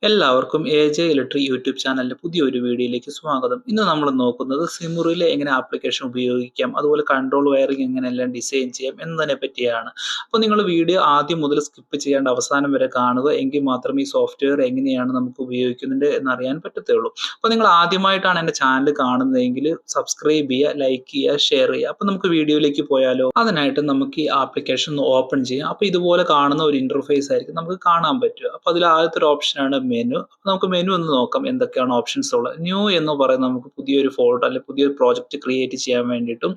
എല്ലാവർക്കും AJ electric YouTube ചാനലിന്റെ പുതിയൊരു വീഡിയോയിലേക്ക് സ്വാഗതം. ഇന്ന് നമ്മൾ നോക്കുന്നത് സിമുറിലെ എങ്ങനെ ആപ്ലിക്കേഷൻ ഉപയോഗിക്കാം, അതുപോലെ കൺട്രോൾ വയറിംഗ് എങ്ങനെയെല്ലാം ഡിസൈൻ ചെയ്യാം എന്നതിനെ പറ്റിയാണ്. അപ്പോൾ നിങ്ങൾ വീഡിയോ ആദ്യം മുതൽ സ്കിപ്പ് ചെയ്യാണ്ട് അവസാനം വരെ കാണുക, എങ്കിൽ മാത്രമേ ഈ സോഫ്റ്റ്വെയർ എങ്ങനെയാണ് നമുക്ക് ഉപയോഗിക്കുന്നത് എന്നറിയാൻ പറ്റത്തുള്ളൂ. അപ്പോൾ നിങ്ങൾ ആദ്യമായിട്ടാണ് എൻ്റെ ചാനൽ കാണുന്നതെങ്കിൽ സബ്സ്ക്രൈബ് ചെയ്യുക, ലൈക്ക് ചെയ്യുക, ഷെയർ ചെയ്യുക. അപ്പോൾ നമുക്ക് വീഡിയോയിലേക്ക് പോയാലോ. അതിനായിട്ട് നമുക്ക് ഈ ആപ്ലിക്കേഷൻ ഒന്ന് ഓപ്പൺ ചെയ്യാം. അപ്പോൾ ഇതുപോലെ കാണുന്ന ഒരു ഇന്റർഫേസ് ആയിരിക്കും നമുക്ക് കാണാൻ പറ്റുക. അപ്പോൾ അതിൽ ആദ്യത്തെ ഒരു ഓപ്ഷനാണ് മെനു. നമുക്ക് മെനു ഒന്ന് നോക്കാം എന്തൊക്കെയാണ് ഓപ്ഷൻസ് ഉള്ളത്. ന്യൂ എന്ന് പറയുന്നത് നമുക്ക് പുതിയൊരു ഫോൾഡർ അല്ലെങ്കിൽ പുതിയൊരു പ്രോജക്റ്റ് ക്രിയേറ്റ് ചെയ്യാൻ വേണ്ടിയിട്ടും,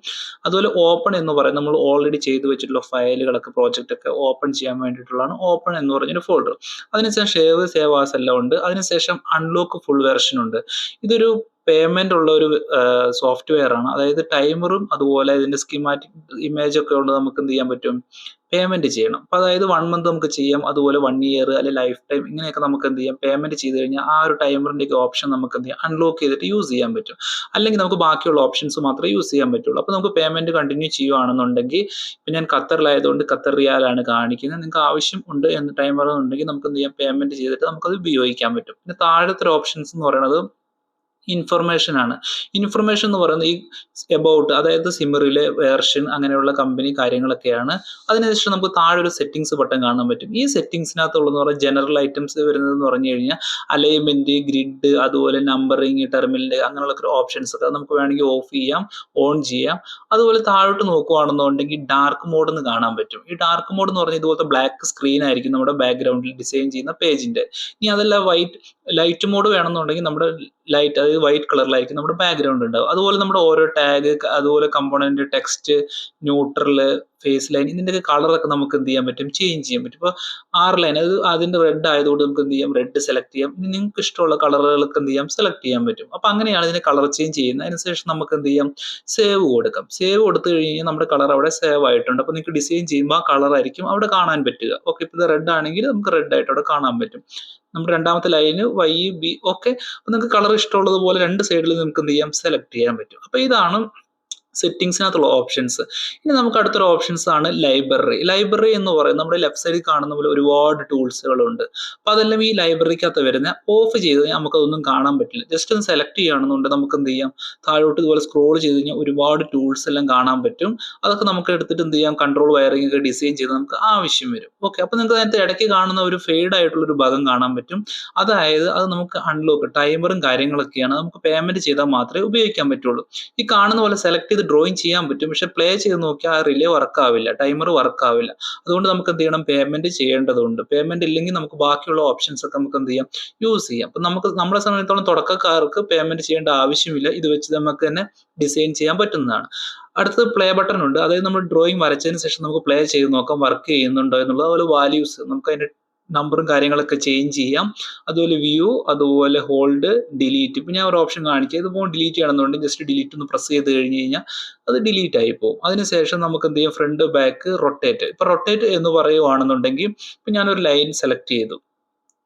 അതുപോലെ ഓപ്പൺ എന്ന് പറയുന്നത് നമ്മൾ ഓൾറെഡി ചെയ്തു വെച്ചിട്ടുള്ള ഫയലുകളൊക്കെ പ്രോജക്റ്റ് ഒക്കെ ഓപ്പൺ ചെയ്യാൻ വേണ്ടിയിട്ടുള്ളതാണ് ഓപ്പൺ എന്ന് പറഞ്ഞൊരു ഫോൾഡർ. അതിനുശേഷം സേവ് ആസ് എല്ലാം ഉണ്ട്. അതിനുശേഷം അൺലോക്ക് ഫുൾ വെർഷൻ ഉണ്ട്. ഇതൊരു പേയ്മെന്റ് ഉള്ള ഒരു സോഫ്റ്റ്വെയർ ആണ്. അതായത് ടൈമറും അതുപോലെ ഇതിന്റെ സ്കീമാറ്റിക് ഇമേജ് ഒക്കെ കൊണ്ട് നമുക്ക് എന്ത് ചെയ്യാൻ പറ്റും, പേയ്മെന്റ് ചെയ്യണം. അപ്പൊ അതായത് 1 മന്ത് നമുക്ക് ചെയ്യാം, അതുപോലെ 1 ഇയർ അല്ലെ ലൈഫ് ടൈം ഇങ്ങനെയൊക്കെ നമുക്ക് എന്ത് ചെയ്യാം, പേയ്മെന്റ് ചെയ്ത് കഴിഞ്ഞാൽ ആ ഒരു ടൈമറിന്റെ ഓപ്ഷൻ നമുക്ക് എന്ത് ചെയ്യാം, അൺലോക്ക് ചെയ്തിട്ട് യൂസ് ചെയ്യാൻ പറ്റും. അല്ലെങ്കിൽ നമുക്ക് ബാക്കിയുള്ള ഓപ്ഷൻസ് മാത്രമേ യൂസ് ചെയ്യാൻ പറ്റുള്ളൂ. അപ്പൊ നമുക്ക് പേയ്മെന്റ് കണ്ടിന്യൂ ചെയ്യുകയാണെന്നുണ്ടെങ്കിൽ, ഇപ്പൊ ഞാൻ ഖത്തറിലായതുകൊണ്ട് ഖത്തർ റിയാലാണ് കാണിക്കുന്നത്. നിങ്ങൾക്ക് ആവശ്യം ഉണ്ട് എന്ന് ടൈമർ ഉണ്ടെങ്കിൽ നമുക്ക് എന്ത് ചെയ്യാം, പേയ്മെന്റ് ചെയ്തിട്ട് നമുക്കത് ഉപയോഗിക്കാൻ പറ്റും. പിന്നെ താഴത്തെ ഓപ്ഷൻസ് എന്ന് പറയുന്നത് ഇൻഫർമേഷൻ ആണ്. ഇൻഫർമേഷൻ എന്ന് പറയുന്നത് ഈ എബൌട്ട്, അതായത് സിമറിലെ വേർഷൻ അങ്ങനെയുള്ള കമ്പനി കാര്യങ്ങളൊക്കെയാണ്. അതിനുശേഷം നമുക്ക് താഴെ ഒരു സെറ്റിംഗ്സ് ബട്ടൺ കാണാൻ പറ്റും. ഈ സെറ്റിംഗ്സിനകത്തുള്ളതെന്ന് പറഞ്ഞാൽ ജനറൽ ഐറ്റംസ് വരുന്നതെന്ന് പറഞ്ഞു കഴിഞ്ഞാൽ അലൈൻമെന്റ്, ഗ്രിഡ്, അതുപോലെ നമ്പറിങ്, ടെർമിനൽ അങ്ങനെയുള്ള ഓപ്ഷൻസ് ഒക്കെ നമുക്ക് വേണമെങ്കിൽ ഓഫ് ചെയ്യാം, ഓൺ ചെയ്യാം. അതുപോലെ താഴോട്ട് നോക്കുകയാണെന്നുണ്ടെങ്കിൽ ഡാർക്ക് മോഡ് എന്ന് കാണാൻ പറ്റും. ഈ ഡാർക്ക് മോഡ് എന്ന് പറഞ്ഞാൽ ഇതുപോലത്തെ ബ്ലാക്ക് സ്ക്രീൻ ആയിരിക്കും നമ്മുടെ ബാക്ക്ഗ്രൗണ്ടിൽ ഡിസൈൻ ചെയ്യുന്ന പേജിന്റെ. ഇനി അതല്ല ലൈറ്റ് മോഡ് വേണമെന്നുണ്ടെങ്കിൽ നമ്മുടെ ലൈറ്റ്, അതായത് വൈറ്റ് കളറിലായിരിക്കും നമ്മുടെ ബാക്ക്ഗ്രൗണ്ട് ഉണ്ടാവും. അതുപോലെ നമ്മുടെ ഓരോ ടാഗ്, അതുപോലെ component, text, neutral, phase line, ഇതിന്റെയൊക്കെ കളറൊക്കെ നമുക്ക് എന്ത് ചെയ്യാൻ പറ്റും, ചേഞ്ച് ചെയ്യാൻ പറ്റും. ഇപ്പോൾ 6 ലൈൻ അത് അതിന്റെ റെഡ് ആയതുകൊണ്ട് നമുക്ക് എന്ത് ചെയ്യാം, റെഡ് സെലക്ട് ചെയ്യാം. ഇനി നിങ്ങൾക്ക് ഇഷ്ടമുള്ള കളറുകളൊക്കെ എന്ത് ചെയ്യാം, സെലക്ട് ചെയ്യാൻ പറ്റും. അപ്പൊ അങ്ങനെയാണ് ഇതിന്റെ കളർ ചേഞ്ച് ചെയ്യുന്നത്. അതിനുശേഷം നമുക്ക് എന്ത് ചെയ്യാം, സേവ് കൊടുക്കാം. സേവ് കൊടുത്തു കഴിഞ്ഞാൽ നമ്മുടെ കളർ അവിടെ സേവ് ആയിട്ടുണ്ട്. അപ്പൊ നിങ്ങൾക്ക് ഡിസൈൻ ചെയ്യുമ്പോൾ ആ കളർ ആയിരിക്കും അവിടെ കാണാൻ പറ്റുക. ഓക്കെ, ഇപ്പൊ ഇത് റെഡ് ആണെങ്കിൽ നമുക്ക് റെഡ് ആയിട്ട് അവിടെ കാണാൻ പറ്റും. നമ്മുടെ രണ്ടാമത്തെ ലൈന് YB. ഓക്കെ, അപ്പൊ നിങ്ങൾക്ക് കളർ ഇഷ്ടമുള്ളതുപോലെ രണ്ട് സൈഡിൽ നമുക്ക് എന്ത് ചെയ്യാം, സെലക്ട് ചെയ്യാൻ പറ്റും. അപ്പൊ ഇതാണ് സെറ്റിംഗ്സിനകത്തുള്ള ഓപ്ഷൻസ്. ഇനി നമുക്ക് അടുത്തൊരു ഓപ്ഷൻസ് ആണ് ലൈബ്രറി. ലൈബ്രറി എന്ന് പറയുന്നത് നമ്മുടെ ലെഫ്റ്റ് സൈഡിൽ കാണുന്ന പോലെ ഒരുപാട് ടൂൾസുകളുണ്ട്. അപ്പൊ അതെല്ലാം ഈ ലൈബ്രറിക്കകത്ത് വരുന്ന ഓഫ് ചെയ്ത് കഴിഞ്ഞാൽ നമുക്കതൊന്നും കാണാൻ പറ്റില്ല. ജസ്റ്റ് ഒന്ന് സെലക്ട് ചെയ്യുകയാണെന്നുണ്ട് നമുക്ക് എന്ത് ചെയ്യാം, താഴോട്ട് ഇതുപോലെ സ്ക്രോൾ ചെയ്ത് കഴിഞ്ഞാൽ ഒരുപാട് ടൂൾസ് എല്ലാം കാണാൻ പറ്റും. അതൊക്കെ നമുക്ക് എടുത്തിട്ട് എന്ത് ചെയ്യാം, കൺട്രോൾ വയറിംഗ് ഒക്കെ ഡിസൈൻ ചെയ്ത് നമുക്ക് ആവശ്യം വരും. ഓക്കെ, അപ്പൊ നിങ്ങൾക്ക് അതിനകത്ത് ഇടയ്ക്ക് കാണുന്ന ഒരു ഫെയ്ഡ് ആയിട്ടുള്ള ഒരു ഭാഗം കാണാൻ പറ്റും. അതായത് അത് നമുക്ക് അൺലോക്ക്, ടൈമറും കാര്യങ്ങളൊക്കെയാണ്. നമുക്ക് പേയ്മെന്റ് ചെയ്താൽ മാത്രമേ ഉപയോഗിക്കാൻ പറ്റുള്ളൂ. ഈ കാണുന്ന പോലെ സെലക്ട് ചെയ്ത് ഡ്രോയിങ് ചെയ്യാൻ പറ്റും, പക്ഷെ പ്ലേ ചെയ്ത് നോക്കിയാൽ ആ റിലേ വർക്ക് ആവില്ല, ടൈമർ വർക്ക് ആവില്ല. അതുകൊണ്ട് നമുക്ക് എന്ത് ചെയ്യണം, പേയ്മെന്റ് ചെയ്യേണ്ടതുണ്ട്. പേയ്മെന്റ് ഇല്ലെങ്കിൽ നമുക്ക് ബാക്കിയുള്ള ഓപ്ഷൻസ് ഒക്കെ നമുക്ക് എന്ത് ചെയ്യാം, യൂസ് ചെയ്യാം. അപ്പൊ നമ്മളെ സംബന്ധിച്ചിടത്തോളം തുടക്കക്കാർക്ക് പേയ്മെന്റ് ചെയ്യേണ്ട ആവശ്യമില്ല. ഇത് വെച്ച് നമുക്ക് തന്നെ ഡിസൈൻ ചെയ്യാൻ പറ്റുന്നതാണ്. അടുത്തത് പ്ലേ ബട്ടൺ ഉണ്ട്. അതായത് നമ്മൾ ഡ്രോയിങ് വരച്ചതിന് ശേഷം നമുക്ക് പ്ലേ ചെയ്ത് നോക്കാം വർക്ക് ചെയ്യുന്നുണ്ടോ എന്നുള്ളത്. അതുപോലെ വാല്യൂസ്, നമുക്ക് അതിന്റെ നമ്പറും കാര്യങ്ങളൊക്കെ ചേഞ്ച് ചെയ്യാം. അതുപോലെ വ്യൂ, അതുപോലെ ഹോൾഡ്, ഡിലീറ്റ്. ഇപ്പൊ ഞാൻ ഒരു ഓപ്ഷൻ കാണിക്കുക, ഇതിപ്പോൾ ഡിലീറ്റ് ചെയ്യണമെന്നുണ്ടെങ്കിൽ ജസ്റ്റ് ഡിലീറ്റ് ഒന്ന് പ്രസ് ചെയ്ത് കഴിഞ്ഞ് കഴിഞ്ഞാൽ അത് ഡിലീറ്റ് ആയി പോകും. അതിനുശേഷം നമുക്ക് എന്ത് ചെയ്യാം, ഫ്രണ്ട്, ബാക്ക്, റൊട്ടേറ്റ്. ഇപ്പൊ റൊട്ടേറ്റ് എന്ന് പറയുവാണെന്നുണ്ടെങ്കിൽ ഇപ്പൊ ഞാനൊരു ലൈൻ സെലക്ട് ചെയ്തു.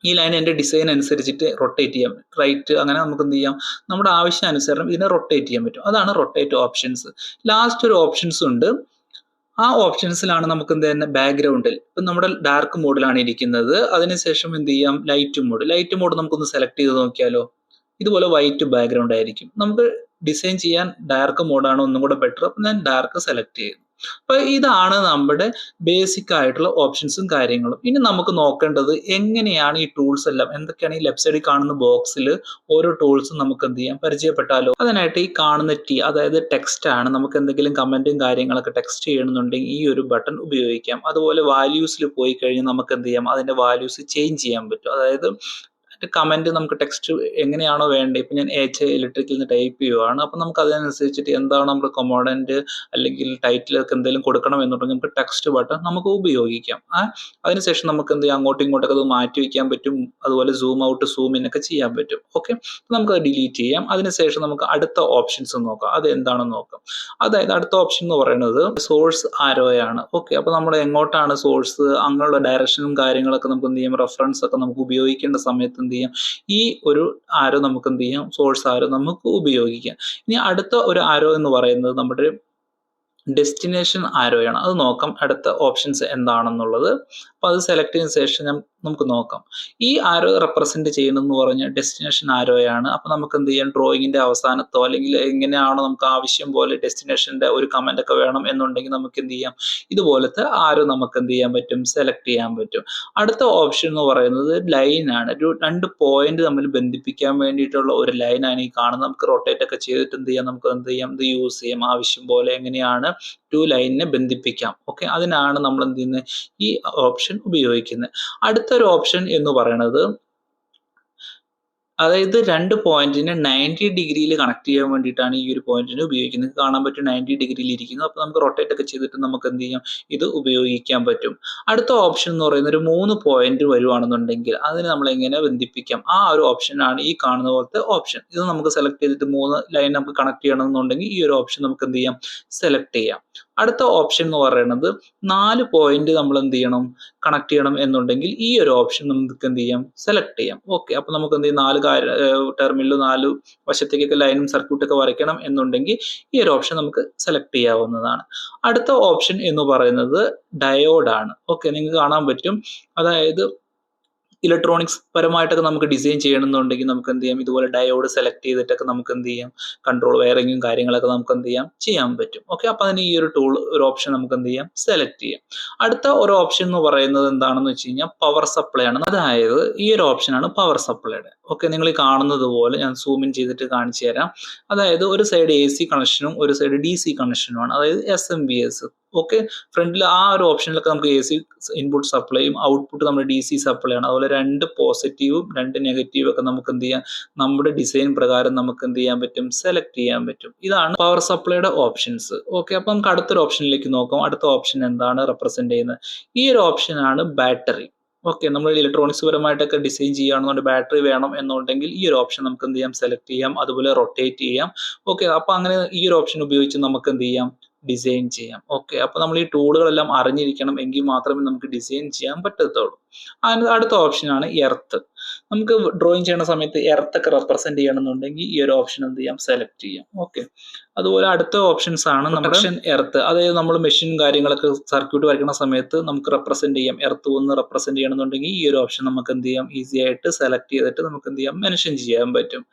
ഈ ലൈൻ എൻ്റെ ഡിസൈൻ അനുസരിച്ചിട്ട് റൊട്ടേറ്റ് ചെയ്യാം, റൈറ്റ്, അങ്ങനെ നമുക്ക് എന്ത് ചെയ്യാം, നമ്മുടെ ആവശ്യാനുസരണം ഇതിനെ റൊട്ടേറ്റ് ചെയ്യാൻ പറ്റും. അതാണ് റൊട്ടേറ്റ് ഓപ്ഷൻസ്. ലാസ്റ്റ് ഒരു ഓപ്ഷൻസ് ഉണ്ട്. ആ ഓപ്ഷൻസിലാണ് നമുക്ക് എന്ത് തന്നെ ബാക്ക്ഗ്രൗണ്ടിൽ, ഇപ്പം നമ്മുടെ ഡാർക്ക് മോഡിലാണ് ഇരിക്കുന്നത്. അതിനുശേഷം എന്ത് ചെയ്യാം, ലൈറ്റ് മോഡ്. ലൈറ്റ് മോഡ് നമുക്കൊന്ന് സെലക്ട് ചെയ്ത് നോക്കിയാലോ. ഇതുപോലെ വൈറ്റ് ബാക്ക്ഗ്രൗണ്ട് ആയിരിക്കും. നമുക്ക് ഡിസൈൻ ചെയ്യാൻ ഡാർക്ക് മോഡാണ് ഒന്നും കൂടെ ബെറ്റർ. അപ്പം ഞാൻ ഡാർക്ക് സെലക്ട് ചെയ്യുന്നു. അപ്പൊ ഇതാണ് നമ്മുടെ ബേസിക് ആയിട്ടുള്ള ഓപ്ഷൻസും കാര്യങ്ങളും. ഇനി നമുക്ക് നോക്കേണ്ടത് എങ്ങനെയാണ് ഈ ടൂൾസ് എല്ലാം, എന്തൊക്കെയാണ് ഈ ലെഫ്റ്റ് സൈഡിൽ കാണുന്ന ബോക്സിൽ ഓരോ ടൂൾസും നമുക്ക് എന്ത് ചെയ്യാം, പരിചയപ്പെട്ടാലോ. അതിനായിട്ട് ഈ കാണുന്ന അതായത് ടെക്സ്റ്റ് ആണ്. നമുക്ക് എന്തെങ്കിലും കമന്റും കാര്യങ്ങളൊക്കെ ടെക്സ്റ്റ് ചെയ്യണമെന്നുണ്ടെങ്കിൽ ഈ ഒരു ബട്ടൺ ഉപയോഗിക്കാം. അതുപോലെ വാല്യൂസിൽ പോയി കഴിഞ്ഞാൽ നമുക്ക് എന്ത് ചെയ്യാം, അതിന്റെ വാല്യൂസ് ചേഞ്ച് ചെയ്യാൻ പറ്റും. അതായത് കമന്റ് നമുക്ക് ടെക്സ്റ്റ് എങ്ങനെയാണോ വേണ്ടത്. ഇപ്പൊ ഞാൻ എജെ ഇലക്ട്രിക്കിൽ നിന്ന് ടൈപ്പ് ചെയ്യുവാണ്. അപ്പൊ നമുക്ക് അതിനനുസരിച്ചിട്ട് എന്താണ് നമ്മൾ കമോഡന്റ് അല്ലെങ്കിൽ ടൈറ്റിലൊക്കെ എന്തെങ്കിലും കൊടുക്കണം എന്നുണ്ടെങ്കിൽ നമുക്ക് ടെക്സ്റ്റ് ബട്ടൺ നമുക്ക് ഉപയോഗിക്കാം. അതിനുശേഷം നമുക്ക് എന്ത് ചെയ്യാം, അങ്ങോട്ടും ഇങ്ങോട്ടൊക്കെ അത് മാറ്റി വയ്ക്കാൻ പറ്റും. അതുപോലെ സൂം ഔട്ട്, സൂം ഇൻ ഒക്കെ ചെയ്യാൻ പറ്റും. ഓക്കെ, നമുക്ക് അത് ഡിലീറ്റ് ചെയ്യാം. അതിനുശേഷം നമുക്ക് അടുത്ത ഓപ്ഷൻസ് നോക്കാം, അത് എന്താണെന്ന് നോക്കാം. അതായത് അടുത്ത ഓപ്ഷൻ എന്ന് പറയുന്നത് സോഴ്സ് ആരോയാണ്. ഓക്കെ, അപ്പൊ നമ്മൾ എങ്ങോട്ടാണ് സോഴ്സ്, അങ്ങനെയുള്ള ഡയറക്ഷനും കാര്യങ്ങളൊക്കെ നമുക്ക് എന്ത് ചെയ്യാം, റെഫറൻസ് ഒക്കെ നമുക്ക് ഉപയോഗിക്കേണ്ട സമയത്ത് എന്ത് ചെയ്യാം, ഈ ഒരു ആരോ നമുക്ക് എന്ത് ചെയ്യാം, സോഴ്സ് ആരോ നമുക്ക് ഉപയോഗിക്കാം. ഇനി അടുത്ത ഒരു ആരോ എന്ന് പറയുന്നത് നമ്മുടെ ഡെസ്റ്റിനേഷൻ ആരോയാണ്. അത് നോക്കാം അടുത്ത ഓപ്ഷൻസ് എന്താണെന്നുള്ളത്. അപ്പോൾ അത് സെലക്ട് ചെയ്തതിന് ശേഷം നമുക്ക് നോക്കാം. ഈ ആരോ റെപ്രസെന്റ് ചെയ്യണമെന്ന് പറഞ്ഞാൽ ഡെസ്റ്റിനേഷൻ ആരോയാണ്. അപ്പോൾ നമുക്ക് എന്ത് ചെയ്യാം, ഡ്രോയിങ്ങിന്റെ അവസാനത്തോ അല്ലെങ്കിൽ എങ്ങനെയാണോ നമുക്ക് ആവശ്യം പോലെ ഡെസ്റ്റിനേഷന്റെ ഒരു കമന്റ് ഒക്കെ വേണം എന്നുണ്ടെങ്കിൽ നമുക്ക് എന്ത് ചെയ്യാം, ഇതുപോലത്തെ ആരോ നമുക്ക് എന്ത് ചെയ്യാൻ പറ്റും, സെലക്ട് ചെയ്യാൻ പറ്റും. അടുത്ത ഓപ്ഷൻ എന്ന് പറയുന്നത് ലൈനാണ്. രണ്ട് പോയിന്റ് തമ്മിൽ ബന്ധിപ്പിക്കാൻ വേണ്ടിയിട്ടുള്ള ഒരു ലൈനാണ് ഈ കാണുന്നത്. നമുക്ക് റൊട്ടേറ്റ് ഒക്കെ ചെയ്തിട്ട് എന്ത് ചെയ്യാം, നമുക്ക് എന്ത് ചെയ്യാം, ഇത് യൂസ് ചെയ്യാം ആവശ്യം പോലെ. എങ്ങനെയാണ് ടു ലൈനിനെ ബന്ധിപ്പിക്കാം. ഓക്കെ, അതിനാണ് നമ്മൾ എന്ത് ചെയ്യുന്നത്, ഈ ഓപ്ഷൻ ഉപയോഗിക്കുന്നത്. അടുത്തൊരു ഓപ്ഷൻ എന്ന് പറയുന്നത്, അതായത് രണ്ട് പോയിന്റിനെ 90 ഡിഗ്രിയിൽ കണക്ട് ചെയ്യാൻ വേണ്ടിയിട്ടാണ് ഈ ഒരു പോയിന്റിനെ ഉപയോഗിക്കുന്നത്. കാണാൻ പറ്റും 90 ഡിഗ്രിയിൽ ഇരിക്കുന്നു. അപ്പോൾ നമുക്ക് റൊട്ടേറ്റ് ഒക്കെ ചെയ്തിട്ട് നമുക്ക് എന്ത് ചെയ്യാം, ഇത് ഉപയോഗിക്കാൻ പറ്റും. അടുത്ത ഓപ്ഷൻ എന്ന് പറയുന്നത് ഒരു 3 പോയിന്റ് വരുവാണെന്നുണ്ടെങ്കിൽ അതിന് നമ്മൾ എങ്ങനെ ബന്ധിപ്പിക്കാം, ആ ഒരു ഓപ്ഷനാണ് ഈ കാണുന്ന പോലത്തെ ഓപ്ഷൻ. ഇത് നമുക്ക് സെലക്ട് ചെയ്തിട്ട് 3 ലൈൻ നമുക്ക് കണക്ട് ചെയ്യണമെന്നുണ്ടെങ്കിൽ ഈ ഒരു ഓപ്ഷൻ നമുക്ക് എന്ത് ചെയ്യാം, സെലക്ട് ചെയ്യാം. അടുത്ത ഓപ്ഷൻ എന്ന് പറയുന്നത് 4 പോയിന്റ് നമ്മൾ എന്ത് ചെയ്യണം, കണക്ട് ചെയ്യണം എന്നുണ്ടെങ്കിൽ ഈ ഒരു ഓപ്ഷൻ നമുക്ക് എന്ത് ചെയ്യാം, സെലക്ട് ചെയ്യാം. ഓക്കെ, അപ്പൊ നമുക്ക് എന്ത് ചെയ്യും, 4 ടെർമിനൽ 4 വശത്തേക്കൊക്കെ ലൈനും സർക്യൂട്ടൊക്കെ വരയ്ക്കണം എന്നുണ്ടെങ്കിൽ ഈ ഒരു ഓപ്ഷൻ നമുക്ക് സെലക്ട് ചെയ്യാവുന്നതാണ്. അടുത്ത ഓപ്ഷൻ എന്ന് പറയുന്നത് ഡയോഡാണ്. ഓക്കെ, നിങ്ങൾക്ക് കാണാൻ പറ്റും. അതായത് ഇലക്ട്രോണിക്സ് പരമായിട്ടൊക്കെ നമുക്ക് ഡിസൈൻ ചെയ്യണമെന്നുണ്ടെങ്കിൽ നമുക്ക് എന്ത് ചെയ്യാം, ഇതുപോലെ ഡയോഡ് സെലക്ട് ചെയ്തിട്ടൊക്കെ നമുക്ക് എന്ത് ചെയ്യാം, കൺട്രോൾ വയറിങ്ങും കാര്യങ്ങളൊക്കെ നമുക്ക് എന്ത് ചെയ്യാൻ പറ്റും. ഓക്കെ, അപ്പൊ അതിന് ഈ ഒരു ടൂൾ, ഒരു ഓപ്ഷൻ നമുക്ക് എന്ത് ചെയ്യാം, സെലക്ട് ചെയ്യാം. അടുത്ത ഒരു ഓപ്ഷൻ എന്ന് പറയുന്നത് എന്താണെന്ന് വെച്ച് കഴിഞ്ഞാൽ പവർ സപ്ലൈ ആണ്. അതായത് ഈ ഒരു ഓപ്ഷനാണ് പവർ സപ്ലൈയുടെ. ഓക്കെ, നിങ്ങൾ ഈ കാണുന്നത് പോലെ ഞാൻ സൂം ഇൻ ചെയ്തിട്ട് കാണിച്ചു തരാം. അതായത് ഒരു സൈഡ് AC കണക്ഷനും ഒരു സൈഡ് DC കണക്ഷനുമാണ്, അതായത് SMPS. ഓക്കെ, ഫ്രണ്ടിൽ ആ ഒരു ഓപ്ഷനിലൊക്കെ നമുക്ക് AC ഇൻപുട്ട് സപ്ലൈയും ഔട്ട്പുട്ട് നമ്മുടെ DC സപ്ലൈ ആണ്. അതുപോലെ 2 പോസിറ്റീവും 2 നെഗറ്റീവും ഒക്കെ നമുക്ക് എന്ത് ചെയ്യാം, നമ്മുടെ ഡിസൈൻ പ്രകാരം നമുക്ക് എന്ത് ചെയ്യാൻ പറ്റും, സെലക്ട് ചെയ്യാൻ പറ്റും. ഇതാണ് പവർ സപ്ലൈയുടെ ഓപ്ഷൻസ്. ഓക്കെ, അപ്പൊ നമുക്ക് അടുത്തൊരു ഓപ്ഷനിലേക്ക് നോക്കാം. അടുത്ത ഓപ്ഷൻ എന്താണ് റെപ്രസെന്റ് ചെയ്യുന്നത്, ഈ ഒരു ഓപ്ഷനാണ് ബാറ്ററി. ഓക്കെ, നമ്മൾ ഇലക്ട്രോണിക്സ് പരമായിട്ടൊക്കെ ഡിസൈൻ ചെയ്യുകയാണെന്നുണ്ടെങ്കിൽ ബാറ്ററി വേണം എന്നുണ്ടെങ്കിൽ ഈ ഒരു ഓപ്ഷൻ നമുക്ക് എന്ത് ചെയ്യാം, സെലക്ട് ചെയ്യാം. അതുപോലെ റൊട്ടേറ്റ് ചെയ്യാം. ഓക്കെ, അപ്പൊ അങ്ങനെ ഈ ഒരു ഓപ്ഷൻ ഉപയോഗിച്ച് നമുക്ക് എന്ത് ചെയ്യാം, ഡിസൈൻ ചെയ്യാം. ഓക്കെ, അപ്പൊ നമ്മൾ ഈ ടൂളുകളെല്ലാം അറിഞ്ഞിരിക്കണം, എങ്കിൽ മാത്രമേ നമുക്ക് ഡിസൈൻ ചെയ്യാൻ പറ്റത്തുള്ളൂ. അടുത്ത ഓപ്ഷനാണ് എർത്ത്. നമുക്ക് ഡ്രോയിങ് ചെയ്യുന്ന സമയത്ത് എർത്ത് ഒക്കെ റെപ്രസെന്റ് ചെയ്യണമെന്നുണ്ടെങ്കിൽ ഈ ഒരു ഓപ്ഷൻ എന്ത് ചെയ്യാം, സെലക്ട് ചെയ്യാം. ഓക്കെ, അതുപോലെ അടുത്ത ഓപ്ഷൻസ് ആണ് നമ്മുടെ എർത്ത്. അതായത് നമ്മൾ മെഷീൻ കാര്യങ്ങളൊക്കെ സർക്യൂട്ട് വരയ്ക്കുന്ന സമയത്ത് നമുക്ക് റെപ്രസെന്റ് ചെയ്യാം, എർത്ത് ഒന്ന് റെപ്രസെന്റ് ചെയ്യണമെന്നുണ്ടെങ്കിൽ ഈ ഒരു ഓപ്ഷൻ നമുക്ക് എന്ത് ചെയ്യാം, ഈസി ആയിട്ട് സെലക്ട് ചെയ്തിട്ട് നമുക്ക് എന്ത് ചെയ്യാം, മെൻഷൻ ചെയ്യാൻ പറ്റും.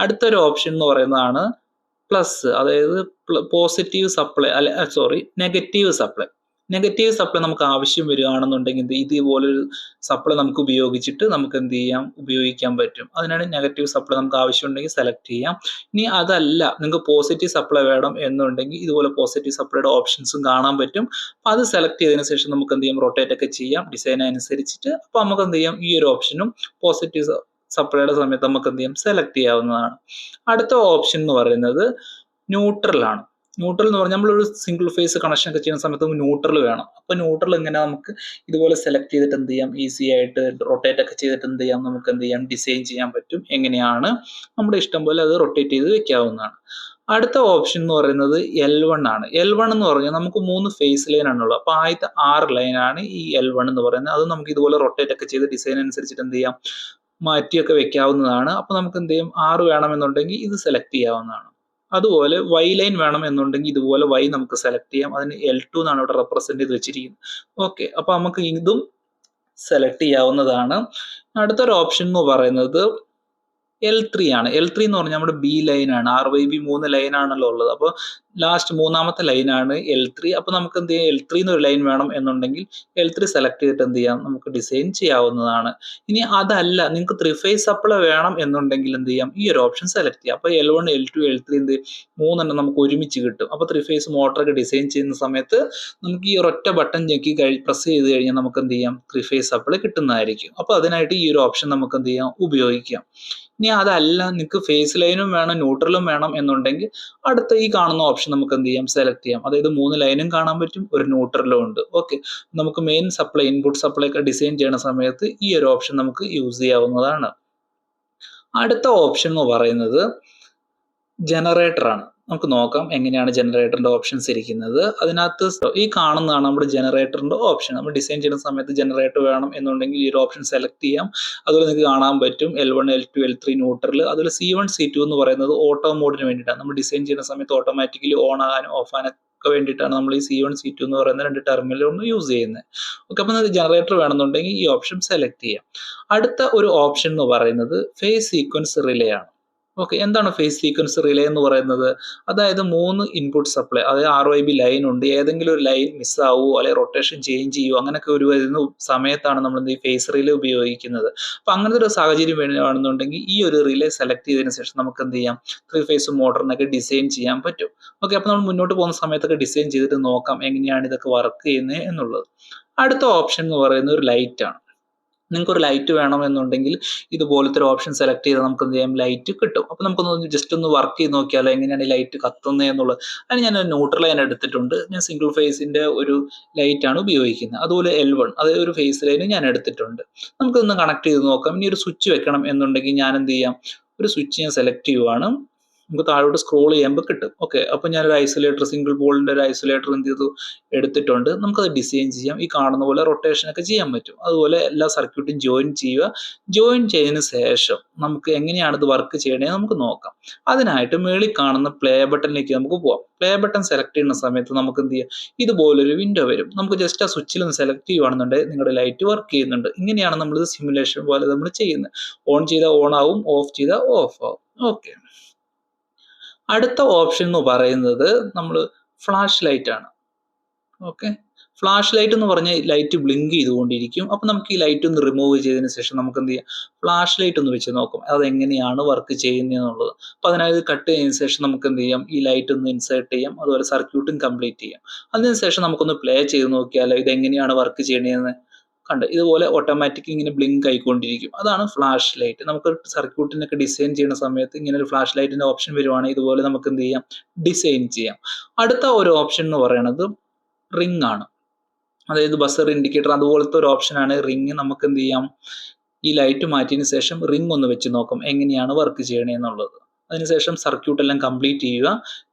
അടുത്തൊരു ഓപ്ഷൻ എന്ന് പറയുന്നതാണ് പ്ലസ്, അതായത് positive supply negative supply. Negative supply നമുക്ക് ആവശ്യം വരികയാണെന്നുണ്ടെങ്കിൽ ഇതുപോലൊരു സപ്ലൈ നമുക്ക് ഉപയോഗിച്ചിട്ട് നമുക്ക് എന്ത് ചെയ്യാം, ഉപയോഗിക്കാൻ പറ്റും. അതിനാണ് നെഗറ്റീവ് സപ്ലൈ നമുക്ക് ആവശ്യമുണ്ടെങ്കിൽ സെലക്ട് ചെയ്യാം. ഇനി അതല്ല, നിങ്ങൾക്ക് പോസിറ്റീവ് സപ്ലൈ വേണം എന്നുണ്ടെങ്കിൽ ഇതുപോലെ പോസിറ്റീവ് സപ്ലൈയുടെ ഓപ്ഷൻസും കാണാൻ പറ്റും. അപ്പൊ അത് സെലക്ട് ചെയ്തതിനു ശേഷം നമുക്ക് എന്ത് ചെയ്യാം, റൊട്ടേറ്റ് ഒക്കെ ചെയ്യാം ഡിസൈൻ അനുസരിച്ചിട്ട്. അപ്പൊ നമുക്ക് എന്ത് ചെയ്യാം, ഈ ഒരു ഓപ്ഷനും പോസിറ്റീവ് സപ്ലൈയുടെ സമയത്ത് നമുക്ക് എന്ത് ചെയ്യാം, സെലക്ട് ചെയ്യാവുന്നതാണ്. അടുത്ത ഓപ്ഷൻ എന്ന് പറയുന്നത് ന്യൂട്രൽ ആണ്. ന്യൂട്രൽ എന്ന് പറഞ്ഞാൽ നമ്മളൊരു സിംഗിൾ ഫേസ് കണക്ഷൻ ഒക്കെ ചെയ്യുന്ന സമയത്ത് ന്യൂട്രൽ വേണം. അപ്പൊ ന്യൂട്രൽ എങ്ങനെ നമുക്ക് ഇതുപോലെ സെലക്ട് ചെയ്തിട്ട് എന്ത് ചെയ്യാം, ഈസി ആയിട്ട് റൊട്ടേറ്റ് ഒക്കെ ചെയ്തിട്ട് എന്ത് ചെയ്യാം, നമുക്ക് എന്ത് ചെയ്യാം, ഡിസൈൻ ചെയ്യാൻ പറ്റും. എങ്ങനെയാണ്, നമ്മുടെ ഇഷ്ടം പോലെ അത് റൊട്ടേറ്റ് ചെയ്ത് വെക്കാവുന്നതാണ്. അടുത്ത ഓപ്ഷൻ എന്ന് പറയുന്നത് L1 ആണ്. L1 എന്ന് പറഞ്ഞാൽ നമുക്ക് 3 ഫേസ് ലൈൻ ആണുള്ളത്. അപ്പൊ ആദ്യത്തെ 6 ലൈനാണ് ഈ L1 എന്ന് പറയുന്നത്. അത് നമുക്ക് ഇതുപോലെ റൊട്ടേറ്റ് ഒക്കെ ചെയ്ത് ഡിസൈൻ അനുസരിച്ചിട്ട് എന്ത് ചെയ്യാം, മാറ്റിയൊക്കെ വെക്കാവുന്നതാണ്. അപ്പൊ നമുക്ക് എന്ത് ചെയ്യും, 6 വേണമെന്നുണ്ടെങ്കിൽ ഇത് സെലക്ട് ചെയ്യാവുന്നതാണ്. അതുപോലെ Y ലൈൻ വേണം എന്നുണ്ടെങ്കിൽ ഇതുപോലെ Y നമുക്ക് സെലക്ട് ചെയ്യാം. അതിന് L2 എന്നാണ് ഇവിടെ റെപ്രസെന്റ് ചെയ്ത് വെച്ചിരിക്കുന്നത്. ഓക്കെ, അപ്പൊ നമുക്ക് ഇതും സെലക്ട് ചെയ്യാവുന്നതാണ്. അടുത്തൊരു ഓപ്ഷൻ എന്ന് പറയുന്നത് L3 ആണ്. L3 എന്ന് പറഞ്ഞാൽ നമ്മുടെ B ലൈൻ ആണ്. RYB 3 ലൈൻ ആണല്ലോ ഉള്ളത്. അപ്പോൾ ലാസ്റ്റ് 3ാമത്തെ ലൈനാണ് L3. അപ്പൊ നമുക്ക് എന്ത് ചെയ്യാം, L3 എന്നൊരു ലൈൻ വേണം എന്നുണ്ടെങ്കിൽ L3 സെലക്ട് ചെയ്തിട്ട് എന്ത് ചെയ്യാം, നമുക്ക് ഡിസൈൻ ചെയ്യാവുന്നതാണ്. ഇനി അതല്ല, നിങ്ങൾക്ക് 3 ഫേസ് സപ്ലൈ വേണം എന്നുണ്ടെങ്കിൽ എന്ത് ചെയ്യാം, ഈ ഒരു ഓപ്ഷൻ സെലക്ട് ചെയ്യാം. അപ്പൊ L1 L2 L3 എന്ത് 3 നമുക്ക് ഒരുമിച്ച് കിട്ടും. അപ്പൊ 3 ഫേസ് മോട്ടറൊക്കെ ഡിസൈൻ ചെയ്യുന്ന സമയത്ത് നമുക്ക് ഈ ഒരൊറ്റ ബട്ടൺ ഞെക്കി പ്രസ് ചെയ്ത് കഴിഞ്ഞാൽ നമുക്ക് എന്ത് ചെയ്യാം, 3 ഫേസ് സപ്ലൈ കിട്ടുന്നതായിരിക്കും. അപ്പൊ അതിനായിട്ട് ഈ ഒരു ഓപ്ഷൻ നമുക്ക് എന്ത് ചെയ്യാം, ഉപയോഗിക്കാം. ഇനി അതല്ല, നിങ്ങൾക്ക് ഫേസ് ലൈനും വേണം ന്യൂട്രലും വേണം എന്നുണ്ടെങ്കിൽ അടുത്ത ഈ കാണുന്ന ഓപ്ഷൻ നമുക്ക് എന്ത് ചെയ്യാം, സെലക്ട് ചെയ്യാം. അതായത് 3 ലൈനും കാണാൻ പറ്റും, ഒരു ന്യൂട്രലും ഉണ്ട്. ഓക്കെ, നമുക്ക് മെയിൻ സപ്ലൈ, ഇൻപുട്ട് സപ്ലൈ ഒക്കെ ഡിസൈൻ ചെയ്യുന്ന സമയത്ത് ഈ ഒരു ഓപ്ഷൻ നമുക്ക് യൂസ് ചെയ്യാവുന്നതാണ്. അടുത്ത ഓപ്ഷൻ എന്ന് പറയുന്നത് ജനറേറ്റർ ആണ്. നമുക്ക് നോക്കാം എങ്ങനെയാണ് ജനറേറ്ററിന്റെ ഓപ്ഷൻസ് ഇരിക്കുന്നത്. അതിനകത്ത് ഈ കാണുന്നതാണ് നമ്മുടെ ജനറേറ്ററിന്റെ ഓപ്ഷൻ. നമ്മൾ ഡിസൈൻ ചെയ്യുന്ന സമയത്ത് ജനറേറ്റർ വേണം എന്നുണ്ടെങ്കിൽ ഈ ഒരു ഓപ്ഷൻ സെലക്ട് ചെയ്യാം. അതുപോലെ നിങ്ങൾക്ക് കാണാൻ പറ്റും L1 L2 L3 ന്യൂട്രൽ. അതുപോലെ C1 C2 എന്ന് പറയുന്നത് ഓട്ടോ മോഡിന് വേണ്ടിയിട്ടാണ്. നമ്മൾ ഡിസൈൻ ചെയ്യുന്ന സമയത്ത് ഓട്ടോമാറ്റിക്കലി ഓൺ ആകാനും ഓഫ് ആകാനും ഒക്കെ വേണ്ടിയിട്ടാണ് നമ്മൾ ഈ C1 C2 എന്ന് പറയുന്ന 2 ടെർമിനൽ ഒന്ന് യൂസ് ചെയ്യുന്നത്. ഓക്കെ, അപ്പം നിങ്ങൾക്ക് ജനറേറ്റർ വേണമെന്നുണ്ടെങ്കിൽ ഈ ഓപ്ഷൻ സെലക്ട് ചെയ്യാം. അടുത്ത ഒരു ഓപ്ഷൻ എന്ന് പറയുന്നത് ഫേസ് സീക്വൻസ് റിലേ ആണ്. ഓക്കെ, എന്താണ് ഫേസ് സീക്വൻസ് റിലേ എന്ന് പറയുന്നത്? അതായത് 3 ഇൻപുട്ട് സപ്ലൈ, അതായത് RYB ലൈൻ ഉണ്ട്, ഏതെങ്കിലും ഒരു ലൈൻ മിസ്സാവുമോ അല്ലെങ്കിൽ റൊട്ടേഷൻ ചേഞ്ച് ചെയ്യുമോ അങ്ങനെയൊക്കെ ഒരു വരുന്ന സമയത്താണ് നമ്മൾ എന്ത് ഫേസ് റിലേ ഉപയോഗിക്കുന്നത്. അപ്പം അങ്ങനത്തെ ഒരു സാഹചര്യം വേണമെന്നുണ്ടെങ്കിൽ ഈ ഒരു റിലേ സെലക്ട് ചെയ്തതിന് ശേഷം നമുക്ക് എന്ത് ചെയ്യാം, 3 ഫേസ് മോട്ടറിനൊക്കെ ഡിസൈൻ ചെയ്യാൻ പറ്റും. ഓക്കെ, അപ്പം നമ്മൾ മുന്നോട്ട് പോകുന്ന സമയത്തൊക്കെ ഡിസൈൻ ചെയ്തിട്ട് നോക്കാം എങ്ങനെയാണ് ഇതൊക്കെ വർക്ക് ചെയ്യുന്നത് എന്നുള്ളത്. അടുത്ത ഓപ്ഷൻ എന്ന് പറയുന്നത് ഒരു ലൈറ്റ് ആണ്. നിങ്ങൾക്ക് ഒരു ലൈറ്റ് വേണമെന്നുണ്ടെങ്കിൽ ഇതുപോലത്തെ ഒരു ഓപ്ഷൻ സെലക്ട് ചെയ്താൽ നമുക്ക് എന്ത് ചെയ്യാം, ലൈറ്റ് കിട്ടും. അപ്പോൾ നമുക്കൊന്ന് ജസ്റ്റ് ഒന്ന് വർക്ക് ചെയ്ത് നോക്കിയാലോ എങ്ങനെയാണ് ഈ ലൈറ്റ് കത്തുന്നത് എന്നുള്ളത്. അതിന് ഞാൻ ന്യൂട്രൽ ലൈൻ എടുത്തിട്ടുണ്ട്. ഞാൻ സിംഗിൾ ഫേസിന്റെ ഒരു ലൈറ്റ് ആണ് ഉപയോഗിക്കുന്നത്. അതുപോലെ L1 അതായത് ഒരു ഫേസ് ലൈൻ ഞാൻ എടുത്തിട്ടുണ്ട്. നമുക്കൊന്ന് കണക്ട് ചെയ്ത് നോക്കാം. ഇനി ഒരു സ്വിച്ച് വെക്കണം എന്നുണ്ടെങ്കിൽ ഞാൻ എന്ത് ചെയ്യാം, ഒരു സ്വിച്ച് ഞാൻ സെലക്ട് ചെയ്യുവാണ്. നമുക്ക് താഴോട്ട് സ്ക്രോൾ ചെയ്യുമ്പോൾ കിട്ടും. ഓക്കെ, അപ്പോൾ ഞാനൊരു ഐസൊലേറ്റർ, സിംഗിൾ പോളിന്റെ ഒരു ഐസൊലേറ്റർ എന്ത് ചെയ്തു എടുത്തിട്ടുണ്ട്. നമുക്കത് ഡിസൈൻ ചെയ്യാം. ഈ കാണുന്ന പോലെ റൊട്ടേഷൻ ഒക്കെ ചെയ്യാൻ പറ്റും. അതുപോലെ എല്ലാ സർക്യൂട്ടും ജോയിൻ ചെയ്യുക. ജോയിൻ ചെയ്തതിന് ശേഷം നമുക്ക് എങ്ങനെയാണ് ഇത് വർക്ക് ചെയ്യണേ നമുക്ക് നോക്കാം. അതിനായിട്ട് മേളിൽ കാണുന്ന പ്ലേ ബട്ടണിലേക്ക് നമുക്ക് പോവാം. പ്ലേ ബട്ടൺ സെലക്ട് ചെയ്യുന്ന സമയത്ത് നമുക്ക് എന്ത് ചെയ്യാം, ഇതുപോലൊരു വിൻഡോ വരും. നമുക്ക് ജസ്റ്റ് ആ സ്വിച്ചിൽ ഒന്ന് സെലക്ട് ചെയ്യുകയാണെന്നുണ്ടെങ്കിൽ നിങ്ങളുടെ ലൈറ്റ് വർക്ക് ചെയ്യുന്നുണ്ട്. ഇങ്ങനെയാണ് നമ്മൾ സിമുലേഷൻ പോലെ നമ്മൾ ചെയ്യുന്നത്. ഓൺ ചെയ്താൽ ഓൺ ആവും, ഓഫ് ചെയ്താൽ ഓഫ് ആവും. ഓക്കെ, അടുത്ത ഓപ്ഷൻ എന്ന് പറയുന്നത് നമ്മൾ ഫ്ലാഷ് ലൈറ്റ് ആണ്. ഓക്കെ, ഫ്ലാഷ് ലൈറ്റ് എന്ന് പറഞ്ഞാൽ ലൈറ്റ് ബ്ലിങ്ക് ചെയ്തുകൊണ്ടിരിക്കും. അപ്പം നമുക്ക് ഈ ലൈറ്റ് ഒന്ന് റിമൂവ് ചെയ്തതിന് ശേഷം നമുക്ക് എന്ത് ചെയ്യാം, ഫ്ലാഷ് ലൈറ്റ് ഒന്ന് വെച്ച് നോക്കാം അതെങ്ങനെയാണ് വർക്ക് ചെയ്യുന്നത് എന്നുള്ളത്. അപ്പം അതിനായത് കട്ട് ചെയ്തതിന് ശേഷം നമുക്ക് എന്ത് ചെയ്യാം, ഈ ലൈറ്റ് ഒന്ന് ഇൻസേർട്ട് ചെയ്യാം. അതുപോലെ സർക്യൂട്ടും കംപ്ലീറ്റ് ചെയ്യാം. അതിനുശേഷം നമുക്കൊന്ന് പ്ലേ ചെയ്ത് നോക്കിയാലോ ഇതെങ്ങനെയാണ് വർക്ക് ചെയ്യണതെന്ന്. കണ്ട് ഇതുപോലെ ഓട്ടോമാറ്റിക് ഇങ്ങനെ ബ്ലിങ്ക് ആയിക്കൊണ്ടിരിക്കും. അതാണ് ഫ്ലാഷ് ലൈറ്റ്. നമുക്ക് സർക്യൂട്ടിനൊക്കെ ഡിസൈൻ ചെയ്യുന്ന സമയത്ത് ഇങ്ങനെ ഒരു ഫ്ലാഷ് ലൈറ്റിന്റെ ഓപ്ഷൻ വരുവാണെങ്കിൽ ഇതുപോലെ നമുക്ക് എന്ത് ചെയ്യാം, ഡിസൈൻ ചെയ്യാം. അടുത്ത ഒരു ഓപ്ഷൻ എന്ന് പറയുന്നത് റിംഗ് ആണ്. അതായത് ബസർ ഇൻഡിക്കേറ്റർ അതുപോലത്തെ ഒരു ഓപ്ഷനാണ് റിംഗ്. നമുക്ക് എന്ത് ചെയ്യാം, ഈ ലൈറ്റ് മാറ്റിയതിന് ശേഷം റിംഗ് ഒന്ന് വെച്ച് നോക്കാം എങ്ങനെയാണ് വർക്ക് ചെയ്യണേ എന്നുള്ളത്. അതിനുശേഷം സർക്യൂട്ട് എല്ലാം കംപ്ലീറ്റ് ചെയ്യുക.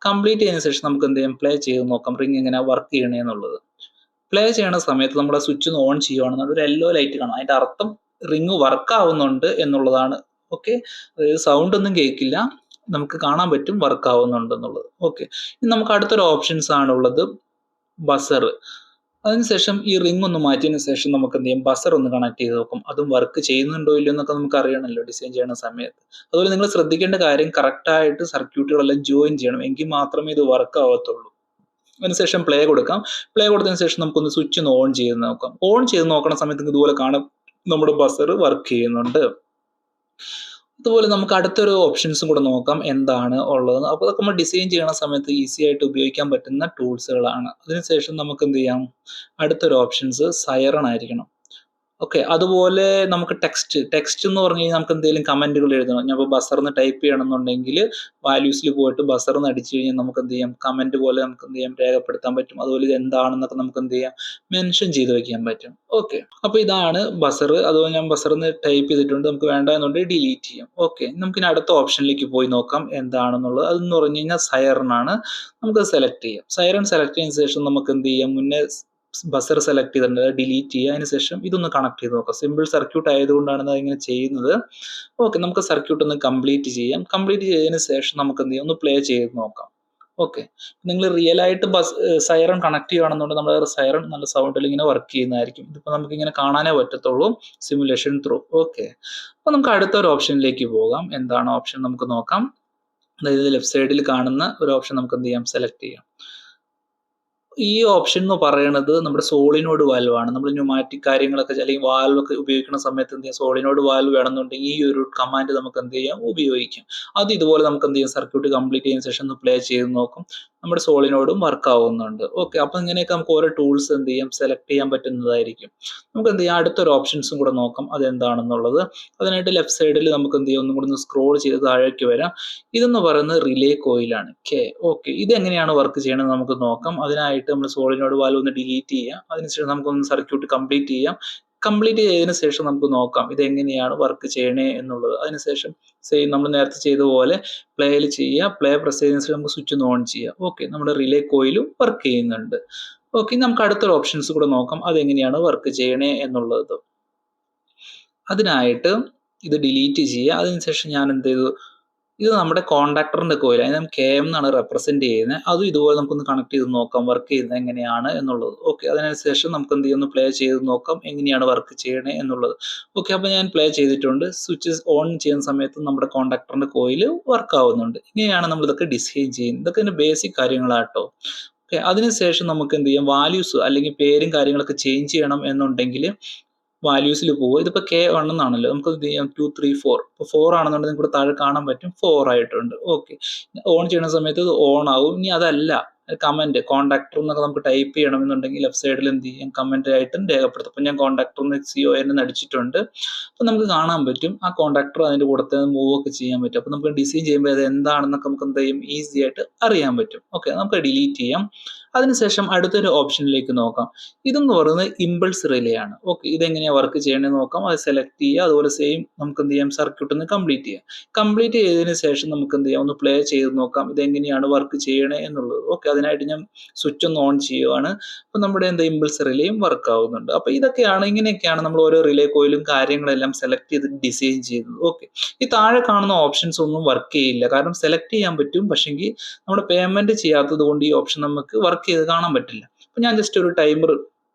കംപ്ലീറ്റ് ചെയ്തതിനു ശേഷം നമുക്ക് എന്ത് ചെയ്യാം, പ്ലേ ചെയ്ത് നോക്കാം റിംഗ് എങ്ങനെ വർക്ക് ചെയ്യണേ എന്നുള്ളത്. പ്ലേ ചെയ്യുന്ന സമയത്ത് നമ്മുടെ സ്വിച്ച് ഒന്ന് ഓൺ ചെയ്യുകയാണെന്നുണ്ടെങ്കിൽ ഒരു യെല്ലോ ലൈറ്റ് കാണാം. അതിന്റെ അർത്ഥം റിംഗ് വർക്ക് ആവുന്നുണ്ട് എന്നുള്ളതാണ്. ഓക്കെ, അതായത് സൗണ്ട് ഒന്നും കേൾക്കില്ല, നമുക്ക് കാണാൻ പറ്റും വർക്ക് ആവുന്നുണ്ട് എന്നുള്ളത്. ഓക്കെ, ഇനി നമുക്ക് അടുത്തൊരു ഓപ്ഷൻസ് ആണുള്ളത് ബസർ. അതിനുശേഷം ഈ റിംഗ് ഒന്ന് മാറ്റിയതിനു ശേഷം നമുക്ക് എന്ത് ചെയ്യും, ബസർ ഒന്ന് കണക്ട് ചെയ്ത് നോക്കും. അതും വർക്ക് ചെയ്യുന്നുണ്ടോ ഇല്ലയോ എന്നൊക്കെ നമുക്ക് അറിയണമല്ലോ ഡിസൈൻ ചെയ്യുന്ന സമയത്ത്. അതുപോലെ നിങ്ങൾ ശ്രദ്ധിക്കേണ്ട കാര്യം കറക്റ്റായിട്ട് സർക്യൂട്ടുകളെല്ലാം ജോയിൻ ചെയ്യണം, എങ്കിൽ മാത്രമേ ഇത് വർക്ക് ആവത്തുള്ളൂ. അതിനുശേഷം പ്ലേ കൊടുക്കാം. പ്ലേ കൊടുത്തതിന് ശേഷം നമുക്കൊന്ന് സ്വിച്ച് ഒന്ന് ഓൺ ചെയ്ത് നോക്കാം. ഓൺ ചെയ്ത് നോക്കുന്ന സമയത്ത് ഇതുപോലെ കാണാം നമ്മുടെ ബസർ വർക്ക് ചെയ്യുന്നുണ്ട്. അതുപോലെ നമുക്ക് അടുത്തൊരു ഓപ്ഷൻസും കൂടെ നോക്കാം എന്താണ് ഉള്ളത്. അപ്പോൾ അതൊക്കെ നമ്മൾ ഡിസൈൻ ചെയ്യുന്ന സമയത്ത് ഈസി ആയിട്ട് ഉപയോഗിക്കാൻ പറ്റുന്ന ടൂൾസുകളാണ്. അതിനുശേഷം നമുക്ക് എന്ത് ചെയ്യാം, അടുത്തൊരു ഓപ്ഷൻസ് സൈറൺ ആയിരിക്കണം. ഓക്കെ, അതുപോലെ നമുക്ക് ടെക്സ്റ്റ് എന്ന് പറഞ്ഞു കഴിഞ്ഞാൽ നമുക്ക് എന്തെങ്കിലും കമന്റുകൾ എഴുതണം. ഞാൻ ഇപ്പോൾ ബസർ എന്ന് ടൈപ്പ് ചെയ്യണമെന്നുണ്ടെങ്കിൽ വാല്യൂസിൽ പോയിട്ട് ബസർ എന്ന് അടിച്ചു കഴിഞ്ഞാൽ നമുക്ക് എന്ത് ചെയ്യാം, കമന്റ് പോലെ നമുക്ക് എന്ത് ചെയ്യാം, രേഖപ്പെടുത്താൻ പറ്റും. അതുപോലെ ഇത് എന്താണെന്നൊക്കെ നമുക്ക് എന്ത് ചെയ്യാം, മെൻഷൻ ചെയ്ത് വെക്കാൻ പറ്റും. ഓക്കെ, അപ്പോൾ ഇതാണ് ബസർ. അതുപോലെ ഞാൻ ബസർ എന്ന് ടൈപ്പ് ചെയ്തിട്ടുണ്ട്. നമുക്ക് വേണ്ട എന്നുണ്ടെങ്കിൽ ഡിലീറ്റ് ചെയ്യാം. ഓക്കെ, നമുക്കിനി അടുത്ത ഓപ്ഷനിലേക്ക് പോയി നോക്കാം എന്താണെന്നുള്ളത്. അതെന്ന് പറഞ്ഞു കഴിഞ്ഞാൽ സൈറൺ ആണ്. നമുക്ക് സെലക്ട് ചെയ്യാം. സൈറൺ സെലക്ട് ചെയ്തതിനു ശേഷം നമുക്ക് എന്ത് ചെയ്യാം, മുന്നേ ബസർ സെലക്ട് ചെയ്തിട്ടുണ്ട്, ഡിലീറ്റ് ചെയ്യുക. അതിന് ശേഷം ഇതൊന്ന് കണക്ട് ചെയ്ത് നോക്കാം. സിമ്പിൾ സർക്യൂട്ട് ആയതുകൊണ്ടാണ് അതിങ്ങനെ ചെയ്യുന്നത്. ഓക്കെ, നമുക്ക് സർക്യൂട്ട് ഒന്ന് കംപ്ലീറ്റ് ചെയ്യാം. കംപ്ലീറ്റ് ചെയ്തതിന് ശേഷം നമുക്ക് എന്ത് ചെയ്യാം, ഒന്ന് പ്ലേ ചെയ്ത് നോക്കാം. ഓക്കെ, നിങ്ങൾ റിയൽ ആയിട്ട് സൈറൺ കണക്ട് ചെയ്യുകയാണെന്നുണ്ടെങ്കിൽ നമ്മുടെ സൈറൺ നല്ല സൗണ്ടിൽ ഇങ്ങനെ വർക്ക് ചെയ്യുന്നതായിരിക്കും. ഇതിപ്പോൾ നമുക്ക് ഇങ്ങനെ കാണാനേ പറ്റത്തുള്ളൂ സിമുലേഷൻ ത്രൂ. ഓക്കെ, അപ്പോൾ നമുക്ക് അടുത്തൊരു ഓപ്ഷനിലേക്ക് പോകാം. എന്താണ് ഓപ്ഷൻ നമുക്ക് നോക്കാം. അതായത് ലെഫ്റ്റ് സൈഡിൽ കാണുന്ന ഒരു ഓപ്ഷൻ നമുക്ക് എന്ത് ചെയ്യാം, സെലക്ട് ചെയ്യാം. ഈ ഓപ്ഷൻ എന്ന് പറയുന്നത് നമ്മുടെ സോളിനോഡ് വാൽവ് ആണ്. നമ്മൾ ന്യൂമാറ്റിക് കാര്യങ്ങളൊക്കെ അല്ലെങ്കിൽ വാൽവ് ഒക്കെ ഉപയോഗിക്കുന്ന സമയത്ത് എന്ത് ചെയ്യാം, സോളിനോഡ് വാൽവ് വേണമെന്നുണ്ടെങ്കിൽ ഈ ഒരു കമാൻഡ് നമുക്ക് എന്ത് ചെയ്യാം, ഉപയോഗിക്കാം. അത് ഇതുപോലെ നമുക്ക് എന്ത് ചെയ്യാം, സർക്യൂട്ട് കംപ്ലീറ്റ് ചെയ്യുന്ന ശേഷം ഒന്ന് പ്ലേ ചെയ്ത് നോക്കും. നമ്മുടെ സോളിനോഡും വർക്ക് ആവുന്നുണ്ട്. ഓക്കെ, അപ്പൊ ഇങ്ങനെയൊക്കെ നമുക്ക് ഓരോ ടൂൾസ് എന്ത് ചെയ്യാം, സെലക്ട് ചെയ്യാൻ പറ്റുന്നതായിരിക്കും. നമുക്ക് എന്ത് ചെയ്യാം, അടുത്തൊരു ഓപ്ഷൻസും കൂടെ നോക്കാം അതെന്താണെന്നുള്ളത്. അതിനായിട്ട് ലെഫ്റ്റ് സൈഡിൽ നമുക്ക് എന്ത് ചെയ്യാം, ഒന്നും കൂടെ ഒന്ന് സ്ക്രോൾ ചെയ്ത് താഴേക്ക് വരാം. ഇതെന്ന് പറയുന്നത് റിലേ കോയിലാണ്. ഓക്കെ, ഇത് എങ്ങനെയാണ് വർക്ക് ചെയ്യണമെന്ന് നമുക്ക് നോക്കാം. അതിനായിട്ട് നമ്മൾ സോളിനോഡ് വാൽവ് ഒന്ന് ഡിലീറ്റ് ചെയ്യാം. അതിനുശേഷം നമുക്കൊന്ന് സർക്യൂട്ട് കംപ്ലീറ്റ് ചെയ്യാം. കംപ്ലീറ്റ് ചെയ്തതിനു ശേഷം നമുക്ക് നോക്കാം ഇത് എങ്ങനെയാണ് വർക്ക് ചെയ്യണേ എന്നുള്ളത്. അതിനുശേഷം സെയിം നമ്മൾ നേരത്തെ ചെയ്ത പോലെ പ്ലേയിൽ ചെയ്യുക. പ്ലേ പ്രസ് ചെയ്തതിനു ശേഷം നമുക്ക് സ്വിച്ച് ഒന്ന് ഓൺ ചെയ്യാം. ഓക്കെ, നമ്മുടെ റിലേ കോയിലും വർക്ക് ചെയ്യുന്നുണ്ട്. ഓക്കെ, നമുക്ക് അടുത്തൊരു ഓപ്ഷൻസ് കൂടെ നോക്കാം അതെങ്ങനെയാണ് വർക്ക് ചെയ്യണേ എന്നുള്ളത്. അതിനായിട്ട് ഇത് ഡിലീറ്റ് ചെയ്യുക. അതിനുശേഷം ഞാൻ എന്ത് ചെയ്തു, ഇത് നമ്മുടെ കോണ്ടാക്ടറിന്റെ കോയിൽ, അതിന് KM എന്നാണ് റെപ്രസെന്റ് ചെയ്യുന്നത്. അതും ഇതുപോലെ നമുക്കൊന്ന് കണക്ട് ചെയ്ത് നോക്കാം വർക്ക് ചെയ്യുന്നത് എങ്ങനെയാണ് എന്നുള്ളത്. ഓക്കെ, അതിനുശേഷം നമുക്ക് എന്ത് ചെയ്യുന്നു, പ്ലേ ചെയ്ത് നോക്കാം എങ്ങനെയാണ് വർക്ക് ചെയ്യണേ എന്നുള്ളത്. ഓക്കെ, അപ്പോൾ ഞാൻ പ്ലേ ചെയ്തിട്ടുണ്ട്. സ്വിച്ച് ഓൺ ചെയ്യുന്ന സമയത്ത് നമ്മുടെ കോണ്ടാക്ടറിന്റെ കോയിൽ വർക്ക് ആവുന്നുണ്ട്. ഇങ്ങനെയാണ് നമ്മൾ ഇതൊക്കെ ഡിസൈൻ ചെയ്യുന്നത്. ഇതൊക്കെ ബേസിക് കാര്യങ്ങളാട്ടോ. ഓക്കെ, അതിനുശേഷം നമുക്ക് എന്ത് ചെയ്യാം, വാല്യൂസ് അല്ലെങ്കിൽ പേരും കാര്യങ്ങളൊക്കെ ചേഞ്ച് ചെയ്യണം എന്നുണ്ടെങ്കിൽ വാല്യൂസിൽ പോകുക. ഇതിപ്പോൾ K1 എന്നാണല്ലോ, നമുക്ക് എന്ത് ചെയ്യാം 2 3 4. ഇപ്പോൾ 4 ആണെന്നുണ്ടെങ്കിൽ നിങ്ങൾക്ക് ഇവിടെ താഴെ കാണാൻ പറ്റും 4 ആയിട്ടുണ്ട്. ഓക്കെ, ഓൺ ചെയ്യുന്ന സമയത്ത് ഇത് ഓൺ ആവും. ഇനി അതല്ല, കമന്റ് കോണ്ടാക്ടർ എന്നൊക്കെ നമുക്ക് ടൈപ്പ് ചെയ്യണമെന്നുണ്ടെങ്കിൽ ലെഫ്റ്റ് സൈഡിൽ എന്ത് ചെയ്യാം, കമന്റ് ആയിട്ടും രേഖപ്പെടുത്തും. അപ്പോൾ ഞാൻ കോണ്ടാക്ടർ എന്ന് CON അടിച്ചിട്ടുണ്ട്. അപ്പോൾ നമുക്ക് കാണാൻ പറ്റും ആ കോണ്ടാക്ടർ അതിൻ്റെ കൂടെ മൂവ് ഒക്കെ ചെയ്യാൻ പറ്റും. അപ്പോൾ നമുക്ക് ഡിസൈൻ ചെയ്യുമ്പോൾ അത് എന്താണെന്നൊക്കെ നമുക്ക് എന്ത് ചെയ്യും, ഈസി ആയിട്ട് അറിയാൻ പറ്റും. ഓക്കെ, നമുക്ക് ഡിലീറ്റ് ചെയ്യാം. അതിനുശേഷം അടുത്തൊരു ഓപ്ഷനിലേക്ക് നോക്കാം. ഇതെന്ന് പറയുന്നത് ഇമ്പൾസ് റിലേ ആണ്. ഓക്കെ, ഇതെങ്ങനെയാണ് വർക്ക് ചെയ്യണമെന്ന് നോക്കാം. അത് സെലക്ട് ചെയ്യുക. അതുപോലെ സെയിം നമുക്ക് എന്ത് ചെയ്യാം, സർക്യൂട്ട് ഒന്ന് കംപ്ലീറ്റ് ചെയ്യാം. കംപ്ലീറ്റ് ചെയ്തതിന് ശേഷം നമുക്ക് എന്ത് ചെയ്യാം, ഒന്ന് പ്ലേ ചെയ്ത് നോക്കാം ഇതെങ്ങനെയാണ് വർക്ക് ചെയ്യണേ എന്നുള്ളത്. ഓക്കെ, അതിനായിട്ട് ഞാൻ സ്വിച്ച് ഒന്ന് ഓൺ ചെയ്യുവാണ്. അപ്പോൾ നമ്മുടെ എന്താ ഇമ്പൾസ് റിലേയും വർക്ക് ആവുന്നുണ്ട്. അപ്പോൾ ഇങ്ങനെയൊക്കെയാണ് നമ്മൾ ഓരോ റിലേ കോയിലും കാര്യങ്ങളെല്ലാം സെലക്ട് ചെയ്ത് ഡിസൈൻ ചെയ്യുന്നത്. ഓക്കെ, ഈ താഴെ കാണുന്ന ഓപ്ഷൻസ് ഒന്നും വർക്ക് ചെയ്യില്ല. കാരണം സെലക്ട് ചെയ്യാൻ പറ്റും, പക്ഷെങ്കിൽ നമ്മുടെ പേയ്മെന്റ് ചെയ്യാത്തത് കൊണ്ട് ഈ ഓപ്ഷൻ നമുക്ക് വർക്ക് ചെയ്ത് കാണാൻ പറ്റില്ല. അപ്പൊ ഞാൻ ജസ്റ്റ് ഒരു ടൈമർ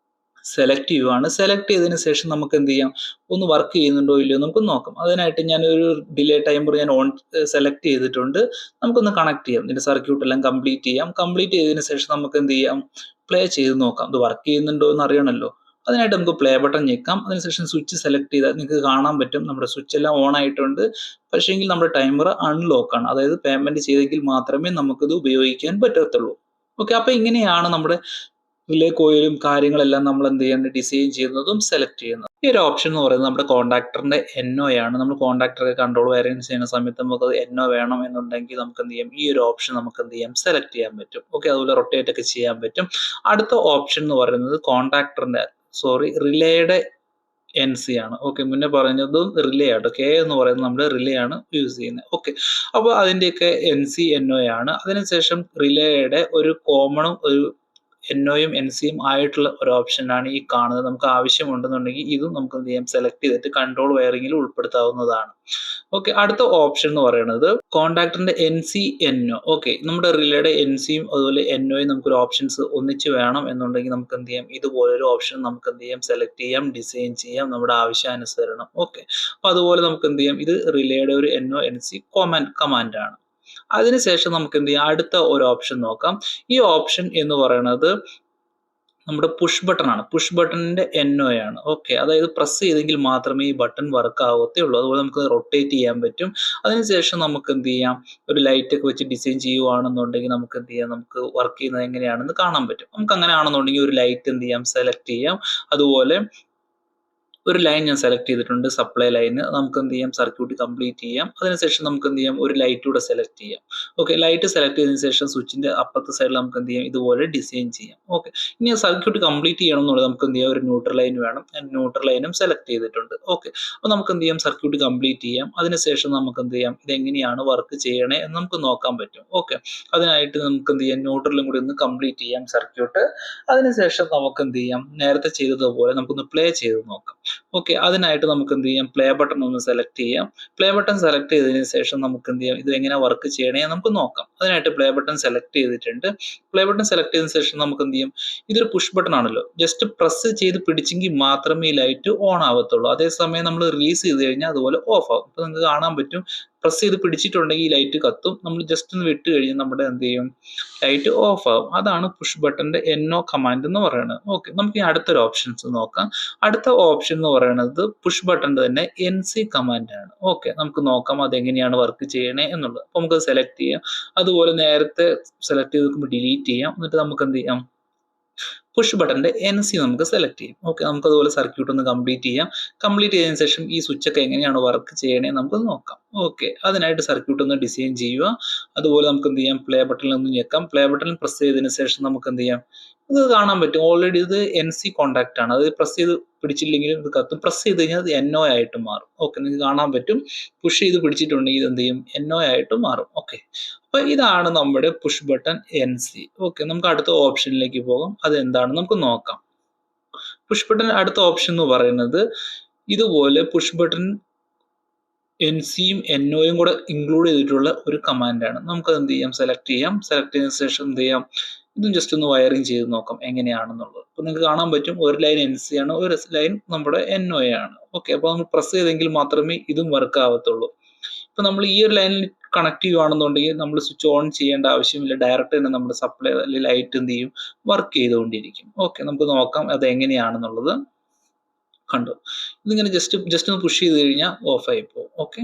സെലക്ട് ചെയ്യുവാണ്. സെലക്ട് ചെയ്തതിന് ശേഷം നമുക്ക് എന്ത് ചെയ്യാം, ഒന്ന് വർക്ക് ചെയ്യുന്നുണ്ടോ ഇല്ലയോ നമുക്ക് നോക്കാം. അതിനായിട്ട് ഞാൻ ഒരു ഡിലേ ടൈമർ ഞാൻ സെലക്ട് ചെയ്തിട്ടുണ്ട്. നമുക്കൊന്ന് കണക്ട് ചെയ്യാം, ഇതിന്റെ സർക്യൂട്ട് എല്ലാം കംപ്ലീറ്റ് ചെയ്യാം. കംപ്ലീറ്റ് ചെയ്തതിന് ശേഷം നമുക്ക് എന്ത് ചെയ്യാം, പ്ലേ ചെയ്ത് നോക്കാം. ഇത് വർക്ക് ചെയ്യുന്നുണ്ടോ എന്ന് അറിയണമല്ലോ. അതിനായിട്ട് നമുക്ക് പ്ലേ ബട്ടൺ ഞെക്കാം. അതിനുശേഷം സ്വിച്ച് സെലക്ട് ചെയ്താൽ നിങ്ങൾക്ക് കാണാൻ പറ്റും നമ്മുടെ സ്വിച്ച് എല്ലാം ഓൺ ആയിട്ടുണ്ട്. പക്ഷേങ്കിൽ നമ്മുടെ ടൈമർ അൺലോക്ക് ആണ്. അതായത് പേയ്മെന്റ് ചെയ്തെങ്കിൽ മാത്രമേ നമുക്കിത് ഉപയോഗിക്കാൻ പറ്റത്തുള്ളൂ. ഓക്കെ, അപ്പൊ ഇങ്ങനെയാണ് നമ്മുടെ റിലേ കോയിലും കാര്യങ്ങളെല്ലാം നമ്മൾ എന്ത് ചെയ്യുന്നത്, ഡിസൈൻ ചെയ്യുന്നതും സെലക്ട് ചെയ്യുന്നതും. ഈ ഒരു ഓപ്ഷൻ എന്ന് പറയുന്നത് നമ്മുടെ കോണ്ടാക്ടറിന്റെ NO ആണ്. നമ്മൾ കോണ്ടാക്ടറെ കൺട്രോൾ വയറിംഗ് ചെയ്യുന്ന സമയത്ത് നമുക്ക് NO വേണം എന്നുണ്ടെങ്കിൽ നമുക്ക് എന്ത് ചെയ്യാം, ഈ ഒരു ഓപ്ഷൻ നമുക്ക് എന്ത് ചെയ്യാം, സെലക്ട് ചെയ്യാൻ പറ്റും. ഓക്കെ, അതുപോലെ റൊട്ടേറ്റ് ഒക്കെ ചെയ്യാൻ പറ്റും. അടുത്ത ഓപ്ഷൻ എന്ന് പറയുന്നത് റിലേയുടെ NC ആണ്. ഓക്കെ, മുന്നേ പറഞ്ഞതും റിലേ ആട്ടോ. K എന്ന് പറയുന്നത് നമ്മുടെ റിലേ ആണ് യൂസ് ചെയ്യുന്നത്. ഓക്കെ, അപ്പോൾ അതിന്റെയൊക്കെ NC NO ആണ്. അതിനുശേഷം റിലേയുടെ ഒരു കോമണും ഒരു NOയും NCയും ആയിട്ടുള്ള ഒരു ഓപ്ഷനാണ് ഈ കാണുന്നത്. നമുക്ക് ആവശ്യമുണ്ടെന്നുണ്ടെങ്കിൽ ഇതും നമുക്ക് എന്ത് ചെയ്യാം, സെലക്ട് ചെയ്തിട്ട് കൺട്രോൾ വയറിംഗിൽ ഉൾപ്പെടുത്താവുന്നതാണ്. ഓക്കെ, അടുത്ത ഓപ്ഷൻ എന്ന് പറയുന്നത് കോണ്ടാക്ടറിന്റെ NC NO. ഓക്കെ, നമ്മുടെ റിലേയുടെ NCയും അതുപോലെ NOയും നമുക്കൊരു ഓപ്ഷൻസ് ഒന്നിച്ച് വേണം എന്നുണ്ടെങ്കിൽ നമുക്ക് എന്ത് ചെയ്യാം, ഇതുപോലൊരു ഓപ്ഷൻ നമുക്ക് എന്ത് ചെയ്യാം, സെലക്ട് ചെയ്യാം, ഡിസൈൻ ചെയ്യാം നമ്മുടെ ആവശ്യാനുസരണം. ഓക്കെ, അപ്പൊ അതുപോലെ നമുക്ക് എന്ത് ചെയ്യാം, ഇത് റിലേയുടെ ഒരു NO NC കമാൻഡ് ആണ്. അതിനുശേഷം നമുക്ക് എന്ത് ചെയ്യാം, അടുത്ത ഒരു ഓപ്ഷൻ നോക്കാം. ഈ ഓപ്ഷൻ എന്ന് പറയുന്നത് നമ്മുടെ പുഷ് ബട്ടൺ ആണ്. പുഷ് ബട്ടണിന്റെ NO ആണ്. ഓക്കെ, അതായത് പ്രസ് ചെയ്തെങ്കിൽ മാത്രമേ ഈ ബട്ടൺ വർക്ക് ആവത്തേ ഉള്ളൂ. അതുപോലെ നമുക്ക് റൊട്ടേറ്റ് ചെയ്യാൻ പറ്റും. അതിനുശേഷം നമുക്ക് എന്ത് ചെയ്യാം, ഒരു ലൈറ്റ് ഒക്കെ വെച്ച് ഡിസൈൻ ചെയ്യുവാണെന്നുണ്ടെങ്കിൽ നമുക്ക് എന്ത് ചെയ്യാം, നമുക്ക് വർക്ക് ചെയ്യുന്നത് എങ്ങനെയാണെന്ന് കാണാൻ പറ്റും. നമുക്ക് അങ്ങനെ ആണെന്നുണ്ടെങ്കിൽ ഒരു ലൈറ്റ് എന്ത് ചെയ്യാം, സെലക്ട് ചെയ്യാം. അതുപോലെ ഒരു ലൈൻ ഞാൻ സെലക്ട് ചെയ്തിട്ടുണ്ട്, സപ്ലൈ ലൈന്. നമുക്ക് എന്ത് ചെയ്യാം, സർക്യൂട്ട് കംപ്ലീറ്റ് ചെയ്യാം. അതിനുശേഷം നമുക്ക് എന്ത് ചെയ്യാം, ഒരു ലൈറ്റ് കൂടെ സെലക്ട് ചെയ്യാം. ഓക്കെ, ലൈറ്റ് സെലക്ട് ചെയ്തതിനു ശേഷം സ്വിച്ചിന്റെ അപ്പുറത്തെ സൈഡിൽ നമുക്ക് എന്ത് ചെയ്യാം, ഇതുപോലെ ഡിസൈൻ ചെയ്യാം. ഓക്കെ, ഇനി സർക്യൂട്ട് കംപ്ലീറ്റ് ചെയ്യണം എന്നുള്ളത് നമുക്ക് എന്ത് ചെയ്യാം, ഒരു ന്യൂട്രൽ ലൈൻ വേണം. ഞാൻ ന്യൂട്രൽ ലൈനും സെലക്ട് ചെയ്തിട്ടുണ്ട്. ഓക്കെ, അപ്പോൾ നമുക്ക് എന്ത് ചെയ്യാം, സർക്യൂട്ട് കംപ്ലീറ്റ് ചെയ്യാം. അതിനുശേഷം നമുക്ക് എന്ത് ചെയ്യാം, ഇതെങ്ങനെയാണ് വർക്ക് ചെയ്യണേ എന്ന് നമുക്ക് നോക്കാൻ പറ്റും. ഓക്കെ, അതിനായിട്ട് നമുക്ക് എന്ത് ചെയ്യാം, ന്യൂട്രലും കൂടി ഒന്ന് കംപ്ലീറ്റ് ചെയ്യാം സർക്യൂട്ട്. അതിനുശേഷം നമുക്ക് എന്ത് ചെയ്യാം, നേരത്തെ ചെയ്തതുപോലെ നമുക്കൊന്ന് പ്ലേ ചെയ്ത് നോക്കാം. ഓക്കെ, അതിനായിട്ട് നമുക്ക് എന്ത് ചെയ്യാം, പ്ലേ ബട്ടൺ ഒന്ന് സെലക്ട് ചെയ്യാം. പ്ലേ ബട്ടൺ സെലക്ട് ചെയ്തതിന് ശേഷം നമുക്ക് എന്ത് ചെയ്യാം, ഇത് എങ്ങനെ വർക്ക് ചെയ്യണേ നമുക്ക് നോക്കാം. അതിനായിട്ട് പ്ലേ ബട്ടൺ സെലക്ട് ചെയ്തിട്ടുണ്ട്. പ്ലേ ബട്ടൺ സെലക്ട് ചെയ്തതിന് ശേഷം നമുക്ക് എന്ത് ചെയ്യും, ഇതൊരു പുഷ് ബട്ടൺ ആണല്ലോ, ജസ്റ്റ് പ്രസ് ചെയ്ത് പിടിച്ചെങ്കിൽ മാത്രമേ ഈ ലൈറ്റ് ഓൺ ആവത്തുള്ളൂ. അതേസമയം നമ്മൾ റിലീസ് ചെയ്ത് കഴിഞ്ഞാൽ അതുപോലെ ഓഫ് ആവും. ഇപ്പൊ നിങ്ങൾക്ക് കാണാൻ പറ്റും, പ്രസ് ചെയ്ത് പിടിച്ചിട്ടുണ്ടെങ്കിൽ ഈ ലൈറ്റ് കത്തും. നമ്മൾ ജസ്റ്റ് ഒന്ന് വിട്ട് കഴിഞ്ഞാൽ നമ്മുടെ എന്ത് ചെയ്യും, ലൈറ്റ് ഓഫ് ആവും. അതാണ് പുഷ് ബട്ടന്റെ NO കമാൻഡ് എന്ന് പറയുന്നത്. ഓക്കെ, നമുക്ക് ഈ അടുത്തൊരു ഓപ്ഷൻസ് നോക്കാം. അടുത്ത ഓപ്ഷൻ എന്ന് പറയുന്നത് പുഷ് ബട്ടന്റെ തന്നെ NC കമാൻഡ് ആണ്. ഓക്കെ, നമുക്ക് നോക്കാം അതെങ്ങനെയാണ് വർക്ക് ചെയ്യണേ എന്നുള്ളത്. അപ്പൊ നമുക്ക് സെലക്ട് ചെയ്യാം. അതുപോലെ നേരത്തെ സെലക്ട് ചെയ്ത് ഡിലീറ്റ് ചെയ്യാം. എന്നിട്ട് നമുക്ക് എന്ത് ചെയ്യാം, പുഷ് ബട്ടന്റെ NC നമുക്ക് സെലക്ട് ചെയ്യാം. ഓക്കെ, നമുക്ക് അതുപോലെ സർക്യൂട്ട് ഒന്ന് കംപ്ലീറ്റ് ചെയ്യാം. കംപ്ലീറ്റ് ചെയ്തതിനു ശേഷം ഈ സ്വിച്ച് ഒക്കെ എങ്ങനെയാണ് വർക്ക് ചെയ്യണേ നമുക്ക് നോക്കാം. ഓക്കെ, അതിനായിട്ട് സർക്യൂട്ട് ഒന്ന് ഡിസൈൻ ചെയ്യുക. അതുപോലെ നമുക്ക് എന്ത് ചെയ്യാം, പ്ലേ ബട്ടണിൽ ഒന്ന് ഞെക്കാം. പ്ലേ ബട്ടൺ പ്രസ് ചെയ്തതിനു ശേഷം നമുക്ക് എന്ത് ചെയ്യാം, ഇത് കാണാൻ പറ്റും. ഓൾറെഡി ഇത് NC കോണ്ടാക്ട് ആണ്. അത് പ്രസ് ചെയ്ത് പിടിച്ചില്ലെങ്കിൽ ഇത് കത്തും. പ്രസ് ചെയ്ത് കഴിഞ്ഞാൽ അത് NO ആയിട്ട് മാറും. ഓക്കെ, നിങ്ങൾക്ക് കാണാൻ പറ്റും. പുഷ് ചെയ്ത് പിടിച്ചിട്ടുണ്ടെങ്കിൽ ഇത് എന്ത് ചെയ്യും, NO ആയിട്ട് മാറും. ഓക്കെ, അപ്പൊ ഇതാണ് നമ്മുടെ പുഷ് ബട്ടൺ NC. ഓക്കെ, നമുക്ക് അടുത്ത ഓപ്ഷനിലേക്ക് പോകാം. അത് എന്താണെന്ന് നമുക്ക് നോക്കാം. പുഷ് ബട്ടൺ അടുത്ത ഓപ്ഷൻ എന്ന് പറയുന്നത് ഇതുപോലെ പുഷ് ബട്ടൺ എൻ സിയും NOയും കൂടെ ഇൻക്ലൂഡ് ചെയ്തിട്ടുള്ള ഒരു കമാൻഡാണ്. നമുക്കത് എന്ത് ചെയ്യാം, സെലക്ട് ചെയ്യാം. സെലക്ട് ചെയ്തതിനു ശേഷം എന്ത് ചെയ്യാം, ഇതും ജസ്റ്റ് ഒന്ന് വയറിങ് ചെയ്ത് നോക്കാം എങ്ങനെയാണെന്നുള്ളത്. അപ്പൊ നിങ്ങൾക്ക് കാണാൻ പറ്റും ഒരു ലൈൻ NC ആണ്, ഒരു ലൈൻ നമ്മുടെ NO ആണ്. ഓക്കെ, അപ്പൊ നമ്മൾ പ്രസ് ചെയ്തെങ്കിൽ മാത്രമേ ഇതും വർക്ക് ആവത്തുള്ളൂ. ഇപ്പൊ നമ്മൾ ഈ ഒരു ലൈനിൽ കണക്ട് ചെയ്യുകയാണെന്നുണ്ടെങ്കിൽ നമ്മൾ സ്വിച്ച് ഓൺ ചെയ്യേണ്ട ആവശ്യമില്ല, ഡയറക്റ്റ് തന്നെ നമ്മുടെ സപ്ലൈ ലൈറ്റ് എന്ത് ചെയ്യും, വർക്ക് ചെയ്തുകൊണ്ടിരിക്കും. ഓക്കെ, നമുക്ക് നോക്കാം അത് എങ്ങനെയാണെന്നുള്ളത്. കണ്ടു, ഇതിങ്ങനെ ജസ്റ്റ് ഒന്ന് പുഷ് ചെയ്ത് കഴിഞ്ഞാൽ ഓഫ് ആയി പോകും. ഓക്കെ,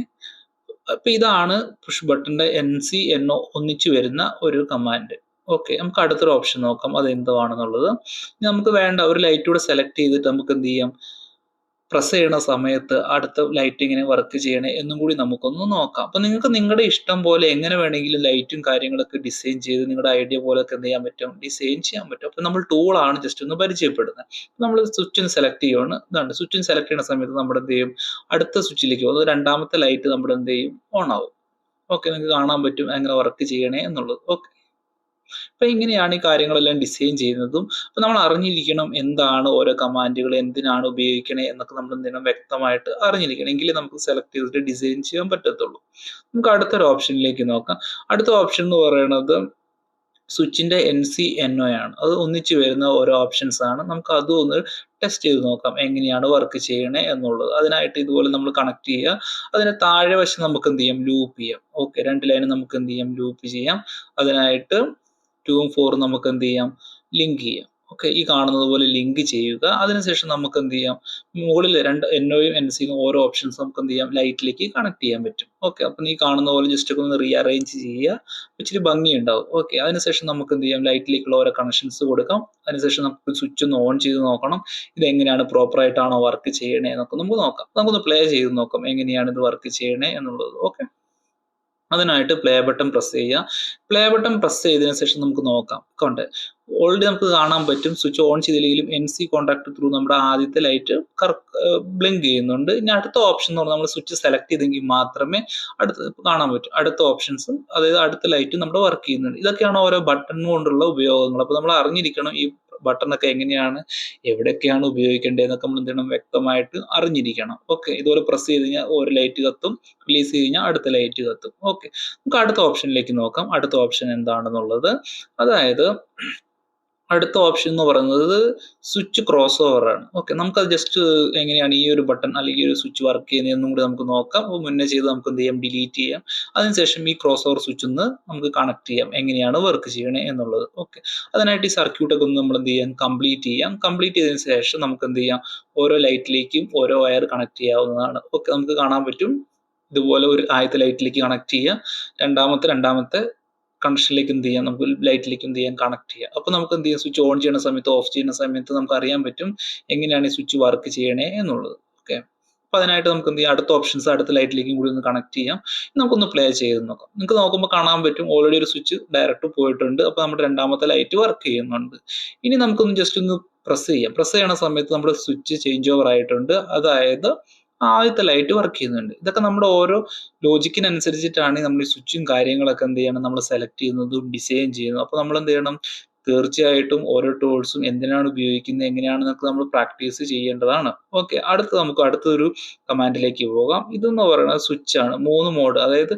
അപ്പൊ ഇതാണ് പുഷ് ബട്ടന്റെ NC NO ഒന്നിച്ചു വരുന്ന ഒരു കമാൻഡ്. ഓക്കെ, നമുക്ക് അടുത്തൊരു ഓപ്ഷൻ നോക്കാം അത് എന്താണെന്നുള്ളത്. നമുക്ക് വേണ്ട ഒരു ലൈറ്റ് കൂടെ സെലക്ട് ചെയ്തിട്ട് നമുക്ക് എന്ത് ചെയ്യാം, പ്രസ് ചെയ്യണ സമയത്ത് അടുത്ത ലൈറ്റ് എങ്ങനെ വർക്ക് ചെയ്യണേ എന്നും കൂടി നമുക്കൊന്ന് നോക്കാം. അപ്പൊ നിങ്ങൾക്ക് നിങ്ങളുടെ ഇഷ്ടം പോലെ എങ്ങനെ വേണമെങ്കിലും ലൈറ്റും കാര്യങ്ങളൊക്കെ ഡിസൈൻ ചെയ്ത് നിങ്ങളുടെ ഐഡിയ പോലെ ഒക്കെ എന്ത് ചെയ്യാൻ പറ്റും, ഡിസൈൻ ചെയ്യാൻ പറ്റും. അപ്പൊ നമ്മൾ ടൂളാണ് ജസ്റ്റ് ഒന്ന് പരിചയപ്പെടുന്നത്. നമ്മൾ സ്വിച്ചിന് സെലക്ട് ചെയ്യുകയാണ്. ഇതാണ് സ്വിച്ചിന് സെലക്ട് ചെയ്യുന്ന സമയത്ത് നമ്മുടെ എന്ത് ചെയ്യും, അടുത്ത സ്വിച്ചിലേക്ക് പോകുന്നത് രണ്ടാമത്തെ ലൈറ്റ് നമ്മുടെ എന്ത് ചെയ്യും, ഓൺ ആവും. ഓക്കെ, നിങ്ങൾക്ക് കാണാൻ പറ്റും എങ്ങനെ വർക്ക് ചെയ്യണേ എന്നുള്ളത്. ഓക്കെ, അപ്പൊ ഇങ്ങനെയാണ് ഈ കാര്യങ്ങളെല്ലാം ഡിസൈൻ ചെയ്യുന്നതും. അപ്പൊ നമ്മൾ അറിഞ്ഞിരിക്കണം എന്താണ് ഓരോ കമാൻഡുകൾ എന്തിനാണ് ഉപയോഗിക്കണേ എന്നൊക്കെ നമ്മൾ എന്തിനും വ്യക്തമായിട്ട് അറിഞ്ഞിരിക്കണം, എങ്കിലേ നമുക്ക് സെലക്ട് ചെയ്തിട്ട് ഡിസൈൻ ചെയ്യാൻ പറ്റത്തുള്ളൂ. നമുക്ക് അടുത്തൊരു ഓപ്ഷനിലേക്ക് നോക്കാം. അടുത്ത ഓപ്ഷൻ എന്ന് പറയുന്നത് സ്വിച്ചിന്റെ NC NO ആണ്. അത് ഒന്നിച്ചു വരുന്ന ഓരോ ഓപ്ഷൻസ് ആണ്. നമുക്ക് അതും ഒന്ന് ടെസ്റ്റ് ചെയ്ത് നോക്കാം എങ്ങനെയാണ് വർക്ക് ചെയ്യണേ എന്നുള്ളത്. അതിനായിട്ട് ഇതുപോലെ നമ്മൾ കണക്ട് ചെയ്യുക. അതിന് താഴെ വശം നമുക്ക് എന്ത് ചെയ്യാം, ലൂപ്പ് ചെയ്യാം. ഓക്കെ, രണ്ട് ലൈന് നമുക്ക് എന്ത് ചെയ്യാം, ലൂപ്പ് ചെയ്യാം. അതിനായിട്ട് 2ഉം 4ഉം നമുക്ക് എന്ത് ചെയ്യാം, ലിങ്ക് ചെയ്യാം. ഓക്കെ, ഈ കാണുന്നത് പോലെ ലിങ്ക് ചെയ്യുക. അതിനുശേഷം നമുക്ക് എന്ത് ചെയ്യാം, മുകളിൽ രണ്ട് NOയും NCയും ഓരോ ഓപ്ഷൻസ് നമുക്ക് എന്ത് ചെയ്യാം, ലൈറ്റിലേക്ക് കണക്ട് ചെയ്യാൻ പറ്റും. ഓക്കെ, അപ്പം ഈ കാണുന്ന പോലെ ജസ്റ്റ് ഒക്കെ ഒന്ന് റീഅറേഞ്ച് ചെയ്യുക, ഇച്ചിരി ഭംഗി ഉണ്ടാവും. ഓക്കെ, അതിനുശേഷം നമുക്ക് എന്ത് ചെയ്യാം, ലൈറ്റിലേക്കുള്ള ഓരോ കണക്ഷൻസ് കൊടുക്കാം. അതിനുശേഷം നമുക്ക് സ്വിച്ച് ഒന്ന് ഓൺ ചെയ്ത് നോക്കണം, ഇത് എങ്ങനെയാണ് പ്രോപ്പർ ആയിട്ടാണോ വർക്ക് ചെയ്യണേ എന്നൊക്കെ നമുക്ക് നോക്കാം. നമുക്കൊന്ന് പ്ലേ ചെയ്ത് നോക്കാം എങ്ങനെയാണ് ഇത് വർക്ക് ചെയ്യണേ എന്നുള്ളത്. ഓക്കെ, അതിനായിട്ട് പ്ലേ ബട്ടൺ പ്രസ് ചെയ്യുക. പ്ലേ ബട്ടൺ പ്രസ് ചെയ്തതിനു ശേഷം നമുക്ക് നോക്കാം. കണ്ട് ഓൾറെഡി നമുക്ക് കാണാൻ പറ്റും സ്വിച്ച് ഓൺ ചെയ്തില്ലെങ്കിലും NC കോൺടാക്ട് ത്രൂ നമ്മുടെ ആദ്യത്തെ ലൈറ്റ് ബ്ലിങ്ക് ചെയ്യുന്നുണ്ട്. ഇനി അടുത്ത ഓപ്ഷൻ എന്ന് പറഞ്ഞാൽ നമ്മൾ സ്വിച്ച് സെലക്ട് ചെയ്തെങ്കിൽ മാത്രമേ അടുത്ത് കാണാൻ പറ്റും അടുത്ത ഓപ്ഷൻസും, അതായത് അടുത്ത ലൈറ്റ് നമ്മുടെ വർക്ക് ചെയ്യുന്നുണ്ട്. ഇതൊക്കെയാണ് ഓരോ ബട്ടൺ കൊണ്ടുള്ള ഉപയോഗങ്ങൾ. അപ്പൊ നമ്മൾ അറിഞ്ഞിരിക്കണം ഈ ബട്ടണൊക്കെ എങ്ങനെയാണ്, എവിടെയൊക്കെയാണ് ഉപയോഗിക്കേണ്ടതെന്നൊക്കെ നമ്മൾ എന്ത് ചെയ്യണം, വ്യക്തമായിട്ട് അറിഞ്ഞിരിക്കണം. ഓക്കെ, ഇതുപോലെ പ്രസ് ചെയ്ത് കഴിഞ്ഞാൽ ഒരു ലൈറ്റ് കത്തും, റിലീസ് ചെയ്ത് കഴിഞ്ഞാൽ അടുത്ത ലൈറ്റ് കത്തും. ഓക്കെ, നമുക്ക് അടുത്ത ഓപ്ഷനിലേക്ക് നോക്കാം. അടുത്ത ഓപ്ഷൻ എന്താണെന്നുള്ളത്. അതായത് അടുത്ത ഓപ്ഷൻ എന്ന് പറയുന്നത് സ്വിച്ച് ക്രോസ് ഓവർ ആണ്. ഓക്കെ, നമുക്കത് ജസ്റ്റ് എങ്ങനെയാണ് ഈ ഒരു ബട്ടൺ അല്ലെങ്കിൽ ഒരു സ്വിച്ച് വർക്ക് ചെയ്യുന്നതെന്നും കൂടി നമുക്ക് നോക്കാം. അപ്പോൾ മുന്നേ ചെയ്ത് നമുക്ക് എന്ത് ചെയ്യാം, ഡിലീറ്റ് ചെയ്യാം. അതിനുശേഷം ഈ ക്രോസ് ഓവർ സ്വിച്ച് ഒന്ന് നമുക്ക് കണക്ട് ചെയ്യാം എങ്ങനെയാണ് വർക്ക് ചെയ്യണേ എന്നുള്ളത്. ഓക്കെ, അതിനായിട്ട് ഈ സർക്യൂട്ടൊക്കെ ഒന്ന് നമ്മൾ എന്ത് ചെയ്യാം, കംപ്ലീറ്റ് ചെയ്യാം. കംപ്ലീറ്റ് ചെയ്തതിനു ശേഷം നമുക്ക് എന്ത് ചെയ്യാം, ഓരോ ലൈറ്റിലേക്കും ഓരോ വയർ കണക്ട് ചെയ്യാവുന്നതാണ്. ഓക്കെ, നമുക്ക് കാണാൻ പറ്റും ഇതുപോലെ ഒരു ആദ്യത്തെ ലൈറ്റിലേക്ക് കണക്ട് ചെയ്യാം, രണ്ടാമത്തെ കണക്ഷനിലേക്ക് എന്ത് ചെയ്യാം, നമുക്ക് ലൈറ്റിലേക്ക് എന്ത് ചെയ്യാം, കണക്ട് ചെയ്യാം. അപ്പൊ നമുക്ക് എന്ത് ചെയ്യാം, സ്വിച്ച് ഓൺ ചെയ്യുന്ന സമയത്ത് ഓഫ് ചെയ്യുന്ന സമയത്ത് നമുക്ക് അറിയാൻ പറ്റും എങ്ങനെയാണ് ഈ സ്വിച്ച് വർക്ക് ചെയ്യണേ എന്നുള്ളത്. ഓക്കെ, അപ്പൊ അതിനായിട്ട് നമുക്ക് എന്ത് ചെയ്യാം, അടുത്ത ഓപ്ഷൻസ് അടുത്ത ലൈറ്റിലേക്കും കൂടി ഒന്ന് കണക്ട് ചെയ്യാം. നമുക്കൊന്ന് പ്ലേ ചെയ്ത് നോക്കാം. നിങ്ങൾക്ക് നോക്കുമ്പോൾ കാണാൻ പറ്റും ഓൾറെഡി ഒരു സ്വിച്ച് ഡയറക്റ്റ് പോയിട്ടുണ്ട്. അപ്പൊ നമ്മുടെ രണ്ടാമത്തെ ലൈറ്റ് വർക്ക് ചെയ്യുന്നുണ്ട്. ഇനി നമുക്കൊന്ന് ജസ്റ്റ് ഒന്ന് പ്രസ് ചെയ്യാം. പ്രസ് ചെയ്യണ സമയത്ത് നമ്മുടെ സ്വിച്ച് ചേഞ്ച് ഓവർ ആയിട്ടുണ്ട്. അതായത് ആദ്യത്തെ ലൈറ്റ് വർക്ക് ചെയ്യുന്നുണ്ട്. ഇതൊക്കെ നമ്മുടെ ഓരോ ലോജിക്കിനനുസരിച്ചിട്ടാണ് നമ്മൾ ഈ സ്വിച്ചും കാര്യങ്ങളൊക്കെ എന്ത് ചെയ്യണം, നമ്മൾ സെലക്ട് ചെയ്യുന്നതും ഡിസൈൻ ചെയ്യുന്നതും. അപ്പൊ നമ്മൾ എന്ത് ചെയ്യണം, തീർച്ചയായിട്ടും ഓരോ ടൂൾസും എന്തിനാണ് ഉപയോഗിക്കുന്നത് എങ്ങനെയാണെന്നൊക്കെ നമ്മൾ പ്രാക്ടീസ് ചെയ്യേണ്ടതാണ്. ഓക്കെ, നമുക്ക് അടുത്തൊരു കമാൻഡിലേക്ക് പോകാം. ഇതെന്ന് പറയുന്നത് സ്വിച്ച് ആണ്. 3 മോഡ്, അതായത്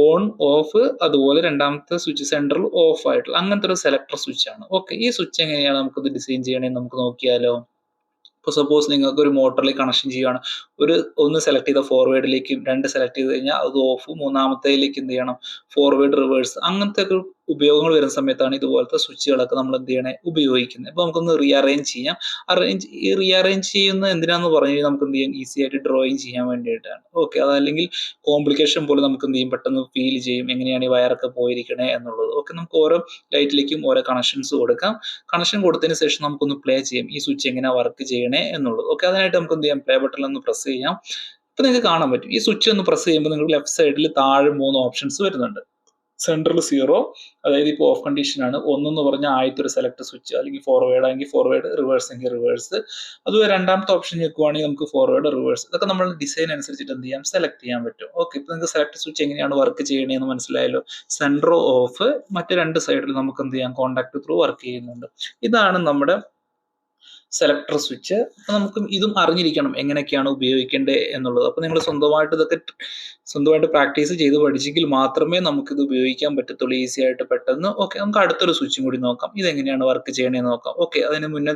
ഓൺ, ഓഫ്, അതുപോലെ രണ്ടാമത്തെ സ്വിച്ച് സെൻട്രൽ ഓഫ് ആയിട്ടുള്ള അങ്ങനത്തെ ഒരു സെലക്ടർ സ്വിച്ച് ആണ്. ഓക്കെ, ഈ സ്വിച്ച് എങ്ങനെയാണ് നമുക്കിത് ഡിസൈൻ ചെയ്യണമെന്ന് നമുക്ക് നോക്കിയാലോ. ഇപ്പോൾ സപ്പോസ് നിങ്ങൾക്ക് ഒരു മോട്ടറിലേക്ക് കണക്ഷൻ ചെയ്യുകയാണ്, ഒന്ന് സെലക്ട് ചെയ്ത ഫോർവേഡിലേക്കും, 2 സെലക്ട് ചെയ്ത് കഴിഞ്ഞാൽ അത് ഓഫ്, മൂന്നാമത്തേലേക്ക് എന്ത് ചെയ്യണം, ഫോർവേഡ്, റിവേഴ്സ്, അങ്ങനത്തെ ഒക്കെ ഉപയോഗങ്ങൾ വരുന്ന സമയത്താണ് ഇതുപോലത്തെ സ്വിച്ചുകളൊക്കെ നമ്മൾ എന്ത് ചെയ്യണേ, ഉപയോഗിക്കുന്നത്. അപ്പോൾ നമുക്കൊന്ന് റീഅറേഞ്ച് ചെയ്യാം. റീഅറേഞ്ച് ചെയ്യുന്നത് എന്തിനാന്ന് പറഞ്ഞു കഴിഞ്ഞാൽ നമുക്ക് എന്ത് ചെയ്യാം, ഈസി ആയിട്ട് ഡ്രോയിങ് ചെയ്യാൻ വേണ്ടിയിട്ടാണ്. ഓക്കെ, അതല്ലെങ്കിൽ കോംപ്ലിക്കേഷൻ പോലെ നമുക്ക് എന്ത് ചെയ്യും, പെട്ടെന്ന് ഫീൽ ചെയ്യും എങ്ങനെയാണ് ഈ വയറൊക്കെ പോയിരിക്കണേ എന്നുള്ളത്. ഓക്കെ, നമുക്ക് ഓരോ ലൈറ്റിലേക്കും ഓരോ കണക്ഷൻസ് കൊടുക്കാം. കണക്ഷൻ കൊടുത്തതിന് ശേഷം നമുക്കൊന്ന് പ്ലേ ചെയ്യാം ഈ സ്വിച്ച് എങ്ങനെ വർക്ക് ചെയ്യണേ എന്നുള്ളത്. ഓക്കെ, അതിനായിട്ട് നമുക്ക് എന്ത് ചെയ്യാം, പ്ലേ ബട്ടൺ ഒന്ന് പ്രസ് ചെയ്യാം. ഇപ്പൊ നിങ്ങൾക്ക് കാണാൻ പറ്റും ഈ സ്വിച്ച് ഒന്ന് പ്രസ് ചെയ്യുമ്പോൾ നിങ്ങൾക്ക് ലെഫ്റ്റ് സൈഡിൽ താഴെ 3 ഓപ്ഷൻസ് വരുന്നുണ്ട്. സെൻട്രൽ 0, അതായത് ഇപ്പോൾ ഓഫ് കണ്ടീഷൻ ആണ്. 1 എന്ന് പറഞ്ഞാൽ ആദ്യത്തെ ഒരു സെലക്ട് സ്വിച്ച്, അല്ലെങ്കിൽ ഫോർവേഡ് ആണെങ്കിൽ ഫോർവേഡ്, റിവേഴ്സ് എങ്കിൽ റിവേഴ്സ്. അതുപോലെ രണ്ടാമത്തെ ഓപ്ഷൻ ഞെക്കുവാണെങ്കിൽ നമുക്ക് ഫോർവേഡ്, റിവേഴ്സ്, ഇതൊക്കെ നമ്മൾ ഡിസൈൻ അനുസരിച്ചിട്ട് എന്ത് ചെയ്യാം, സെലക്ട് ചെയ്യാൻ പറ്റും. ഓക്കെ, ഇപ്പൊ നിങ്ങൾക്ക് സെലക്ട് സ്വിച്ച് എങ്ങനെയാണ് വർക്ക് ചെയ്യണേന്ന് മനസ്സിലായല്ലോ. സെൻട്രൽ ഓഫ്, മറ്റ് 2 സൈഡിൽ നമുക്ക് എന്ത് ചെയ്യാം, കോൺടാക്ട് ത്രൂ വർക്ക് ചെയ്യുന്നുണ്ട്. ഇതാണ് നമ്മുടെ സെലക്ടർ സ്വിച്ച്. അപ്പോൾ നമുക്ക് ഇതും അറിഞ്ഞിരിക്കണം എങ്ങനെയൊക്കെയാണ് ഉപയോഗിക്കേണ്ടത് എന്നുള്ളത്. അപ്പോൾ നിങ്ങൾ സ്വന്തമായിട്ട് പ്രാക്ടീസ് ചെയ്ത് പഠിച്ചെങ്കിൽ മാത്രമേ നമുക്കിത് ഉപയോഗിക്കാൻ പറ്റത്തുള്ളൂ ഈസി ആയിട്ട് പെട്ടെന്ന്. ഓക്കെ, നമുക്ക് അടുത്തൊരു സ്വിച്ചും കൂടി നോക്കാം. ഇതെങ്ങനെയാണ് വർക്ക് ചെയ്യണേന്ന് നോക്കാം. ഓക്കെ, അതിന് മുന്നേ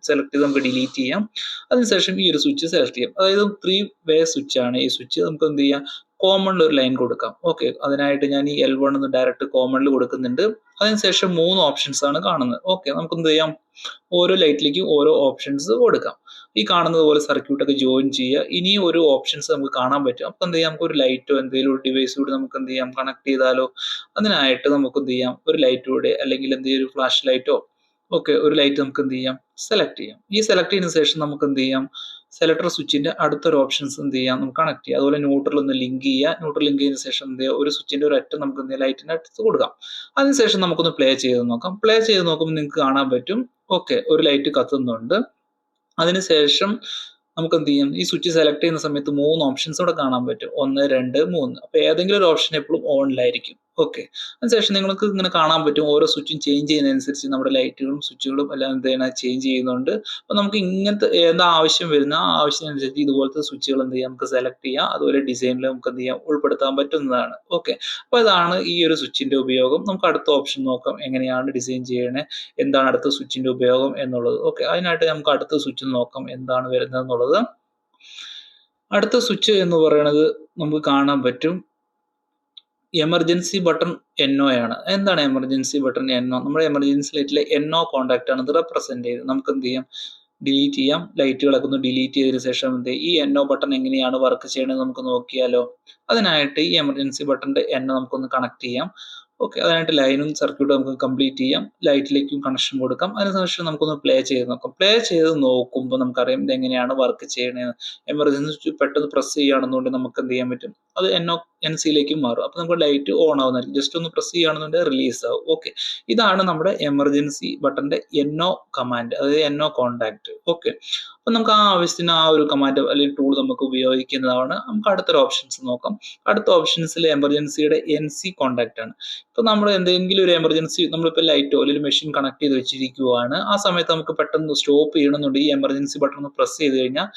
സെലക്ട് ചെയ്ത് നമുക്ക് ഡിലീറ്റ് ചെയ്യാം. അതിനുശേഷം ഈ ഒരു സ്വിച്ച് സെലക്ട് ചെയ്യാം. അതായത് 3 വേ സ്വിച്ച് ആണ് ഈ സ്വിച്ച്. നമുക്ക് എന്ത് ചെയ്യാം, കോമണിൽ ഒരു ലൈൻ കൊടുക്കാം. ഓക്കെ, അതിനായിട്ട് ഞാൻ ഈ L1 എന്ന് ഡയറക്റ്റ് കോമണിൽ കൊടുക്കുന്നുണ്ട്. അതിനുശേഷം 3 ഓപ്ഷൻസ് ആണ് കാണുന്നത്. ഓക്കെ, നമുക്ക് എന്ത് ചെയ്യാം, ഓരോ ലൈറ്റിലേക്കും ഓരോ ഓപ്ഷൻസ് കൊടുക്കാം. ഈ കാണുന്നത് പോലെ സർക്യൂട്ട് ഒക്കെ ജോയിൻ ചെയ്യുക. ഇനിയും ഒരു ഓപ്ഷൻസ് നമുക്ക് കാണാൻ പറ്റും. അപ്പൊ എന്ത് ചെയ്യാം, നമുക്ക് ഒരു ലൈറ്റോ എന്തെങ്കിലും ഒരു ഡിവൈസ് കൂടി നമുക്ക് എന്ത് ചെയ്യാം, കണക്ട് ചെയ്താലോ. അതിനായിട്ട് നമുക്ക് എന്ത് ചെയ്യാം, ഒരു ലൈറ്റ് കൂടെ അല്ലെങ്കിൽ എന്തെങ്കിലും ഒരു ഫ്ലാഷ് ലൈറ്റോ ഓക്കെ, ഒരു ലൈറ്റ് നമുക്ക് എന്ത് ചെയ്യാം, സെലക്ട് ചെയ്യാം. ഈ സെലക്ട് ചെയ്തതിനു ശേഷം നമുക്ക് എന്ത് ചെയ്യാം, സെലക്ടർ സ്വിച്ചിന്റെ അടുത്തൊരു ഓപ്ഷൻസ് എന്ത് ചെയ്യാം, നമുക്ക് കണക്ട് ചെയ്യാം. അതുപോലെ ന്യൂട്രൽ ഒന്ന് ലിങ്ക് ചെയ്യുക. ന്യൂട്രൽ ലിങ്ക് ചെയ്തതിനു ശേഷം എന്ത് ചെയ്യുക, ഒരു സ്വിച്ചിന്റെ ഒരു അറ്റം നമുക്ക് എന്ത് ചെയ്യാം, ലൈറ്റിന്റെ അടുത്ത് കൊടുക്കാം. അതിനുശേഷം നമുക്കൊന്ന് പ്ലേ ചെയ്ത് നോക്കാം. പ്ലേ ചെയ്ത് നോക്കുമ്പോൾ നിങ്ങൾക്ക് കാണാൻ പറ്റും, ഓക്കെ, ഒരു ലൈറ്റ് കത്തുന്നുണ്ട്. അതിനുശേഷം നമുക്ക് എന്ത് ചെയ്യാം, ഈ സ്വിച്ച് സെലക്ട് ചെയ്യുന്ന സമയത്ത് 3 ഓപ്ഷൻസ് ഇവിടെ കാണാൻ പറ്റും. 1, 2, 3. അപ്പൊ ഏതെങ്കിലും ഒരു ഓപ്ഷൻ എപ്പോഴും ഓണിലായിരിക്കും. ഓക്കെ, അതിനുശേഷം നിങ്ങൾക്ക് ഇങ്ങനെ കാണാൻ പറ്റും ഓരോ സ്വിച്ചും ചേഞ്ച് ചെയ്യുന്നതനുസരിച്ച് നമ്മുടെ ലൈറ്റുകളും സ്വിച്ചുകളും എല്ലാം എന്ത് ചെയ്യണം, ചേഞ്ച് ചെയ്യുന്നുണ്ട്. അപ്പൊ നമുക്ക് ഇങ്ങനത്തെ എന്താ ആവശ്യം വരുന്ന ആ ആവശ്യത്തിനനുസരിച്ച് ഇതുപോലത്തെ സ്വിച്ചുകൾ എന്ത് ചെയ്യാം, നമുക്ക് സെലക്ട് ചെയ്യാം. അതുപോലെ ഡിസൈനിൽ നമുക്ക് എന്ത് ചെയ്യാം, ഉൾപ്പെടുത്താൻ പറ്റുന്നതാണ്. ഓക്കെ, അപ്പൊ ഇതാണ് ഈ ഒരു സ്വിച്ചിന്റെ ഉപയോഗം. നമുക്ക് അടുത്ത ഓപ്ഷൻ നോക്കാം, എങ്ങനെയാണ് ഡിസൈൻ ചെയ്യണേ, എന്താണ് അടുത്ത സ്വിച്ചിന്റെ ഉപയോഗം എന്നുള്ളത്. ഓക്കെ, അതിനായിട്ട് നമുക്ക് അടുത്ത സ്വിച്ച് നോക്കാം എന്താണ് വരുന്നത് എന്നുള്ളത്. അടുത്ത സ്വിച്ച് എന്ന് പറയുന്നത് നമുക്ക് കാണാൻ പറ്റും എമർജൻസി ബട്ടൺ NO ആണ്. എന്താണ് എമർജൻസി ബട്ടൺ NO? നമ്മുടെ എമർജൻസി ലൈറ്റിലെ NO കോണ്ടാക്ട് ആണ് ഇത് റെപ്രസെന്റ് ചെയ്ത്. നമുക്ക് എന്ത് ചെയ്യാം, ഡിലീറ്റ് ചെയ്യാം. ലൈറ്റുകളൊക്കെ ഒന്ന് ഡിലീറ്റ് ചെയ്തതിനു ശേഷം എന്ത് ഈ NO ബട്ടൺ എങ്ങനെയാണ് വർക്ക് ചെയ്യണമെന്ന് നമുക്ക് നോക്കിയാലോ. അതിനായിട്ട് ഈ എമർജൻസി ബട്ടന്റെ NO നമുക്കൊന്ന് കണക്ട് ചെയ്യാം. ഓക്കെ, അതിനായിട്ട് ലൈനും സർക്യൂട്ടും നമുക്ക് കംപ്ലീറ്റ് ചെയ്യാം. ലൈറ്റിലേക്കും കണക്ഷൻ കൊടുക്കാം. അതിനുശേഷം നമുക്കൊന്ന് പ്ലേ ചെയ്ത് നോക്കാം. പ്ലേ ചെയ്ത് നോക്കുമ്പോൾ നമുക്കറിയാം ഇത് എങ്ങനെയാണ് വർക്ക് ചെയ്യണത്. എമർജൻസി പെട്ടെന്ന് പ്രസ് ചെയ്യുകയാണെന്നുണ്ടെങ്കിൽ നമുക്ക് എന്ത് ചെയ്യാൻ പറ്റും, അത് NC മാറും. അപ്പൊ നമുക്ക് ലൈറ്റ് ഓൺ ആവുന്നതായിരിക്കും. ജസ്റ്റ് ഒന്ന് പ്രസ് ചെയ്യുകയാണെന്നുണ്ടെങ്കിൽ റിലീസ് ആവും. ഓക്കെ, ഇതാണ് നമ്മുടെ എമർജൻസി ബട്ടന്റെ NO കമാൻഡ്, അതായത് NO കോണ്ടാക്ട്. ഓക്കെ, അപ്പൊ നമുക്ക് ആ ആവശ്യത്തിന് ആ ഒരു കമാൻഡ് അല്ലെങ്കിൽ ടൂൾ നമുക്ക് ഉപയോഗിക്കുന്നതാണ്. നമുക്ക് അടുത്തൊരു ഓപ്ഷൻസ് നോക്കാം. അടുത്ത ഓപ്ഷൻസിൽ എമർജൻസിയുടെ NC കോണ്ടാക്ട് ആണ്. ഇപ്പൊ നമ്മൾ എന്തെങ്കിലും ഒരു എമർജൻസി, നമ്മളിപ്പോൾ ലൈറ്റോ അല്ലെങ്കിൽ മെഷീൻ കണക്ട് ചെയ്ത് വെച്ചിരിക്കുവാണ്. ആ സമയത്ത് നമുക്ക് പെട്ടെന്ന് സ്റ്റോപ്പ് ചെയ്യണമെന്നുണ്ടെങ്കിൽ ഈ എമർജൻസി ബട്ടൺ ഒന്ന് പ്രസ് ചെയ്ത് കഴിഞ്ഞാൽ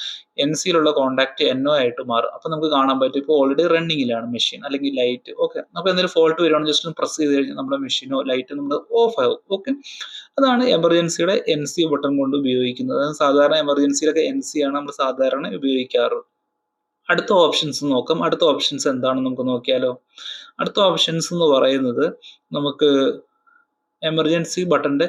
NCയിലുള്ള കോണ്ടാക്ട് NO ആയിട്ട് മാറും. അപ്പൊ നമുക്ക് കാണാൻ പറ്റും ഇപ്പോൾ ഓൾറെഡി റണ്ണിങ്ങിലാണ് മെഷീൻ അല്ലെങ്കിൽ ലൈറ്റ്. ഓക്കെ, അപ്പൊ എന്തെങ്കിലും ഫോൾട്ട് വരുവാണെങ്കിൽ ജസ്റ്റ് ഒന്ന് പ്രസ് ചെയ്ത് കഴിഞ്ഞാൽ നമ്മുടെ മെഷീനോ ലൈറ്റ് നമ്മൾ ഓഫ് ആകും. ഓക്കെ, അതാണ് എമർജൻസിയുടെ NC ബട്ടൺ കൊണ്ട് ഉപയോഗിക്കുന്നത്. സാധാരണ എമർജൻസിയിലൊക്കെ NC ആണ് നമ്മൾ സാധാരണ ഉപയോഗിക്കാറ്. അടുത്ത ഓപ്ഷൻസ് നോക്കാം. അടുത്ത ഓപ്ഷൻസ് എന്താണെന്ന് നമുക്ക് നോക്കിയാലോ. അടുത്ത ഓപ്ഷൻസ് എന്ന് പറയുന്നത് നമുക്ക് എമർജൻസി ബട്ടന്റെ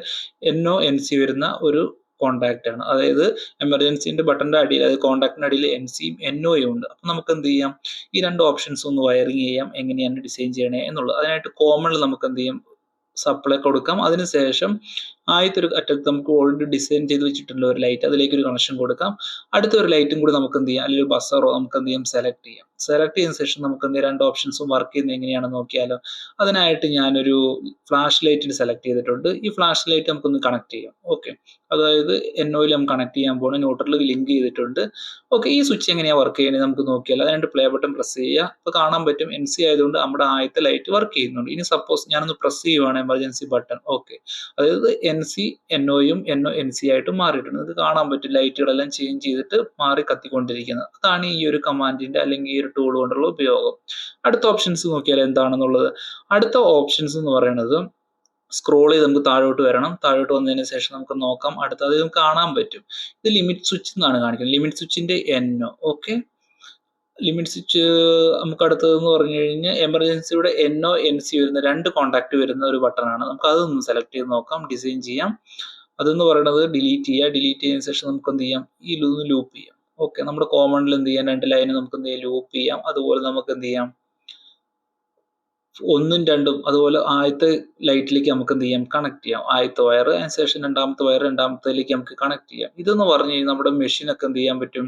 NO NC വരുന്ന ഒരു കോണ്ടാക്ട് ആണ്. അതായത് എമർജൻസിന്റെ ബട്ടന്റെ അടിയിൽ, അതായത് കോണ്ടാക്ടിന്റെ അടിയിൽ NCയും NOയും ഉണ്ട്. അപ്പൊ നമുക്ക് എന്ത് ചെയ്യാം, ഈ 2 ഓപ്ഷൻസ് ഒന്ന് വയറിങ് ചെയ്യാം, എങ്ങനെയാണ് ഡിസൈൻ ചെയ്യണേ എന്നുള്ളത്. അതിനായിട്ട് കോമണിൽ നമുക്ക് എന്ത് ചെയ്യാം, സപ്ലൈ കൊടുക്കാം. അതിനുശേഷം ആദ്യത്തെ ഒരു അറ്റത്ത് നമുക്ക് ഓൾറെഡി ഡിസൈൻ ചെയ്ത് വെച്ചിട്ടുള്ള ഒരു ലൈറ്റ്, അതിലേക്ക് ഒരു കണക്ഷൻ കൊടുക്കാം. അടുത്ത ഒരു ലൈറ്റും കൂടി നമുക്ക് എന്ത് ചെയ്യാം, അല്ലെങ്കിൽ ഒരു ബസറോ നമുക്ക് എന്ത് ചെയ്യാം, സെലക്ട് ചെയ്യാം. സെലക്ട് ചെയ്തതിനു ശേഷം നമുക്ക് എന്ത് 2 ഓപ്ഷൻസും വർക്ക് ചെയ്യുന്നത് എങ്ങനെയാണെന്ന് നോക്കിയാലോ. അതിനായിട്ട് ഞാനൊരു ഫ്ലാഷ് ലൈറ്റിന് സെലക്ട് ചെയ്തിട്ടുണ്ട്. ഈ ഫ്ലാഷ് ലൈറ്റ് നമുക്കൊന്ന് കണക്ട് ചെയ്യാം. ഓക്കെ, അതായത് NOയിൽ നമുക്ക് കണക്ട് ചെയ്യാൻ പോകണം. ന്യൂട്രലിൽ ലിങ്ക് ചെയ്തിട്ടുണ്ട്. ഓക്കെ, ഈ സ്വിച്ച് എങ്ങനെയാണ് വർക്ക് ചെയ്യുന്നത് നമുക്ക് നോക്കിയാലോ. അതിനായിട്ട് പ്ലേ ബട്ടൺ പ്രസ് ചെയ്യുക. അപ്പോൾ കാണാൻ പറ്റും NC ആയതുകൊണ്ട് നമ്മുടെ ആദ്യത്തെ ലൈറ്റ് വർക്ക് ചെയ്യുന്നുണ്ട്. ഇനി സപ്പോസ് ഞാനൊന്ന് പ്രസ് ചെയ്യുവാണ് എമർജൻസി ബട്ടൺ. ഓക്കെ, അതായത് NC NOയും NO NC ആയിട്ട് മാറിയിട്ടുണ്ട്. ഇത് കാണാൻ പറ്റും, ലൈറ്റുകളെല്ലാം ചേഞ്ച് ചെയ്തിട്ട് മാറി കത്തിക്കൊണ്ടിരിക്കുന്നത്. അതാണ് ഈ ഒരു കമാൻഡിന്റെ അല്ലെങ്കിൽ ഈ ഒരു ടൂൾ കൊണ്ടുള്ള ഉപയോഗം. അടുത്ത ഓപ്ഷൻസ് നോക്കിയാൽ എന്താണെന്നുള്ളത്. അടുത്ത ഓപ്ഷൻസ് എന്ന് പറയുന്നത് സ്ക്രോൾ ചെയ്ത് നമുക്ക് താഴോട്ട് വരണം. താഴോട്ട് വന്നതിന് ശേഷം നമുക്ക് നോക്കാം. അടുത്തത് നമുക്ക് കാണാൻ പറ്റും, ഇത് ലിമിറ്റ് സ്വിച്ച് എന്നാണ് കാണിക്കുന്നത്. ലിമിറ്റ് സ്വിച്ചിന്റെ NO. ഓക്കെ, ലിമിറ്റ് സ്വിച്ച് നമുക്ക് അടുത്തതെന്ന് പറഞ്ഞു കഴിഞ്ഞാൽ എമർജൻസിയുടെ NO NC വരുന്ന 2 കോണ്ടാക്ട് വരുന്ന ഒരു ബട്ടൺ ആണ്. നമുക്ക് അതൊന്ന് സെലക്ട് ചെയ്ത് നോക്കാം, ഡിസൈൻ ചെയ്യാം. അതെന്ന് പറയുന്നത് ഡിലീറ്റ് ചെയ്യുക. ഡിലീറ്റ് ചെയ്തതിനു ശേഷം നമുക്ക് എന്ത് ചെയ്യാം, ഈ ലൂപ്പ് ചെയ്യാം. ഓക്കെ, നമ്മുടെ കോമണിൽ എന്ത് ചെയ്യാം, 2 ലൈന് നമുക്ക് എന്ത് ചെയ്യാം, ലൂപ്പ് ചെയ്യാം. അതുപോലെ നമുക്ക് എന്ത് ചെയ്യാം, 1ഉം 2ഉം അതുപോലെ ആദ്യത്തെ ലൈറ്റിലേക്ക് നമുക്ക് എന്ത് ചെയ്യാം, കണക്ട് ചെയ്യാം. ആദ്യത്തെ വയർ, അതിനുശേഷം രണ്ടാമത്തെ വയർ രണ്ടാമത്തേലേക്ക് നമുക്ക് കണക്ട് ചെയ്യാം. ഇതെന്ന് പറഞ്ഞു കഴിഞ്ഞാൽ നമ്മുടെ മെഷീനൊക്കെ എന്ത് ചെയ്യാൻ പറ്റും,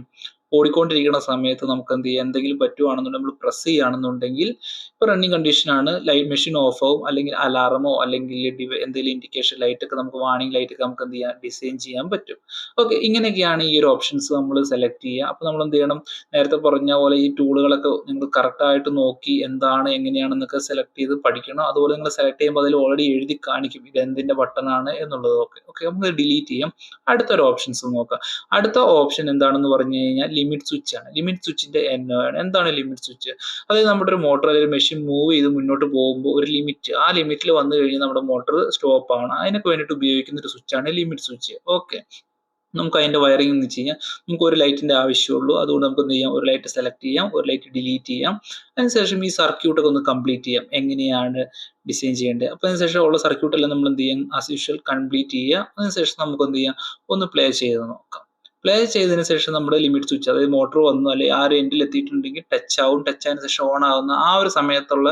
ഓടിക്കൊണ്ടിരിക്കുന്ന സമയത്ത് നമുക്ക് എന്ത് ചെയ്യാം, എന്തെങ്കിലും പറ്റുവാണെന്നുണ്ടെങ്കിൽ നമ്മൾ പ്രസ് ചെയ്യുകയാണെന്നുണ്ടെങ്കിൽ ഇപ്പോൾ റണ്ണിങ് കണ്ടീഷനാണ്, ലൈറ്റ് മെഷീൻ ഓഫ് ആവും, അല്ലെങ്കിൽ അലാറമോ അല്ലെങ്കിൽ എന്തെങ്കിലും ഇൻഡിക്കേഷൻ ലൈറ്റ് ഒക്കെ നമുക്ക് വാർണിംഗ് ലൈറ്റ് ഒക്കെ നമുക്ക് എന്ത് ചെയ്യാം, ഡിസൈൻ ചെയ്യാൻ പറ്റും. ഓക്കെ, ഇങ്ങനെയൊക്കെയാണ് ഈ ഒരു ഓപ്ഷൻസ് നമ്മൾ സെലക്ട് ചെയ്യുക. അപ്പോൾ നമ്മൾ എന്ത് ചെയ്യണം, നേരത്തെ പറഞ്ഞ പോലെ ഈ ടൂളുകളൊക്കെ നിങ്ങൾ കറക്റ്റായിട്ട് നോക്കി എന്താണ് എങ്ങനെയാണെന്നൊക്കെ സെലക്ട് ചെയ്ത് പഠിക്കണം. അതുപോലെ നിങ്ങൾ സെലക്ട് ചെയ്യുമ്പോൾ അതിൽ ഓൾറെഡി എഴുതി കാണിക്കും ഇത് എന്തിന്റെ ബട്ടൺ ആണ് എന്നുള്ളത്. ഓക്കെ നമുക്ക് ഡിലീറ്റ് ചെയ്യാം. അടുത്തൊരു ഓപ്ഷൻസ് നോക്കാം. അടുത്ത ഓപ്ഷൻ എന്താണെന്ന് പറഞ്ഞു കഴിഞ്ഞാൽ ലിമിറ്റ് സ്വിച്ച് ആണ്. ലിമിറ്റ് സ്വിച്ചിന്റെ എന്താണ് ലിമിറ്റ് സ്വിച്ച്? അതായത് നമ്മുടെ ഒരു മോട്ടോർ അല്ലെങ്കിൽ മെഷീൻ മൂവ് ചെയ്ത് മുന്നോട്ട് പോകുമ്പോൾ ഒരു ലിമിറ്റ്, ആ ലിമിറ്റിൽ വന്നു കഴിഞ്ഞാൽ നമ്മുടെ മോട്ടോർ സ്റ്റോപ്പ് ആണ്. അതിനൊക്കെ വേണ്ടിയിട്ട് ഉപയോഗിക്കുന്ന ഒരു സ്വിച്ചാണ് ലിമിറ്റ് സ്വിച്ച്. ഓക്കെ, നമുക്ക് അതിന്റെ വയറിംഗ് എന്ന് വെച്ച് കഴിഞ്ഞാൽ നമുക്ക് ഒരു ലൈറ്റിന്റെ ആവശ്യമുള്ളൂ. അതുകൊണ്ട് നമുക്ക് എന്ത് ചെയ്യാം, ഒരു ലൈറ്റ് സെലക്ട് ചെയ്യാം, ഒരു ലൈറ്റ് ഡിലീറ്റ് ചെയ്യാം. അതിനുശേഷം ഈ സർക്യൂട്ട് ഒക്കെ ഒന്ന് കംപ്ലീറ്റ് ചെയ്യാം, എങ്ങനെയാണ് ഡിസൈൻ ചെയ്യേണ്ടത്. അപ്പോൾ അതിനുശേഷം ഉള്ള സർക്യൂട്ട് എല്ലാം നമ്മൾ എന്ത് ചെയ്യാം, ആസ് യൂഷ്വൽ കംപ്ലീറ്റ് ചെയ്യുക. അതിനുശേഷം നമുക്ക് എന്ത് ചെയ്യാം, ഒന്ന് പ്ലേ ചെയ്ത് നോക്കാം. പ്ലേ ചെയ്തതിന് ശേഷം നമ്മുടെ ലിമിറ്റ് സ്വിച്ച്, അതായത് മോട്ടോർ വന്നു അല്ലെങ്കിൽ ആ ഒരു എൻഡിൽ എത്തിയിട്ടുണ്ടെങ്കിൽ ടച്ച് ആവും. ടച്ച് ആയതിനു ശേഷം ഓൺ ആവുന്ന ആ ഒരു സമയത്തുള്ള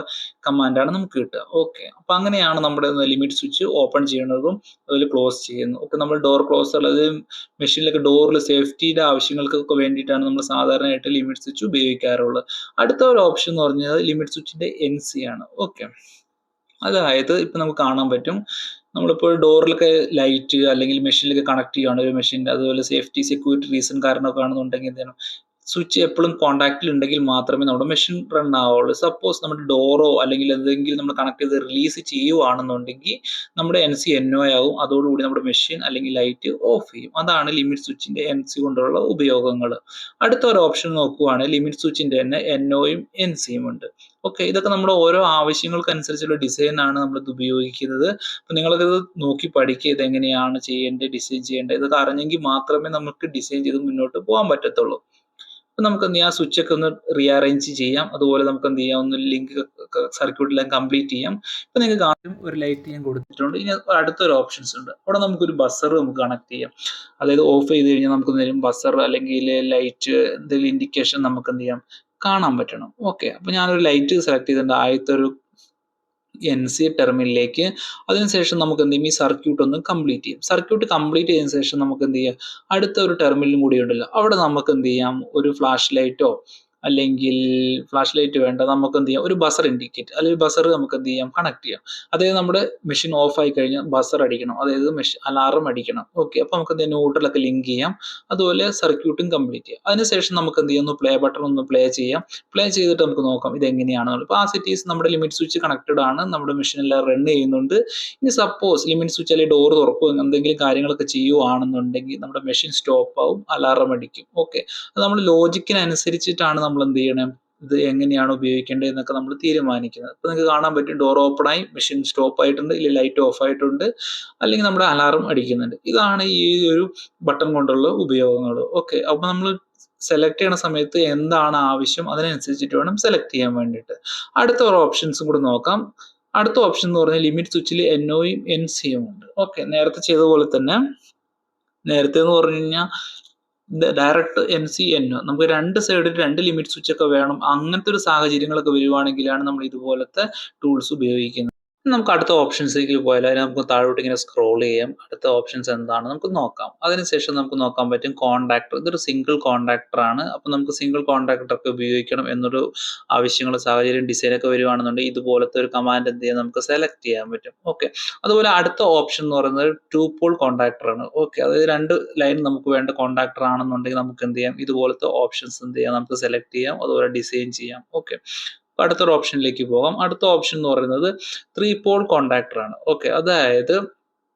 കമാൻഡാണ് നമുക്ക് കിട്ടുക. ഓക്കെ, അപ്പൊ അങ്ങനെയാണ് നമ്മുടെ ലിമിറ്റ് സ്വിച്ച് ഓപ്പൺ ചെയ്യുന്നതും അതിൽ ക്ലോസ് ചെയ്യുന്നു. ഓക്കെ, നമ്മൾ ഡോർ ക്ലോസർ, അതായത് മെഷീനിലൊക്കെ ഡോറിൽ സേഫ്റ്റിയുടെ ആവശ്യങ്ങൾക്കൊക്കെ വേണ്ടിയിട്ടാണ് നമ്മൾ സാധാരണയായിട്ട് ലിമിറ്റ് സ്വിച്ച് ഉപയോഗിക്കാറുള്ളത്. അടുത്ത ഒരു ഓപ്ഷൻ എന്ന് പറഞ്ഞാൽ ലിമിറ്റ് സ്വിച്ചിന്റെ NC ആണ്. ഓക്കെ, അതായത് ഇപ്പൊ നമുക്ക് കാണാൻ പറ്റും, നമ്മളിപ്പോൾ ഡോറിലൊക്കെ ലൈറ്റ് അല്ലെങ്കിൽ മെഷീനിലൊക്കെ കണക്ട് ചെയ്യുകയാണ് ഒരു മെഷീൻ, അതുപോലെ സേഫ്റ്റി സെക്യൂരിറ്റി റീസൺ കാരണമൊക്കെ ആണെന്നുണ്ടെങ്കിൽ എന്താണ്, സ്വിച്ച് എപ്പോഴും കോൺടാക്റ്റിൽ ഉണ്ടെങ്കിൽ മാത്രമേ നമ്മുടെ മെഷീൻ റൺ ആവുള്ളൂ. സപ്പോസ് നമ്മുടെ ഡോറോ അല്ലെങ്കിൽ എന്തെങ്കിലും നമ്മൾ കണക്ട് ചെയ്ത് റിലീസ് ചെയ്യുവാണെന്നുണ്ടെങ്കിൽ നമ്മുടെ NC NO ആവും. അതോടുകൂടി നമ്മുടെ മെഷീൻ അല്ലെങ്കിൽ ലൈറ്റ് ഓഫ് ചെയ്യും. അതാണ് ലിമിറ്റ് സ്വിച്ചിന്റെ NC കൊണ്ടുള്ള ഉപയോഗങ്ങൾ. അടുത്ത ഒരു ഓപ്ഷൻ നോക്കുവാണെങ്കിൽ ലിമിറ്റ് സ്വിച്ചിന്റെ തന്നെ NOയും NCയും ഉണ്ട്. ഓക്കെ, ഇതൊക്കെ നമ്മുടെ ഓരോ ആവശ്യങ്ങൾക്കനുസരിച്ചുള്ള ഡിസൈൻ ആണ് നമ്മളിത് ഉപയോഗിക്കുന്നത്. അപ്പൊ നിങ്ങളൊക്കെ ഇത് നോക്കി പഠിക്കുക, ഇത് എങ്ങനെയാണ് ചെയ്യേണ്ടത്, ഡിസൈൻ ചെയ്യേണ്ടത്. ഇതൊക്കെ അറിഞ്ഞെങ്കിൽ മാത്രമേ നമുക്ക് ഡിസൈൻ ചെയ്ത് മുന്നോട്ട് പോകാൻ പറ്റത്തുള്ളൂ. അപ്പൊ നമുക്ക് എന്ത് ചെയ്യാം, സ്വിച്ച് ഒക്കെ ഒന്ന് റീഅറേഞ്ച് ചെയ്യാം. അതുപോലെ നമുക്ക് എന്ത് ചെയ്യാം, ഒന്ന് ലിങ്ക് സർക്യൂട്ടെല്ലാം കംപ്ലീറ്റ് ചെയ്യാം. ഇപ്പൊ നിങ്ങൾക്ക് ആദ്യം ഒരു ലൈറ്റ് ഞാൻ കൊടുത്തിട്ടുണ്ട്. ഇനി അടുത്തൊരു ഓപ്ഷൻസ് ഉണ്ട്. അവിടെ നമുക്കൊരു ബസർ നമുക്ക് കണക്ട് ചെയ്യാം. അതായത് ഓഫ് ചെയ്ത് കഴിഞ്ഞാൽ നമുക്ക് എന്തെങ്കിലും ബസർ അല്ലെങ്കിൽ ലൈറ്റ് എന്തെങ്കിലും ഇൻഡിക്കേഷൻ നമുക്ക് എന്ത് ചെയ്യാം, കാണാൻ പറ്റണം. ഓക്കെ, അപ്പൊ ഞാനൊരു ലൈറ്റ് സെലക്ട് ചെയ്തിട്ടുണ്ട്, ആദ്യത്തെ ഒരു NC ടെർമിനലിലേക്ക്. അതിനുശേഷം നമുക്ക് എന്ത് ചെയ്യും, ഈ സർക്യൂട്ട് ഒന്ന് കംപ്ലീറ്റ് ചെയ്യും. സർക്യൂട്ട് കംപ്ലീറ്റ് ചെയ്തതിനു ശേഷം നമുക്ക് എന്ത് ചെയ്യാം, അടുത്ത ഒരു ടെർമിനലും കൂടി ഉണ്ടല്ലോ, അവിടെ നമുക്ക് എന്ത് ചെയ്യാം, ഒരു ഫ്ലാഷ് ലൈറ്റോ അല്ലെങ്കിൽ ഫ്ലാഷ് ലൈറ്റ് വേണ്ട, നമുക്ക് എന്ത് ചെയ്യാം, ഒരു ബസർ ഇൻഡിക്കേറ്റ് അല്ലെങ്കിൽ ബസർ നമുക്ക് എന്ത് ചെയ്യാം, കണക്ട് ചെയ്യാം. അതായത് നമ്മുടെ മെഷീൻ ഓഫ് ആയി കഴിഞ്ഞാൽ ബസർ അടിക്കണം, അതായത് അലാറം അടിക്കണം. ഓക്കെ, അപ്പൊ നമുക്ക് എന്ത് ചെയ്യാം, ന്യൂട്രലൊക്കെ ലിങ്ക് ചെയ്യാം. അതുപോലെ സർക്യൂട്ടും കംപ്ലീറ്റ് ചെയ്യാം. അതിനുശേഷം നമുക്ക് എന്ത് ചെയ്യാം, ഒന്ന് പ്ലേ ബട്ടൺ ഒന്ന് പ്ലേ ചെയ്യാം. പ്ലേ ചെയ്തിട്ട് നമുക്ക് നോക്കാം ഇത് എങ്ങനെയാണെന്നുള്ളത്. അപ്പോൾ ആ സിറ്റീസ് നമ്മുടെ ലിമിറ്റ് സ്വിച്ച് കണക്റ്റഡ് ആണ്, നമ്മുടെ മെഷീനെല്ലാം റൺ ചെയ്യുന്നുണ്ട്. ഇനി സപ്പോസ് ലിമിറ്റ് സ്വിച്ച് അല്ലെങ്കിൽ ഡോർ തുറക്കും എന്തെങ്കിലും കാര്യങ്ങളൊക്കെ ചെയ്യുവാണെന്നുണ്ടെങ്കിൽ നമ്മുടെ മെഷീൻ സ്റ്റോപ്പ് ആവും, അലാറം അടിക്കും. ഓക്കെ, അത് നമ്മൾ ലോജിക്കിനനുസരിച്ചിട്ടാണ് നമ്മൾ എന്ത് ചെയ്യണം, ഇത് എങ്ങനെയാണ് ഉപയോഗിക്കേണ്ടത് എന്നൊക്കെ നമ്മൾ തീരുമാനിക്കുന്നത്. അപ്പൊ നിങ്ങൾക്ക് കാണാൻ പറ്റും, ഡോർ ഓപ്പൺ ആയി, മെഷീൻ സ്റ്റോപ്പ് ആയിട്ടുണ്ട്, ഇല്ലെങ്കിൽ ലൈറ്റ് ഓഫ് ആയിട്ടുണ്ട്, അല്ലെങ്കിൽ നമ്മുടെ അലാറം അടിക്കുന്നുണ്ട്. ഇതാണ് ഈ ഒരു ബട്ടൺ കൊണ്ടുള്ള ഉപയോഗങ്ങൾ. ഓക്കെ, അപ്പൊ നമ്മൾ സെലക്ട് ചെയ്യുന്ന സമയത്ത് എന്താണ് ആവശ്യം അതിനനുസരിച്ചിട്ട് വേണം സെലക്ട് ചെയ്യാൻ വേണ്ടിയിട്ട്. അടുത്ത ഒരു ഓപ്ഷൻസും കൂടി നോക്കാം. അടുത്ത ഓപ്ഷൻ എന്ന് പറഞ്ഞാൽ ലിമിറ്റ് സ്വിച്ചിൽ NOയും NCയും ഉണ്ട്. ഓക്കെ, നേരത്തെ ചെയ്ത പോലെ തന്നെ, നേരത്തെ എന്ന് പറഞ്ഞു കഴിഞ്ഞാൽ ഡയറക്റ്റ് NC NO, നമുക്ക് രണ്ട് സൈഡിൽ രണ്ട് ലിമിറ്റ് സ്വിച്ച് ഒക്കെ വേണം. അങ്ങനത്തെ ഒരു സാഹചര്യങ്ങളൊക്കെ വരുവാണെങ്കിലാണ് നമ്മൾ ഇതുപോലത്തെ ടൂൾസ് ഉപയോഗിക്കുന്നത്. നമുക്ക് അടുത്ത ഓപ്ഷൻസിലേക്ക് പോയാൽ അതിന് നമുക്ക് താഴോട്ട് ഇങ്ങനെ സ്ക്രോൾ ചെയ്യാം. അടുത്ത ഓപ്ഷൻസ് എന്താണ് നമുക്ക് നോക്കാം. അതിനുശേഷം നമുക്ക് നോക്കാൻ പറ്റും കോണ്ടാക്ടർ. ഇതൊരു സിംഗിൾ കോണ്ടാക്ടർ ആണ്. അപ്പൊ നമുക്ക് സിംഗിൾ കോണ്ടാക്ടർ ഒക്കെ ഉപയോഗിക്കണം എന്നൊരു ആവശ്യങ്ങൾ, സാഹചര്യം, ഡിസൈൻ ഒക്കെ വരുവാണെന്നുണ്ടെങ്കിൽ ഇതുപോലത്തെ ഒരു കമാൻഡ് എന്ത് ചെയ്യാം, നമുക്ക് സെലക്ട് ചെയ്യാൻ പറ്റും. ഓക്കെ, അതുപോലെ അടുത്ത ഓപ്ഷൻ എന്ന് പറയുന്നത് 2 പോൾ കോണ്ടാക്ടർ ആണ്. ഓക്കെ, അതായത് രണ്ട് ലൈൻ നമുക്ക് വേണ്ട കോണ്ടാക്ടർ ആണെന്നുണ്ടെങ്കിൽ നമുക്ക് എന്ത് ചെയ്യാം, ഇതുപോലത്തെ ഓപ്ഷൻസ് എന്ത് ചെയ്യാം, നമുക്ക് സെലക്ട് ചെയ്യാം, അതുപോലെ ഡിസൈൻ ചെയ്യാം. ഓക്കെ, അടുത്തൊരു ഓപ്ഷനിലേക്ക് പോകാം. അടുത്ത ഓപ്ഷൻ എന്ന് പറയുന്നത് 3 പോൾ കോണ്ടാക്ടർ ആണ്. ഓക്കെ, അതായത്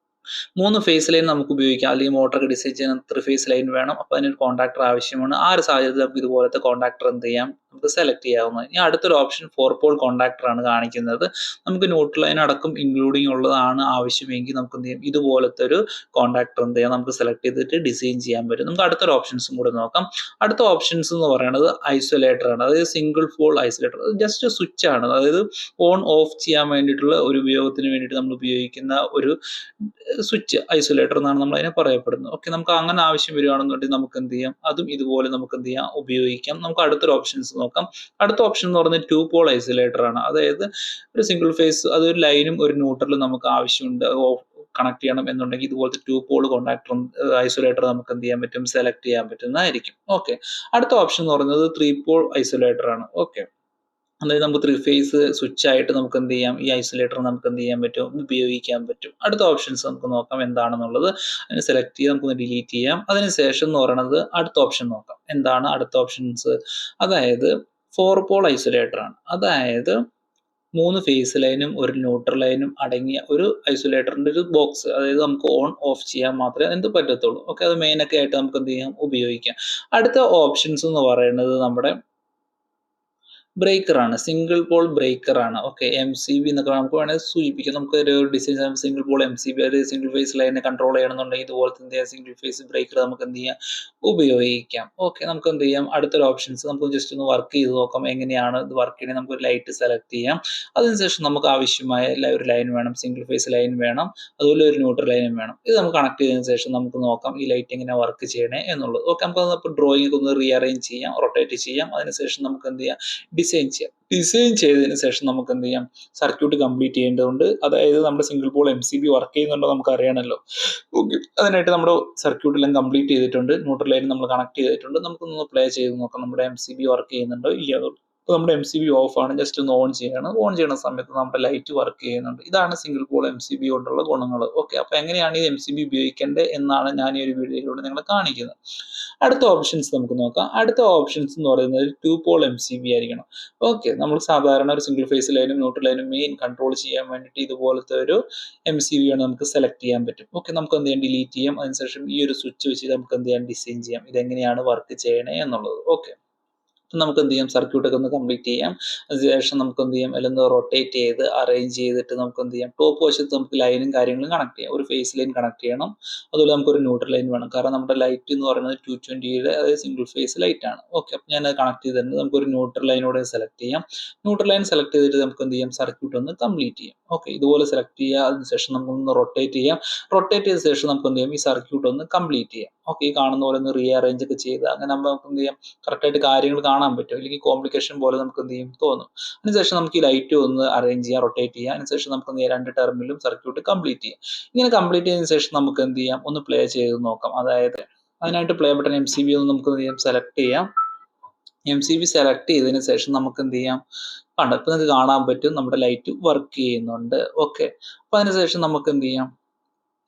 3 ഫേസ് ലൈൻ നമുക്ക് ഉപയോഗിക്കാം, അല്ലെങ്കിൽ മോട്ടറൊക്കെ ഡിസൈൻ ചെയ്യാൻ 3 ഫേസ് ലൈൻ വേണം. അപ്പൊ അതിനൊരു കോണ്ടാക്ടർ ആവശ്യമാണ്. ആ ഒരു സാഹചര്യത്തിൽ നമുക്ക് ഇതുപോലത്തെ കോണ്ടാക്ടർ എന്ത് ചെയ്യാം, നമുക്ക് സെലക്ട് ചെയ്യാവുന്നത്. ഇനി അടുത്തൊരു ഓപ്ഷൻ 4 പോൾ കോണ്ടാക്ടർ ആണ് കാണിക്കുന്നത്. നമുക്ക് ന്യൂട്രൽ ലൈൻ അടക്കം ഇൻക്ലൂഡിങ് ഉള്ളതാണ് ആവശ്യമെങ്കിൽ നമുക്ക് എന്ത് ചെയ്യാം, ഇതുപോലത്തെ ഒരു കോണ്ടാക്ടർ എന്ത് ചെയ്യാം, നമുക്ക് സെലക്ട് ചെയ്തിട്ട് ഡിസൈൻ ചെയ്യാൻ പറ്റും. നമുക്ക് അടുത്തൊരു ഓപ്ഷൻസും കൂടെ നോക്കാം. അടുത്ത ഓപ്ഷൻസ് എന്ന് പറയുന്നത് ഐസൊലേറ്റർ ആണ്. അതായത് single pole isolator, just switch ആണ്. അതായത് ഓൺ ഓഫ് ചെയ്യാൻ വേണ്ടിയിട്ടുള്ള ഒരു ഉപയോഗത്തിന് വേണ്ടിയിട്ട് നമ്മൾ ഉപയോഗിക്കുന്ന ഒരു സ്വിച്ച്, ഐസൊലേറ്റർ എന്നാണ് നമ്മൾ അതിനെ പറയപ്പെടുന്നത്. ഓക്കെ, നമുക്ക് അങ്ങനെ ആവശ്യം വരികയാണെന്നുണ്ടെങ്കിൽ നമുക്ക് എന്ത് ചെയ്യാം, അതും ഇതുപോലെ നമുക്ക് എന്ത് ചെയ്യാം, ഉപയോഗിക്കാം. നമുക്ക് അടുത്തൊരു ഓപ്ഷൻസ് നോക്കാം. അടുത്ത ഓപ്ഷൻ എന്ന് പറയുന്നത് 2 പോൾ ഐസൊലേറ്റർ ആണ്. അതായത് ഒരു സിംഗിൾ ഫേസ്, അതൊരു ലൈനും ഒരു ന്യൂട്രലും നമുക്ക് ആവശ്യമുണ്ട് കണക്ട് ചെയ്യണം എന്നുണ്ടെങ്കിൽ ഇതുപോലത്തെ 2 പോൾ കോണ്ടാക്ടർ ഐസൊലേറ്റർ നമുക്ക് എന്ത് ചെയ്യാൻ പറ്റും, സെലക്ട് ചെയ്യാൻ പറ്റുന്നതായിരിക്കും. ഓക്കെ, അടുത്ത ഓപ്ഷൻ എന്ന് പറയുന്നത് 3 പോൾ ഐസൊലേറ്റർ ആണ്. ഓക്കെ, അതായത് നമുക്ക് 3 ഫേസ് സ്വിച്ച് ആയിട്ട് നമുക്ക് എന്ത് ചെയ്യാം, ഈ ഐസൊലേറ്റർ നമുക്ക് എന്ത് ചെയ്യാൻ പറ്റും, ഉപയോഗിക്കാൻ പറ്റും. അടുത്ത ഓപ്ഷൻസ് നമുക്ക് നോക്കാം എന്താണെന്നുള്ളത്. അതിന് സെലക്ട് ചെയ്ത് നമുക്കൊന്ന് ഡിലീറ്റ് ചെയ്യാം. അതിനുശേഷം എന്ന് പറയുന്നത് അടുത്ത ഓപ്ഷൻ നോക്കാം. എന്താണ് അടുത്ത ഓപ്ഷൻസ്? അതായത് 4 പോൾ ഐസൊലേറ്റർ ആണ്. അതായത് 3 ഫേസ് ലൈനും ഒരു ന്യൂട്രൽ ലൈനും അടങ്ങിയ ഒരു ഐസൊലേറ്ററിന്റെ ഒരു ബോക്സ്. അതായത് നമുക്ക് ഓൺ ഓഫ് ചെയ്യാൻ മാത്രമേ എന്ത് പറ്റത്തുള്ളൂ. ഓക്കെ, അത് മെയിൻ ഒക്കെ ആയിട്ട് നമുക്ക് എന്ത് ചെയ്യാം, ഉപയോഗിക്കാം. അടുത്ത ഓപ്ഷൻസ് എന്ന് പറയുന്നത് നമ്മുടെ ബ്രേക്കർ ആണ്, സിംഗിൾ പോൾ ബ്രേക്കർ ആണ്. ഓക്കെ, MCB എന്നൊക്കെ നമുക്ക് വേണമെങ്കിൽ സൂചിപ്പിക്കാം. നമുക്ക് ഒരു ഡിസൈൻ സിംഗിൾ പോൾ MCB, ഒരു സിംഗിൾ ഫേസ് ലൈനെ കൺട്രോൾ ചെയ്യണമെന്നുണ്ടെങ്കിൽ ഇതുപോലത്തെ എന്ത് ചെയ്യാം, സിംഗിൾ ഫേസ് ബ്രേക്കർ നമുക്ക് എന്ത് ചെയ്യാം, ഉപയോഗിക്കാം. ഓക്കെ, നമുക്ക് എന്ത് ചെയ്യാം, അടുത്തൊരു ഓപ്ഷൻസ് നമുക്ക് ജസ്റ്റ് ഒന്ന് വർക്ക് ചെയ്ത് നോക്കാം എങ്ങനെയാണ് ഇത് വർക്ക് ചെയ്യുന്നത്. നമുക്ക് ഒരു ലൈറ്റ് സെലക്ട് ചെയ്യാം. അതിനുശേഷം നമുക്ക് ആവശ്യമായ ഒരു ലൈൻ വേണം, സിംഗിൾ ഫേസ് ലൈൻ വേണം, അതുപോലെ ഒരു ന്യൂട്രൽ ലൈനും വേണം. ഇത് നമുക്ക് കണക്ട് ചെയ്തതിനു ശേഷം നമുക്ക് നോക്കാം ഈ ലൈറ്റ് എങ്ങനെ വർക്ക് ചെയ്യണേ എന്നുള്ളത്. ഓക്കെ, നമുക്ക് ഡ്രോയിങ് ഒന്ന് റീഅറേഞ്ച് ചെയ്യാം, റൊട്ടേറ്റ് ചെയ്യാം. അതിനുശേഷം നമുക്ക് എന്ത് ചെയ്യാം, ഡിസൈൻ ചെയ്യാം. ഡിസൈൻ ചെയ്തതിന് ശേഷം നമുക്ക് എന്ത് ചെയ്യാം, സർക്യൂട്ട് കംപ്ലീറ്റ് ചെയ്യേണ്ടതുണ്ട്. അതായത് നമ്മുടെ സിംഗിൾ പോൾ MCB വർക്ക് ചെയ്യുന്നുണ്ടോ നമുക്ക് അറിയണമല്ലോ. ഓക്കെ, അതിനായിട്ട് നമ്മുടെ സർക്യൂട്ട് എല്ലാം കംപ്ലീറ്റ് ചെയ്തിട്ടുണ്ട്. ന്യൂട്രൽ ലൈൻ നമ്മൾ കണക്ട് ചെയ്തിട്ടുണ്ട്. നമുക്കൊന്ന് പ്ലേ ചെയ്ത് നോക്കാം നമ്മുടെ MCB വർക്ക് ചെയ്യുന്നുണ്ടോ ഇല്ലയോ. ഇപ്പോൾ നമ്മുടെ MCB ഓഫ് ആണ്, ജസ്റ്റ് ഒന്ന് ഓൺ ചെയ്യണം. ഓൺ ചെയ്യുന്ന സമയത്ത് നമ്മുടെ ലൈറ്റ് വർക്ക് ചെയ്യുന്നുണ്ട്. ഇതാണ് സിംഗിൾ പോൾ MCB കൊണ്ടുള്ള ഗുണങ്ങൾ. ഓക്കെ, അപ്പോൾ എങ്ങനെയാണ് ഈ MCB ഉപയോഗിക്കേണ്ടത് എന്നാണ് ഞാൻ ഈ ഒരു വീഡിയോയിലൂടെ നിങ്ങളെ കാണിക്കുന്നത്. അടുത്ത ഓപ്ഷൻസ് നമുക്ക് നോക്കാം. അടുത്ത ഓപ്ഷൻസ് എന്ന് പറയുന്നത് 2 പോൾ MCB ആയിരിക്കണം. ഓക്കെ, നമ്മൾ സാധാരണ ഒരു സിംഗിൾ ഫേസ് ലൈനും ന്യൂട്രൽ ലൈനും മെയിൻ കൺട്രോൾ ചെയ്യാൻ വേണ്ടിയിട്ട് ഇതുപോലത്തെ ഒരു MCB ആണ് നമുക്ക് സെലക്ട് ചെയ്യാൻ പറ്റും. ഓക്കെ, നമുക്ക് എന്ത് ചെയ്യാം, ഡിലീറ്റ് ചെയ്യാം. അതിനുശേഷം ഈ ഒരു സ്വിച്ച് വെച്ച് നമുക്ക് എന്ത് ചെയ്യാം, ഡിസൈൻ ചെയ്യാം ഇതെങ്ങനെയാണ് വർക്ക് ചെയ്യണേ എന്നുള്ളത്. ഓക്കെ, നമുക്ക് എന്ത് ചെയ്യാം, സർക്യൂട്ടൊക്കെ ഒന്ന് കംപ്ലീറ്റ് ചെയ്യാം. അതിനുശേഷം നമുക്ക് എന്ത് ചെയ്യാം, എല്ലാം റൊട്ടേറ്റ് ചെയ്ത് അറേഞ്ച് ചെയ്തിട്ട് നമുക്ക് എന്ത് ചെയ്യാം, ടോപ്പ് വശത്ത് നമുക്ക് ലൈനും കാര്യങ്ങളും കണക്ട് ചെയ്യാം. ഒരു ഫേസ് ലൈൻ കണക്ട് ചെയ്യണം, അതുപോലെ നമുക്കൊരു ന്യൂട്രൽ ലൈൻ വേണം. കാരണം നമ്മുടെ ലൈറ്റ് എന്ന് പറയുന്നത് 220 അതായത് സിംഗിൾ ഫേസ് ലൈറ്റ് ആണ്. ഓക്കെ, അപ്പോൾ ഞാൻ അത് കണക്ട് ചെയ്തിട്ടുണ്ട്. നമുക്കൊരു ന്യൂട്രൽ ലൈനോടെ സെലക്ട് ചെയ്യാം. ന്യൂട്രൽ ലൈൻ സെലക്ട് ചെയ്തിട്ട് നമുക്ക് എന്ത് ചെയ്യാം, സർക്യൂട്ട് ഒന്ന് കംപ്ലീറ്റ് ചെയ്യാം. ഓക്കെ, ഇതുപോലെ സെലക്ട് ചെയ്യുക. അതിനുശേഷം നമുക്കൊന്ന് റൊട്ടേറ്റ് ചെയ്യാം. റൊട്ടേറ്റ് ചെയ്ത ശേഷം നമുക്ക് എന്ത് ചെയ്യാം, ഈ സർക്യൂട്ട് ഒന്ന് കംപ്ലീറ്റ് ചെയ്യാം. ഓക്കെ, ഈ കാണുന്ന പോലെ ഒന്ന് റീഅറേഞ്ച് ഒക്കെ ചെയ്ത് അങ്ങനെ നമുക്ക് എന്ത് ചെയ്യാം, കറക്റ്റായിട്ട് കാര്യങ്ങൾ കാണാൻ പറ്റും. അല്ലെങ്കിൽ കോംപ്ലിക്കേഷൻ പോലെ നമുക്ക് എന്ത് ചെയ്യും, തോന്നും. അതിനുശേഷം നമുക്ക് ഈ ലൈറ്റ് ഒന്ന് അറേഞ്ച് ചെയ്യാം, റൊട്ടേറ്റ് ചെയ്യാം. അതിനുശേഷം നമുക്ക് എന്ത് ചെയ്യാം, 2 ടെർമിലും സർക്യൂട്ട് കംപ്ലീറ്റ് ചെയ്യാം. ഇങ്ങനെ കംപ്ലീറ്റ് ചെയ്തതിനു ശേഷം നമുക്ക് എന്ത് ചെയ്യാം, ഒന്ന് പ്ലേ ചെയ്ത് നോക്കാം. അതായത് അതിനായിട്ട് പ്ലേ ബട്ടൺ MCB ഒന്ന് നമുക്ക് എന്ത് ചെയ്യാം, സെലക്ട് ചെയ്യാം. MCB സെലക്ട് ചെയ്തതിനു ശേഷം നമുക്ക് എന്ത് ചെയ്യാം, കണ്ടോ ഇപ്പൊ നിങ്ങൾക്ക് കാണാൻ പറ്റും നമ്മുടെ ലൈറ്റ് വർക്ക് ചെയ്യുന്നുണ്ട്. ഓക്കെ, അപ്പൊ അതിനുശേഷം നമുക്ക് എന്ത് ചെയ്യാം,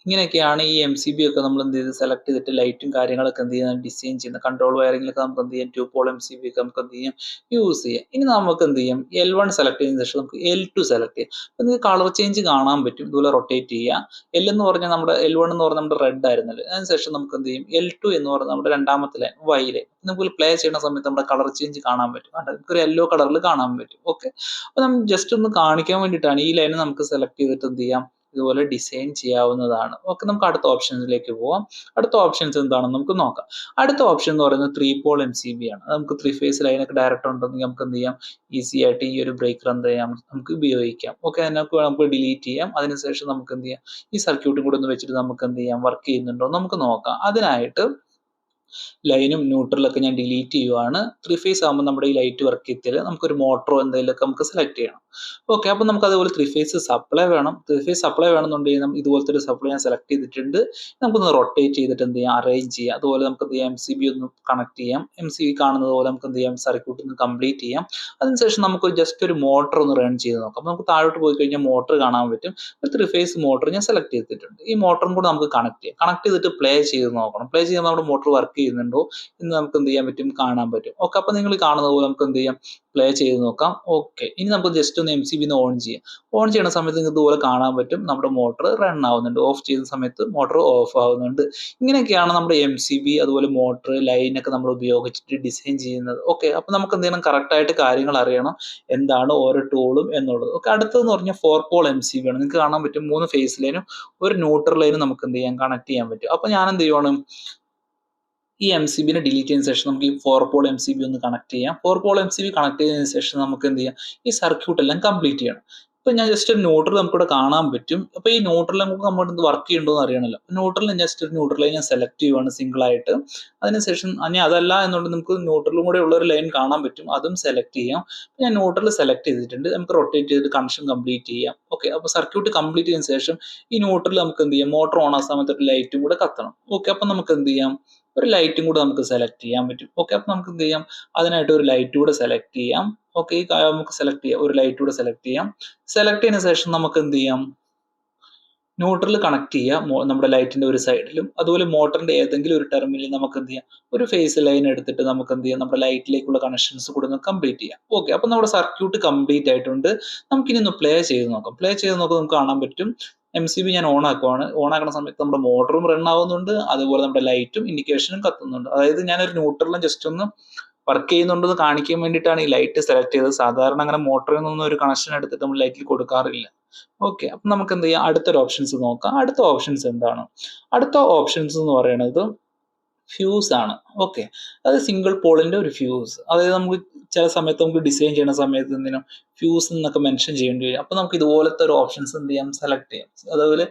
ഇങ്ങനെയൊക്കെയാണ് ഈ MCB ഒക്കെ നമ്മൾ എന്ത് ചെയ്ത് സെലക്ട് ചെയ്തിട്ട് ലൈറ്റും കാര്യങ്ങളൊക്കെ എന്ത് ചെയ്യാൻ ഡിസൈൻ ചെയ്യുന്ന കൺട്രോൾ വയറിംഗിലൊക്കെ നമുക്ക് എന്ത് ചെയ്യാം, 2 പോൾ MCB ഒക്കെ നമുക്ക് എന്ത് ചെയ്യാം, യൂസ് ചെയ്യാം. ഇനി നമുക്ക് എന്ത് ചെയ്യാം, L1 സെലക്ട് ചെയ്തതിനു ശേഷം നമുക്ക് L2 സെലക്ട് ചെയ്യാം. അപ്പോൾ നിങ്ങൾക്ക് കളർ ചേഞ്ച് കാണാൻ പറ്റും. ഇതുപോലെ റൊട്ടേറ്റ് ചെയ്യുക. L എന്ന് പറഞ്ഞാൽ നമ്മുടെ L1 എന്ന് പറഞ്ഞാൽ നമ്മുടെ റെഡ് ആയിരുന്നല്ലോ. അതിനുശേഷം നമുക്ക് എന്ത് ചെയ്യും, L2 എന്ന് പറഞ്ഞാൽ നമ്മുടെ രണ്ടാമത്തെ ലൈൻ Y ലൈൻ. നമുക്ക് പ്ലേ ചെയ്യുന്ന സമയത്ത് നമ്മുടെ കളർ ചേഞ്ച് കാണാൻ പറ്റും. നമുക്കൊരു യെല്ലോ കളറിൽ കാണാൻ പറ്റും. ഓക്കെ, അപ്പോൾ നമ്മൾ ജസ്റ്റ് ഒന്ന് കാണിക്കാൻ വേണ്ടിയിട്ടാണ് ഈ ലൈൻ നമുക്ക് സെലക്ട് ചെയ്തിട്ട് എന്ത് ചെയ്യാം, ഇതുപോലെ ഡിസൈൻ ചെയ്യാവുന്നതാണ്. ഓക്കെ, നമുക്ക് അടുത്ത ഓപ്ഷൻസിലേക്ക് പോവാം. അടുത്ത ഓപ്ഷൻസ് എന്താണെന്ന് നമുക്ക് നോക്കാം. അടുത്ത ഓപ്ഷൻ എന്ന് പറയുന്നത് 3 പോൾ MCB ആണ്. നമുക്ക് 3 ഫേസ് ലൈനൊക്കെ ഡയറക്റ്റ് ഉണ്ടെങ്കിൽ നമുക്ക് എന്ത് ചെയ്യാം, ഈസി ആയിട്ട് ഈ ഒരു ബ്രേക്കർ എന്ത് ചെയ്യാം, നമുക്ക് ഉപയോഗിക്കാം. ഓക്കെ, നമുക്ക് ഡിലീറ്റ് ചെയ്യാം. അതിനുശേഷം നമുക്ക് എന്ത് ചെയ്യാം, ഈ സർക്യൂട്ടും കൂടെ ഒന്ന് വെച്ചിട്ട് നമുക്ക് എന്ത് ചെയ്യാം, വർക്ക് ചെയ്യുന്നുണ്ടോ നമുക്ക് നോക്കാം. അതിനായിട്ട് ലൈനും ന്യൂട്രലൊക്കെ ഞാൻ ഡിലീറ്റ് ചെയ്യുവാണ്. 3 ഫേസ് ആകുമ്പോൾ നമ്മുടെ ഈ ലൈറ്റ് വർക്ക് ചെയ്തില്ല. നമുക്കൊരു മോട്ടറോ എന്തെങ്കിലുമൊക്കെ നമുക്ക് സെലക്ട് ചെയ്യണം. ഓക്കെ, അപ്പോൾ നമുക്ക് അതുപോലെ 3 ഫേസ് സപ്ലൈ വേണം. 3 ഫേസ് സപ്ലൈ വേണമെന്നുണ്ടെങ്കിൽ ഇതുപോലത്തെ ഒരു സപ്ലൈ ഞാൻ സെലക്ട് ചെയ്തിട്ടുണ്ട്. നമുക്കൊന്ന് റൊട്ടേറ്റ് ചെയ്തിട്ട് എന്ത് ചെയ്യാം, അറേഞ്ച് ചെയ്യാം. അതുപോലെ നമുക്ക് എന്ത് ചെയ്യാം, MCB ഒന്ന് കണക്ട് ചെയ്യാം. MCB കാണുന്നത് പോലെ നമുക്ക് എന്ത് ചെയ്യാം, സർക്യൂട്ട് ഒന്ന് കംപ്ലീറ്റ് ചെയ്യാം. അതിനുശേഷം നമുക്ക് ജസ്റ്റ് ഒരു മോട്ടർ ഒന്ന് റൺ ചെയ്ത് നോക്കാം. അപ്പോൾ നമുക്ക് താഴോട്ട് പോയി കഴിഞ്ഞാൽ മോട്ടർ കാണാൻ പറ്റും. ഒരു 3 ഫേസ് മോട്ടർ ഞാൻ സെലക്ട് ചെയ്തിട്ടുണ്ട്. ഈ മോട്ടറും കൂടെ നമുക്ക് കണക്ട് ചെയ്യാം. കണക്ട് ചെയ്തിട്ട് പ്ലേ ചെയ്ത് നോക്കണം. പ്ലേ ചെയ്യുമ്പോൾ നമ്മുടെ മോട്ടർ വർക്ക് ചെയ്യുന്നുണ്ടോ എന്ന് നമുക്ക് എന്ത് ചെയ്യാൻ പറ്റും, കാണാൻ പറ്റും. ഓക്കെ, അപ്പോൾ നിങ്ങൾ കാണുന്നത് പോലെ നമുക്ക് എന്ത് ചെയ്യാം, പ്ലേ ചെയ്ത് നോക്കാം. ഓക്കെ, ഇനി നമുക്ക് ജസ്റ്റ് ഒന്ന് MCB ഓൺ ചെയ്യാം. ഓൺ ചെയ്യുന്ന സമയത്ത് നിങ്ങൾക്ക് ഇതുപോലെ കാണാൻ പറ്റും നമ്മുടെ മോട്ടർ റൺ ആവുന്നുണ്ട്. ഓഫ് ചെയ്യുന്ന സമയത്ത് മോട്ടർ ഓഫ് ആവുന്നുണ്ട്. ഇങ്ങനെയൊക്കെയാണ് നമ്മുടെ MCB അതുപോലെ മോട്ടർ ലൈനൊക്കെ നമ്മൾ ഉപയോഗിച്ചിട്ട് ഡിസൈൻ ചെയ്യുന്നത്. ഓക്കെ, അപ്പോൾ നമുക്ക് എന്ത് ചെയ്യണം, കറക്റ്റായിട്ട് കാര്യങ്ങൾ അറിയണം എന്താണ് ഓരോ ടൂളും എന്നുള്ളത്. ഓക്കെ, അടുത്തതെന്ന് പറഞ്ഞാൽ 4 പോൾ MCB ആണ്. നിങ്ങൾക്ക് കാണാൻ പറ്റും 3 ഫേസ് ലൈനും ഒരു ന്യൂട്രൽ ലൈനും നമുക്ക് എന്ത് ചെയ്യാം, കണക്ട് ചെയ്യാൻ പറ്റും. അപ്പോൾ ഞാൻ എന്ത് ചെയ്യുവാണ്, ഈ MCBനെ ഡിലീറ്റ് ചെയ്തതിനു ശേഷം നമുക്ക് ഈ 4 പോൾ MCB ഒന്ന് കണക്ട് ചെയ്യാം. 4 പോൾ MCB കണക്ട് ചെയ്തതിനു ശേഷം നമുക്ക് എന്ത് ചെയ്യാം, ഈ സർക്യൂട്ട് എല്ലാം കംപ്ലീറ്റ് ചെയ്യണം. ഇപ്പൊ ഞാൻ ജസ്റ്റ് ഒരു ന്യൂട്രൽ നമുക്കിവിടെ കാണാൻ പറ്റും. അപ്പൊ ഈ ന്യൂട്രൽ നമുക്ക് നമ്മുടെ വർക്ക് ചെയ്യണ്ടോ എന്ന് അറിയണമല്ലോ. ന്യൂട്രലിൽ ജസ്റ്റ് ഒരു ന്യൂട്രൽ ലൈൻ ഞാൻ സെലക്ട് ചെയ്യുവാണ് സിംഗിൾ ആയിട്ട്. അതിനുശേഷം ഇനി അതല്ല എന്നുണ്ടെങ്കിൽ നമുക്ക് ന്യൂട്രലും കൂടെ ഉള്ള ഒരു ലൈൻ കാണാൻ പറ്റും, അതും സെലക്ട് ചെയ്യാം. ഞാൻ ന്യൂട്രൽ സെലക്ട് ചെയ്തിട്ടുണ്ട്. നമുക്ക് റൊട്ടേറ്റ് ചെയ്തിട്ട് കണക്ഷൻ കംപ്ലീറ്റ് ചെയ്യാം. ഓക്കെ, അപ്പൊ സർക്യൂട്ട് കംപ്ലീറ്റ് ചെയ്തതിനു ശേഷം ഈ ന്യൂട്രൽ നമുക്ക് എന്ത് ചെയ്യാം, മോട്ടോർ ഓൺ ആ സമയത്ത് ഒരു ലൈറ്റും കൂടെ കത്തണം. ഓക്കെ, അപ്പൊ നമുക്ക് എന്ത് ചെയ്യാം, ഒരു ലൈറ്റും കൂടെ നമുക്ക് സെലക്ട് ചെയ്യാൻ പറ്റും. ഓക്കെ, അപ്പൊ നമുക്ക് എന്ത് ചെയ്യാം, അതിനായിട്ട് ഒരു ലൈറ്റ് കൂടെ സെലക്ട് ചെയ്യാം. ഓക്കെ, ഈ നമുക്ക് സെലക്ട് ചെയ്യാം, ഒരു ലൈറ്റ് കൂടെ സെലക്ട് ചെയ്യാം. സെലക്ട് ചെയ്തതിനു ശേഷം നമുക്ക് എന്ത് ചെയ്യാം, ന്യൂട്രൽ കണക്ട് ചെയ്യാം നമ്മുടെ ലൈറ്റിന്റെ ഒരു സൈഡിലും. അതുപോലെ മോട്ടറിന്റെ ഏതെങ്കിലും ഒരു ടെർമിനലിൽ നമുക്ക് എന്ത് ചെയ്യാം, ഒരു ഫേസ് ലൈൻ എടുത്തിട്ട് നമുക്ക് എന്ത് ചെയ്യാം, നമ്മുടെ ലൈറ്റിലേക്കുള്ള കണക്ഷൻസ് കൂടെ ഒന്ന് കംപ്ലീറ്റ് ചെയ്യാം. ഓക്കെ, അപ്പൊ നമ്മുടെ സർക്യൂട്ട് കംപ്ലീറ്റ് ആയിട്ടുണ്ട്. നമുക്കിനി ഒന്ന് പ്ലേ ചെയ്ത് നോക്കാം. പ്ലേ ചെയ്ത് നോക്കുമ്പോൾ നമുക്ക് കാണാൻ പറ്റും MCB ഞാൻ ഓൺ ആക്കുവാണ്. ഓൺ ആക്കുന്ന സമയത്ത് നമ്മുടെ മോട്ടറും റൺ ആവുന്നുണ്ട്, അതുപോലെ നമ്മുടെ ലൈറ്റും ഇൻഡിക്കേഷനും കത്തുന്നുണ്ട്. അതായത് ഞാനൊരു ന്യൂട്രലിനെ ജസ്റ്റ് ഒന്ന് വർക്ക് ചെയ്യുന്നുണ്ടെന്ന് കാണിക്കാൻ വേണ്ടിയിട്ടാണ് ഈ ലൈറ്റ് സെലക്ട് ചെയ്തത്. സാധാരണ അങ്ങനെ മോട്ടറിൽ നിന്നൊന്നും ഒരു കണക്ഷൻ എടുത്തിട്ട് നമ്മൾ ലൈറ്റിൽ കൊടുക്കാറില്ല. ഓക്കെ, അപ്പൊ നമുക്ക് എന്ത് ചെയ്യാം, അടുത്തൊരു ഓപ്ഷൻസ് നോക്കാം. അടുത്ത ഓപ്ഷൻസ് എന്താണ്? അടുത്ത ഓപ്ഷൻസ് എന്ന് പറയുന്നത് ഫ്യൂസ് ആണ്. ഓക്കെ, അത് സിംഗിൾ പോളിന്റെ ഒരു ഫ്യൂസ്. അതായത് നമുക്ക് ചില സമയത്ത് നമുക്ക് ഡിസൈൻ ചെയ്യുന്ന സമയത്ത് എന്തിനും ഫ്യൂസ് എന്നൊക്കെ മെൻഷൻ ചെയ്യേണ്ടി വരും. അപ്പൊ നമുക്ക് ഇതുപോലത്തെ ഒരു ഓപ്ഷൻസ് എന്ത് ചെയ്യാം, സെലക്ട് ചെയ്യാം. അതുപോലെ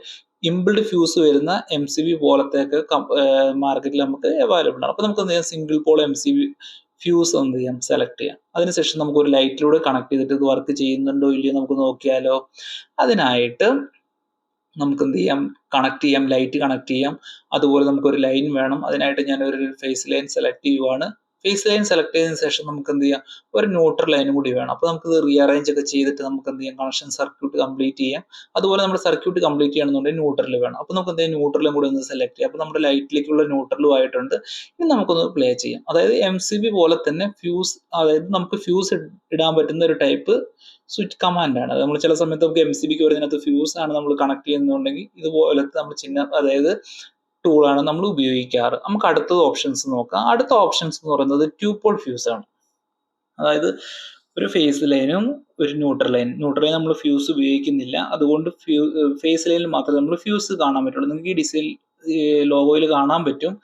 ഇംബിൾഡ് ഫ്യൂസ് വരുന്ന MCB പോലത്തെയൊക്കെ മാർക്കറ്റിൽ നമുക്ക് അവൈലബിൾ ആണ്. അപ്പൊ നമുക്ക് എന്ത് ചെയ്യാം, സിംഗിൾ പോൾ MCB ഫ്യൂസ് എന്ത് ചെയ്യാം, സെലക്ട് ചെയ്യാം. അതിനുശേഷം നമുക്ക് ഒരു ലൈറ്റിലൂടെ കണക്ട് ചെയ്തിട്ട് ഇത് വർക്ക് ചെയ്യുന്നുണ്ടോ ഇല്ലയോ നമുക്ക് നോക്കിയാലോ. അതിനായിട്ട് നമുക്ക് എന്ത് ചെയ്യാം, കണക്ട് ചെയ്യാം, ലൈറ്റ് കണക്ട് ചെയ്യാം. അതുപോലെ നമുക്കൊരു ലൈൻ വേണം. അതിനായിട്ട് ഞാൻ ഒരു ഫേസ് ലൈൻ സെലക്ട് ചെയ്യുവാണ്. ഫേസ് ലൈൻ സെലക്ട് ചെയ്തതിനു ശേഷം നമുക്ക് എന്ത് ചെയ്യാം, ഒരു ന്യൂട്രൽ ലൈനും കൂടി വേണം. അപ്പൊ നമുക്ക് ഇത് റീഅറേഞ്ച് ഒക്കെ ചെയ്തിട്ട് നമുക്ക് എന്ത് ചെയ്യാം, കണക്ഷൻ സർക്യൂട്ട് കംപ്ലീറ്റ് ചെയ്യാം. അതുപോലെ നമ്മുടെ സർക്യൂട്ട് കംപ്ലീറ്റ് ചെയ്യണമെന്നുണ്ടെങ്കിൽ ന്യൂട്രൽ വേണം. അപ്പൊ നമുക്ക് എന്ത് ചെയ്യാം, ന്യൂട്രലും കൂടി ഒന്ന് സെലക്ട് ചെയ്യാം. അപ്പൊ നമ്മുടെ ലൈറ്റിലേക്കുള്ള ന്യൂട്രലും ആയിട്ടുണ്ട്. ഇനി നമുക്കൊന്ന് പ്ലേ ചെയ്യാം. അതായത് MCB പോലെ തന്നെ ഫ്യൂസ്, അതായത് നമുക്ക് ഫ്യൂസ് ഇടാൻ പറ്റുന്ന ഒരു ടൈപ്പ് സ്വിച്ച് കമാൻഡ് ആണ്. നമ്മൾ ചില സമയത്ത് നമുക്ക് MCBക്ക് വരുന്നതിനകത്ത് ഫ്യൂസ് ആണ് നമ്മൾ കണക്ട് ചെയ്യുന്നുണ്ടെങ്കിൽ ഇതുപോലത്തെ നമ്മൾ ചിഹ്നം, അതായത് ടൂളാണ് നമ്മൾ ഉപയോഗിക്കാറ്. നമുക്ക് അടുത്തത് ഓപ്ഷൻസ് നോക്കാം. അടുത്ത ഓപ്ഷൻസ് എന്ന് പറയുന്നത് ട്യൂ പോൾ ഫ്യൂസ് ആണ്. അതായത് ഒരു ഫേസ് ലൈനും ഒരു ന്യൂട്രൽ ലൈൻ. ന്യൂട്രൽ ലൈൻ നമ്മൾ ഫ്യൂസ് ഉപയോഗിക്കുന്നില്ല, അതുകൊണ്ട് ഫേസ് ലൈനിൽ മാത്രമേ നമ്മൾ ഫ്യൂസ് കാണാൻ പറ്റുള്ളൂ. നിങ്ങൾക്ക് ഈ ഡിസൈൻ ലോഗോയിൽ കാണാൻ പറ്റും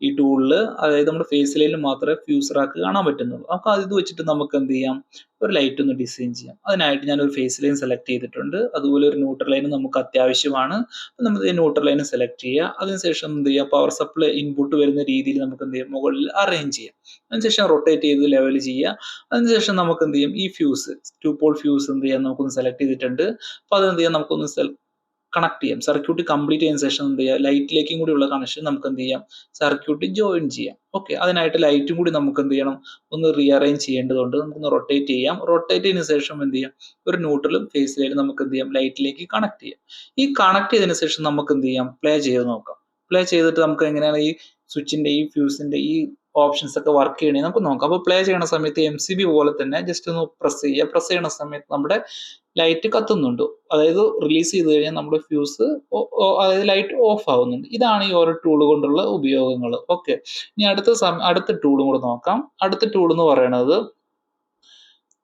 ഈ ടൂളില്. അതായത് നമ്മുടെ ഫേസ് ലൈനിൽ മാത്രമേ ഫ്യൂസ് റാക്ക് കാണാൻ പറ്റുന്നുള്ളൂ. അപ്പൊ അത് വെച്ചിട്ട് നമുക്ക് എന്ത് ചെയ്യാം, ഒരു ലൈറ്റ് ഒന്ന് ഡിസൈൻ ചെയ്യാം. അതിനായിട്ട് ഞാൻ ഒരു ഫേസ് ലൈൻ സെലക്ട് ചെയ്തിട്ടുണ്ട്. അതുപോലെ ഒരു ന്യൂട്രൽ ലൈൻ നമുക്ക് അത്യാവശ്യമാണ്. നമ്മൾ ഈ ന്യൂട്രൽ ലൈൻ സെലക്ട് ചെയ്യുക. അതിനുശേഷം എന്ത് ചെയ്യുക, പവർ സപ്ലൈ ഇൻപുട്ട് വരുന്ന രീതിയിൽ നമുക്ക് എന്ത് ചെയ്യാം, മുകളിൽ അറേഞ്ച് ചെയ്യാം. അതിനുശേഷം റൊട്ടേറ്റ് ചെയ്ത് ലെവൽ ചെയ്യുക. അതിനുശേഷം നമുക്ക് എന്ത് ചെയ്യും, ഈ ഫ്യൂസ് ടു പോൾ ഫ്യൂസ് എന്ത് ചെയ്യാം, നമുക്കൊന്ന് സെലക്ട് ചെയ്തിട്ടുണ്ട്. അപ്പൊ അത് എന്ത് ചെയ്യാം, നമുക്കൊന്ന് കണക്ട് ചെയ്യാം. സർക്യൂട്ട് കംപ്ലീറ്റ് ചെയ്യുന്ന ശേഷം എന്ത് ചെയ്യാം, ലൈറ്റിലേക്കും കൂടി ഉള്ള കണക്ഷൻ നമുക്ക് എന്ത് ചെയ്യാം, സർക്യൂട്ട് ജോയിൻ ചെയ്യാം. ഓക്കെ, അതിനായിട്ട് ലൈറ്റും കൂടി നമുക്ക് എന്ത് ചെയ്യണം, ഒന്ന് റീഅറേഞ്ച് ചെയ്യേണ്ടതുണ്ട്. നമുക്കൊന്ന് റൊട്ടേറ്റ് ചെയ്യാം. റൊട്ടേറ്റ് ചെയ്തതിനു ശേഷം എന്ത് ചെയ്യാം, ഒരു ന്യൂട്രലും ഫേസ് ലൈനും നമുക്ക് എന്ത് ചെയ്യാം, ലൈറ്റിലേക്ക് കണക്ട് ചെയ്യാം. ഈ കണക്ട് ചെയ്തതിനു ശേഷം നമുക്ക് എന്ത് ചെയ്യാം, പ്ലേ ചെയ്ത് നോക്കാം. പ്ലേ ചെയ്തിട്ട് നമുക്ക് എങ്ങനെയാണ് ഈ സ്വിച്ചിന്റെ ഈ ഫ്യൂസിന്റെ ഈ ഓപ്ഷൻസ് ഒക്കെ വർക്ക് ചെയ്യണേ നമുക്ക് നോക്കാം. അപ്പോൾ പ്ലേ ചെയ്യുന്ന സമയത്ത് MCB പോലെ തന്നെ ജസ്റ്റ് ഒന്ന് പ്രസ് ചെയ്യുക. പ്രസ് ചെയ്യുന്ന സമയത്ത് നമ്മുടെ ലൈറ്റ് കത്തുന്നുണ്ട്. അതായത് റിലീസ് ചെയ്ത് കഴിഞ്ഞാൽ നമ്മുടെ ഫ്യൂസ്, അതായത് ലൈറ്റ് ഓഫ് ആവുന്നുണ്ട്. ഇതാണ് ഈ ഓരോ ടൂൾ കൊണ്ടുള്ള ഉപയോഗങ്ങൾ. ഓക്കെ, ഇനി അടുത്ത ടൂളും കൂടെ നോക്കാം. അടുത്ത ടൂൾ എന്ന് പറയുന്നത്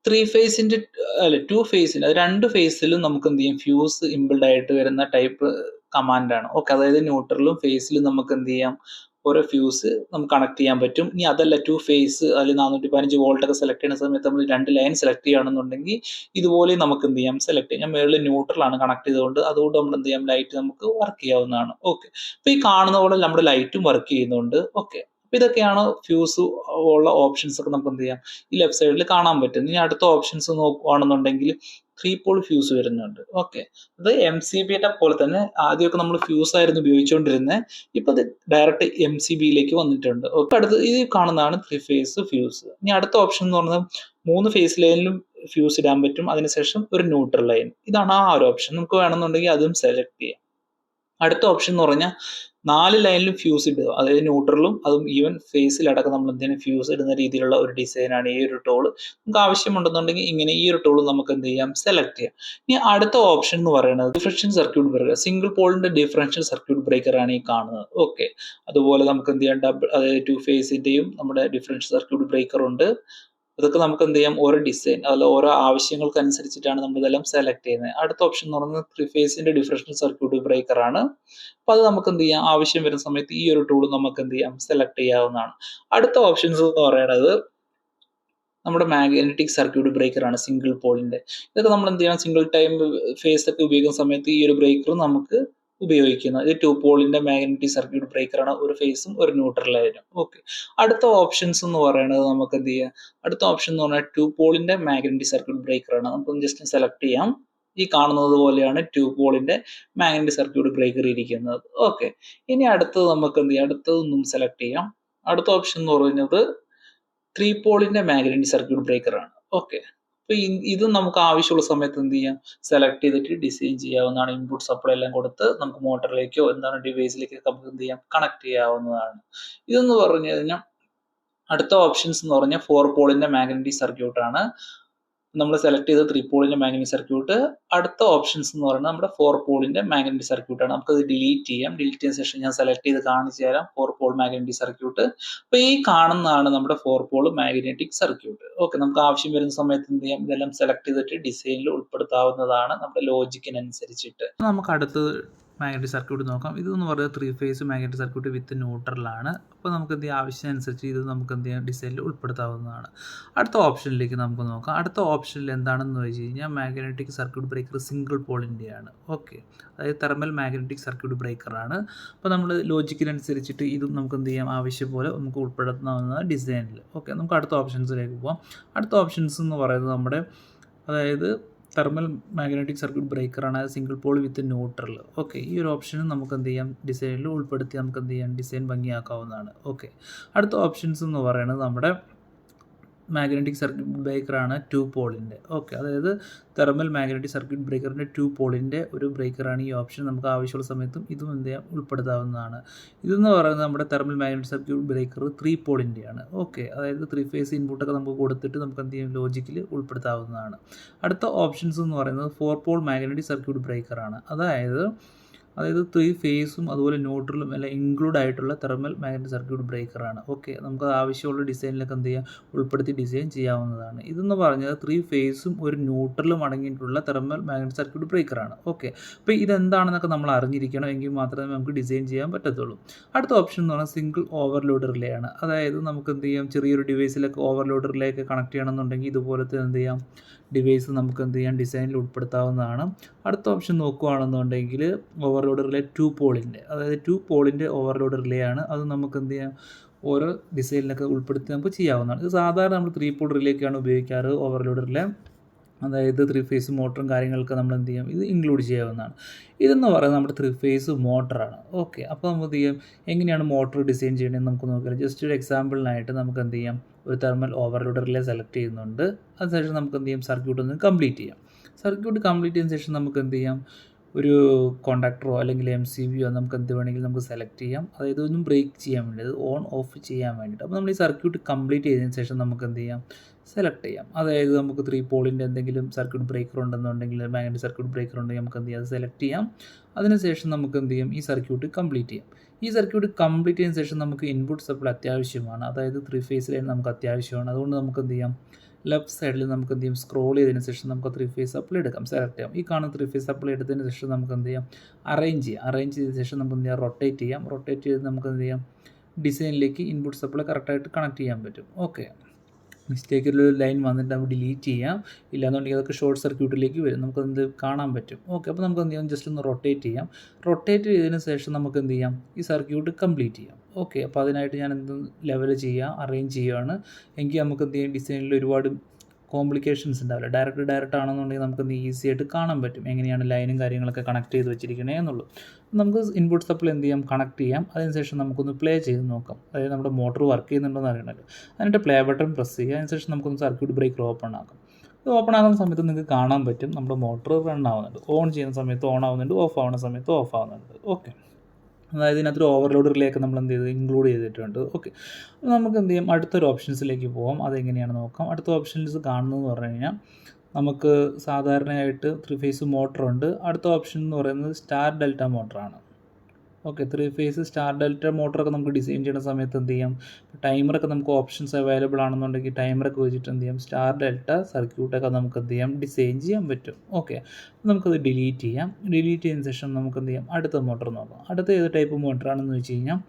3 ഫേസിന്റെ അല്ല 2 ഫേസിന്റെ, അത് 2 ഫേസിലും നമുക്ക് എന്ത് ചെയ്യും, ഫ്യൂസ് ഇമ്പിൾഡ് ആയിട്ട് വരുന്ന ടൈപ്പ് കമാൻഡാണ്. ഓക്കെ, അതായത് ന്യൂട്രലും ഫേസിലും നമുക്ക് എന്ത് ചെയ്യാം, ഓരോ ഫ്യൂസ് നമുക്ക് കണക്ട് ചെയ്യാൻ പറ്റും. ഇനി അതല്ല 2 ഫേസ് അതിൽ 415 വോൾട്ട് ഒക്കെ സെലക്ട് ചെയ്യുന്ന സമയത്ത് നമ്മൾ 2 ലൈൻ സെലക്ട് ചെയ്യുകയാണെന്നുണ്ടെങ്കിൽ ഇതുപോലെ നമുക്ക് എന്ത് ചെയ്യാം, സെലക്ട് ചെയ്യാം. ഞാൻ മേളിൽ ന്യൂട്രൽ ആണ് കണക്ട് ചെയ്തുകൊണ്ട് അതുകൊണ്ട് നമ്മൾ എന്ത് ചെയ്യാം, ലൈറ്റ് നമുക്ക് വർക്ക് ചെയ്യാവുന്നതാണ്. ഓക്കെ, അപ്പൊ ഈ കാണുന്ന പോലെ നമ്മുടെ ലൈറ്റും വർക്ക് ചെയ്യുന്നുണ്ട്. ഓക്കെ, അപ്പൊ ഇതൊക്കെയാണ് ഫ്യൂസ് ഉള്ള ഓപ്ഷൻസ് ഒക്കെ നമുക്ക് എന്ത് ചെയ്യാം, ഈ ലെഫ്റ്റ് സൈഡിൽ കാണാൻ പറ്റും. ഇനി അടുത്ത ഓപ്ഷൻസ് നോക്കുകയാണെന്നുണ്ടെങ്കിൽ 3 പോൾ ഫ്യൂസ് വരുന്നുണ്ട്. ഓക്കെ, അത് MCBയുടെ പോലെ തന്നെ ആദ്യമൊക്കെ നമ്മൾ ഫ്യൂസ് ആയിരുന്നു ഉപയോഗിച്ചുകൊണ്ടിരുന്നത്. ഇപ്പൊ അത് ഡയറക്റ്റ് MCBയിലേക്ക് വന്നിട്ടുണ്ട്. ഓക്കെ, അടുത്ത് ഇത് കാണുന്നതാണ് 3 ഫേസ് ഫ്യൂസ്. ഇനി അടുത്ത ഓപ്ഷൻ എന്ന് പറഞ്ഞാൽ 3 ഫേസ് ലൈനിലും ഫ്യൂസ് ഇടാൻ പറ്റും. അതിനുശേഷം ഒരു ന്യൂട്രൽ ലൈൻ. ഇതാണ് ആ ഒരു ഓപ്ഷൻ. നമുക്ക് വേണമെന്നുണ്ടെങ്കിൽ അതും സെലക്ട് ചെയ്യാം. അടുത്ത ഓപ്ഷൻ എന്ന് പറഞ്ഞാൽ 4 ലൈനിലും ഫ്യൂസ് ഇടുക. അതായത് ന്യൂട്രലും അതും ഈവൻ ഫേസിലടക്കം നമ്മൾ എന്തിനും ഫ്യൂസ് ഇടുന്ന രീതിയിലുള്ള ഒരു ഡിസൈനാണ് ഈ ഒരു ടൂൾ. നമുക്ക് ആവശ്യമുണ്ടെന്നുണ്ടെങ്കിൽ ഇങ്ങനെ ഈ ഒരു ടൂൾ നമുക്ക് എന്ത് ചെയ്യാം, സെലക്ട് ചെയ്യാം. ഇനി അടുത്ത ഓപ്ഷൻ എന്ന് പറയുന്നത് ഡിഫറൻഷ്യൽ സർക്യൂട്ട് ബ്രേക്കർ. സിംഗിൾ പോളിന്റെ ഡിഫറൻഷ്യൽ സർക്യൂട്ട് ബ്രേക്കർ ആണ് ഈ കാണുന്നത്. ഓക്കെ, അതുപോലെ നമുക്ക് എന്ത് ചെയ്യാം, അതായത് 2 ഫേസിന്റെയും നമ്മുടെ ഡിഫറൻഷ്യൽ സർക്യൂട്ട് ബ്രേക്കർ ഉണ്ട്. അതൊക്കെ നമുക്ക് എന്ത് ചെയ്യാം, ഓരോ ഡിസൈൻ അതുപോലെ ഓരോ ആവശ്യങ്ങൾക്ക് അനുസരിച്ചിട്ടാണ് നമ്മൾ ഇതെല്ലാം സെലക്ട് ചെയ്യുന്നത്. അടുത്ത ഓപ്ഷൻ എന്ന് പറയുന്നത് 3 ഫേസിന്റെ ഡിഫറൻഷ്യൽ സർക്യൂട്ട് ബ്രേക്കർ ആണ്. അപ്പൊ അത് നമുക്ക് എന്ത് ചെയ്യാം, ആവശ്യം വരുന്ന സമയത്ത് ഈ ഒരു ടൂൾ നമുക്ക് എന്ത് ചെയ്യാം, സെലക്ട് ചെയ്യാവുന്നതാണ്. അടുത്ത ഓപ്ഷൻസ് എന്ന് പറയുന്നത് നമ്മുടെ മാഗ്നറ്റിക് സർക്യൂട്ട് ബ്രേക്കറാണ് സിംഗിൾ പോളിൻ്റെ. ഇതൊക്കെ നമ്മൾ എന്ത് ചെയ്യണം, സിംഗിൾ ടൈം ഫേസ് ഒക്കെ ഉപയോഗിക്കുന്ന സമയത്ത് ഈ ഒരു ബ്രേക്കർ നമുക്ക് ഉപയോഗിക്കുന്നത്. ഇത് 2 പോളിന്റെ മാഗ്നറ്റിക് സർക്യൂട്ട് ബ്രേക്കറാണ്, ഒരു ഫേസും ഒരു ന്യൂട്രലായിരുന്നു. ഓക്കെ. അടുത്ത ഓപ്ഷൻസ് എന്ന് പറയുന്നത് നമുക്ക് എന്ത് ചെയ്യാം, അടുത്ത ഓപ്ഷൻ എന്ന് പറഞ്ഞാൽ 2 പോളിന്റെ മാഗ്നറ്റിക് സർക്യൂട്ട് ബ്രേക്കറാണ്. നമുക്കൊന്ന് ജസ്റ്റ് സെലക്ട് ചെയ്യാം. ഈ കാണുന്നത് പോലെയാണ് 2 പോളിന്റെ മാഗ്നറ്റിക് സർക്യൂട്ട് ബ്രേക്കർ ഇരിക്കുന്നത്. ഓക്കെ. ഇനി അടുത്തത് നമുക്ക് എന്ത് ചെയ്യാം, അടുത്തതൊന്നും സെലക്ട് ചെയ്യാം. അടുത്ത ഓപ്ഷൻ എന്ന് പറയുന്നത് 3 പോളിന്റെ മാഗ്നറ്റിക് സർക്യൂട്ട് ബ്രേക്കറാണ്. ഓക്കെ. അപ്പൊ ഇത് നമുക്ക് ആവശ്യമുള്ള സമയത്ത് എന്ത് ചെയ്യാം, സെലക്ട് ചെയ്തിട്ട് ഡിസൈൻ ചെയ്യാവുന്നതാണ്. ഇൻപുട്ട് സപ്ലൈ എല്ലാം കൊടുത്ത് നമുക്ക് മോട്ടറിലേക്കോ എന്താണ് ഡിവൈസിലേക്കോ നമുക്ക് എന്ത് ചെയ്യാം, കണക്ട് ചെയ്യാവുന്നതാണ്. ഇതെന്ന് പറഞ്ഞു കഴിഞ്ഞാൽ അടുത്ത ഓപ്ഷൻസ് എന്ന് പറഞ്ഞാൽ 4 പോളിന്റെ മാഗ്നറ്റിക് സർക്യൂട്ടാണ്. നമ്മൾ സെലക്ട് ചെയ്ത് 3 പോളിന്റെ മാഗ്നറ്റിക് സർക്യൂട്ട്. അടുത്ത ഓപ്ഷൻസ് എന്ന് പറയുന്നത് നമ്മുടെ 4 പോളിന്റെ മാഗ്നറ്റിക് സർക്യൂട്ടാണ്. നമുക്കത് ഡിലീറ്റ് ചെയ്യാം. ഡിലീറ്റ് ചെയ്യുന്ന ശേഷം ഞാൻ സെലക്ട് ചെയ്ത് കാണിച്ചു തരാം 4 പോൾ മാഗ്നറ്റിക് സർക്യൂട്ട്. അപ്പൊ ഈ കാണുന്നതാണ് നമ്മുടെ 4 പോൾ മാഗ്നറ്റിക് സർക്യൂട്ട്. ഓക്കെ. നമുക്ക് ആവശ്യം വരുന്ന സമയത്ത് എന്ത് ചെയ്യാം, ഇതെല്ലാം സെലക്ട് ചെയ്തിട്ട് ഡിസൈനിൽ ഉൾപ്പെടുത്താവുന്നതാണ് നമ്മുടെ ലോജിക്കിനനുസരിച്ചിട്ട്. നമുക്ക് അടുത്തത് മാഗ്നറ്റിക് സർക്യൂട്ട് നോക്കാം. ഇതെന്ന് പറയുന്നത് 3 ഫേസ് മാഗ്നറ്റിക് സർക്യൂട്ട് വിത്ത് ന്യൂട്രലാണ്. അപ്പോൾ നമുക്ക് എന്ത് ചെയ്യാം, ആവശ്യമനുസരിച്ച് ഇത് നമുക്ക് എന്ത് ചെയ്യാം, ഡിസൈനിൽ ഉൾപ്പെടുത്താവുന്നതാണ്. അടുത്ത ഓപ്ഷനിലേക്ക് നമുക്ക് നോക്കാം. അടുത്ത ഓപ്ഷനിൽ എന്താണെന്ന് വെച്ച് കഴിഞ്ഞാൽ മാഗ്നറ്റിക് സർക്യൂട്ട് ബ്രേക്കർ സിംഗിൾ പോളിൻ്റെയാണ്. ഓക്കെ. അതായത് തെർമൽ മാഗ്നറ്റിക് സർക്യൂട്ട് ബ്രേക്കറാണ്. അപ്പോൾ നമ്മൾ ലോജിക്കിനനുസരിച്ചിട്ട് ഇതും നമുക്ക് എന്ത് ചെയ്യാം, ആവശ്യം പോലെ നമുക്ക് ഉൾപ്പെടുത്താവുന്നതാണ് ഡിസൈനിൽ. ഓക്കെ. നമുക്ക് അടുത്ത ഓപ്ഷൻസിലേക്ക് പോകാം. അടുത്ത ഓപ്ഷൻസ് എന്ന് പറയുന്നത് നമ്മുടെ അതായത് തെർമൽ മാഗ്നറ്റിക് സർക്യൂട്ട് ബ്രേക്കറാണ്, അത് സിംഗിൾ പോൾ വിത്ത് ന്യൂട്രൽ. ഓക്കെ. ഈ ഒരു ഓപ്ഷനും നമുക്ക് എന്ത് ചെയ്യാം, ഡിസൈനിൽ ഉൾപ്പെടുത്തി നമുക്ക് എന്ത് ചെയ്യാം, ഡിസൈൻ ഭംഗിയാക്കാവുന്നതാണ്. ഓക്കെ. അടുത്ത ഓപ്ഷൻസ് എന്ന് പറയുന്നത് നമ്മുടെ മാഗ്നറ്റിക് സർക്യൂട്ട് ബ്രേക്കറാണ് 2 പോളിൻ്റെ. ഓക്കെ. അതായത് തെർമൽ മാഗ്നറ്റിക് സർക്യൂട്ട് ബ്രേക്കറിൻ്റെ 2 പോളിൻ്റെ ഒരു ബ്രേക്കറാണ് ഈ ഓപ്ഷൻ. നമുക്ക് ആവശ്യമുള്ള സമയത്തും ഇതും എന്ത് ചെയ്യാം, ഉൾപ്പെടുത്താവുന്നതാണ്. ഇതെന്ന് പറയുന്നത് നമ്മുടെ തെർമൽ മാഗ്നറ്റിക് സർക്യൂട്ട് ബ്രേക്കർ 3 പോളിൻ്റെയാണ്. ഓക്കെ. അതായത് 3 ഫേസ് ഇൻപുട്ടൊക്കെ നമുക്ക് കൊടുത്തിട്ട് നമുക്ക് എന്ത് ചെയ്യും, ലോജിക്കിൽ ഉൾപ്പെടുത്താവുന്നതാണ്. അടുത്ത ഓപ്ഷൻസ് എന്ന് പറയുന്നത് 4 പോൾ മാഗ്നറ്റിക് സർക്യൂട്ട് ബ്രേക്കറാണ്. അതായത് 3 ഫേസും അതുപോലെ ന്യൂട്രലും എല്ലാം ഇൻക്ലൂഡ് ആയിട്ടുള്ള തെർമൽ മാഗ്നറ്റിക് സർക്യൂട്ട് ബ്രേക്കറാണ്. ഓക്കെ. നമുക്ക് ആവശ്യമുള്ള ഡിസൈനിലൊക്കെ എന്ത് ചെയ്യാം, ഉൾപ്പെടുത്തി ഡിസൈൻ ചെയ്യാവുന്നതാണ്. ഇതെന്ന് പറഞ്ഞാൽ 3 ഫേസും ഒരു ന്യൂട്രലും അടങ്ങിയിട്ടുള്ള തെർമൽ മാഗ്നറ്റിക് സർക്യൂട്ട് ബ്രേക്കറാണ്. ഓക്കെ. അപ്പോൾ ഇതെന്താണെന്നൊക്കെ നമ്മൾ അറിഞ്ഞിരിക്കണം, എങ്കിൽ മാത്രമേ നമുക്ക് ഡിസൈൻ ചെയ്യാൻ പറ്റത്തുള്ളൂ. അടുത്ത ഓപ്ഷൻ എന്ന് പറഞ്ഞാൽ സിംഗിൾ ഓവർലോഡ് റിലേ ആണ്. അതായത് നമുക്ക് എന്ത് ചെയ്യാം, ചെറിയൊരു ഡിവൈസിലൊക്കെ ഓവർലോഡ് റിലേക്ക് കണക്ട് ചെയ്യണമെന്നുണ്ടെങ്കിൽ ഇതുപോലത്തെ എന്ത് ചെയ്യാം, ഡിവൈസ് നമുക്ക് എന്ത് ചെയ്യാം, ഡിസൈനിൽ ഉൾപ്പെടുത്താവുന്നതാണ്. അടുത്ത ഓപ്ഷൻ നോക്കുകയാണെന്നുണ്ടെങ്കിൽ ഓവർലോഡ് റിലേ 2 പോളിൻ്റെ, അതായത് 2 പോളിൻ്റെ ഓവർലോഡ് റിലേ ആണ്. അത് നമുക്ക് എന്ത് ചെയ്യാം, ഓരോ ഡിസൈനിലൊക്കെ ഉൾപ്പെടുത്തി നമുക്ക് ചെയ്യാവുന്നതാണ്. ഇത് സാധാരണ നമ്മൾ 3 പോൾ റിലേക്കാണ് ഉപയോഗിക്കാറ് ഓവർലോഡ് റിലേ. അതായത് 3 ഫേസ് മോട്ടറും കാര്യങ്ങളൊക്കെ നമ്മൾ എന്ത് ചെയ്യാം, ഇത് ഇൻക്ലൂഡ് ചെയ്യാവുന്നതാണ്. ഇതെന്ന് പറയുന്നത് നമ്മുടെ 3 ഫേസ് മോട്ടറാണ്. ഓക്കെ. അപ്പോൾ നമുക്ക് എന്ത് ചെയ്യാം, എങ്ങനെയാണ് മോട്ടർ ഡിസൈൻ ചെയ്യണമെന്ന് നമുക്ക് നോക്കാം. ജസ്റ്റ് ഒരു എക്സാമ്പിളിനായിട്ട് നമുക്ക് എന്ത് ചെയ്യാം, ഒരു തെർമൽ ഓവർലോഡ് റിലേ സെലക്ട് ചെയ്യുന്നുണ്ട്. അതിനുശേഷം നമുക്ക് എന്ത് ചെയ്യാം, സർക്യൂട്ട് ഒന്ന് കംപ്ലീറ്റ് ചെയ്യാം. സർക്യൂട്ട് കംപ്ലീറ്റ് ചെയ്തതിന് ശേഷം നമുക്ക് എന്ത് ചെയ്യാം, ഒരു കോണ്ടാക്ടറോ അല്ലെങ്കിൽ MCBയോ നമുക്ക് എന്ത് വേണമെങ്കിലും നമുക്ക് സെലക്ട് ചെയ്യാം. അതായത് ഒന്നും ബ്രേക്ക് ചെയ്യാൻ വേണ്ടി, അത് ഓൺ ഓഫ് ചെയ്യാൻ വേണ്ടിയിട്ട്. അപ്പോൾ നമ്മൾ ഈ സർക്യൂട്ട് കംപ്ലീറ്റ് ചെയ്തതിന് ശേഷം നമുക്ക് എന്ത് ചെയ്യാം, സെലക്ട് ചെയ്യാം. അതായത് നമുക്ക് 3 പോളിൻ്റെ എന്തെങ്കിലും സർക്യൂട്ട് ബ്രേക്കർ ഉണ്ടെന്നുണ്ടെങ്കിൽ, മാഗ്നറ്റിക് സർക്യൂട്ട് ബ്രേക്കർ ഉണ്ടെങ്കിൽ നമുക്ക് എന്ത് ചെയ്യാം, അത് സെലക്ട് ചെയ്യാം. അതിനുശേഷം നമുക്ക് എന്ത് ചെയ്യാം, ഈ സർക്യൂട്ട് കംപ്ലീറ്റ് ചെയ്യാം. ഈ സർക്യൂട്ട് കംപ്ലീറ്റ് ചെയ്തതിന് ശേഷം നമുക്ക് ഇൻപുട്ട് സപ്ലൈ അത്യാവശ്യമാണ്. അതായത് 3 ഫേസിലായിട്ട് നമുക്ക് അത്യാവശ്യമാണ്. അതുകൊണ്ട് നമുക്ക് എന്ത് ചെയ്യാം, ലെഫ്റ്റ് സൈഡിൽ നമുക്ക് എന്ത് ചെയ്യും, സ്ക്രോൾ ചെയ്തതിന് ശേഷം നമുക്ക് 3 ഫേസ് സപ്ലൈ എടുക്കാം, സെലക്ട് ചെയ്യാം. ഈ കാണുന്ന 3 ഫേസ് സപ്ലൈ എടുത്തതിന് ശേഷം നമുക്ക് എന്ത് ചെയ്യാം, അറേഞ്ച് ചെയ്യാം. അറേഞ്ച് ചെയ്തതിന് ശേഷം നമുക്ക് എന്ത് ചെയ്യാം, റൊട്ടേറ്റ് ചെയ്യാം. റൊട്ടേറ്റ് ചെയ്ത് നമുക്ക് എന്ത് ചെയ്യാം, ഡിസൈനിലേക്ക് ഇൻപുട്ട് സപ്ലൈ കറക്റ്റായിട്ട് കണക്ട് ചെയ്യാൻ പറ്റും. ഓക്കെ. മിസ്റ്റേക്കിലൊരു ലൈൻ വന്നിട്ട് നമുക്ക് ഡിലീറ്റ് ചെയ്യാം. ഇല്ലാന്നുണ്ടെങ്കിൽ അതൊക്കെ ഷോർട്ട് സർക്യൂട്ടിലേക്ക് വരും, നമുക്കത് കാണാൻ പറ്റും. ഓക്കെ. അപ്പോൾ നമുക്ക് എന്ത് ചെയ്യാം, ജസ്റ്റ് ഒന്ന് റൊട്ടേറ്റ് ചെയ്യാം. റൊട്ടേറ്റ് ചെയ്തതിന് ശേഷം നമുക്ക് എന്ത് ചെയ്യാം, ഈ സർക്യൂട്ട് കംപ്ലീറ്റ് ചെയ്യാം. ഓക്കെ. അപ്പോൾ അതിനായിട്ട് ഞാൻ എന്ത് ലെവൽ ചെയ്യുക, അറേഞ്ച് ചെയ്യുകയാണ്. എങ്കിൽ നമുക്ക് എന്ത് ചെയ്യാം, ഡിസൈനിൽ ഒരുപാട് കോംപ്ലിക്കേഷൻസ് ഉണ്ടാവില്ല. ഡയറക്റ്റ് ആണെന്നുണ്ടെങ്കിൽ നമുക്ക് എന്ത് ഈസി ആയിട്ട് കാണാൻ പറ്റും, എങ്ങനെയാണ് ലൈനും കാര്യങ്ങളൊക്കെ കണക്ട് ചെയ്ത് വെച്ചിരിക്കണേ എന്നുള്ളൂ. നമുക്ക് ഇൻപുട്ട് സപ്ലൈ എന്ത് ചെയ്യാം, കണക്ട് ചെയ്യാം. അതിനുശേഷം നമുക്കൊന്ന് പ്ലേ ചെയ്ത് നോക്കാം. അതായത് നമ്മുടെ മോട്ടർ വർക്ക് ചെയ്യുന്നുണ്ടോ എന്ന് അറിയണമല്ലോ. അതിൻ്റെ പ്ലേ ബട്ടൺ പ്രസ് ചെയ്യുക. അതിനുശേഷം നമുക്കൊന്ന് സർക്യൂട്ട് ബ്രേക്കർ ഓപ്പൺ ആക്കാം. ഇത് ഓപ്പൺ ആകുന്ന സമയത്ത് നിങ്ങൾക്ക് കാണാൻ പറ്റും നമ്മുടെ മോട്ടർ റൺ ആവുന്നുണ്ട്. ഓൺ ചെയ്യുന്ന സമയത്ത് ഓൺ ആവുന്നുണ്ട്, ഓഫ് ആവുന്ന സമയത്ത് ഓഫ് ആവുന്നുണ്ട്. ഓക്കെ. അതായത് ഇതിനകത്തൊരു ഓവർലോഡ് റിലേക്ക് നമ്മൾ എന്ത് ചെയ്ത് ഇൻക്ലൂഡ് ചെയ്തിട്ടുണ്ട്. ഓക്കെ. നമുക്ക് എന്ത് ചെയ്യാം, അടുത്തൊരു ഓപ്ഷൻസിലേക്ക് പോകാം. അതെങ്ങനെയാണ് നോക്കാം. അടുത്ത ഓപ്ഷൻസ് കാണുന്നതെന്ന് പറഞ്ഞു കഴിഞ്ഞാൽ നമുക്ക് സാധാരണയായിട്ട് 3 ഫേസ് മോട്ടറുണ്ട്. അടുത്ത ഓപ്ഷൻ എന്ന് പറയുന്നത് സ്റ്റാർ ഡെൽറ്റ മോട്ടറാണ്. ഓക്കെ. 3 ഫേസ് സ്റ്റാർ ഡെൽറ്റ മോട്ടറൊക്കെ നമുക്ക് ഡിസൈൻ ചെയ്യുന്ന സമയത്ത് എന്ത് ചെയ്യാം, ടൈമറൊക്കെ നമുക്ക് ഓപ്ഷൻസ് അവൈലബിൾ ആണെന്നുണ്ടെങ്കിൽ ടൈമറൊക്കെ വെച്ചിട്ട് എന്ത് ചെയ്യാം, സ്റ്റാർ ഡെൽറ്റ സർക്യൂട്ടൊക്കെ നമുക്ക് എന്ത് ചെയ്യാം, ഡിസൈൻ ചെയ്യാൻ പറ്റും. ഓക്കെ. നമുക്കത് ഡിലീറ്റ് ചെയ്യാം. ഡിലീറ്റ് ചെയ്തതിന് ശേഷം നമുക്ക് എന്ത് ചെയ്യാം, അടുത്ത മോട്ടർ നോക്കാം. അടുത്ത ഏത് ടൈപ്പ് മോട്ടറാണെന്ന് വെച്ച് കഴിഞ്ഞാൽ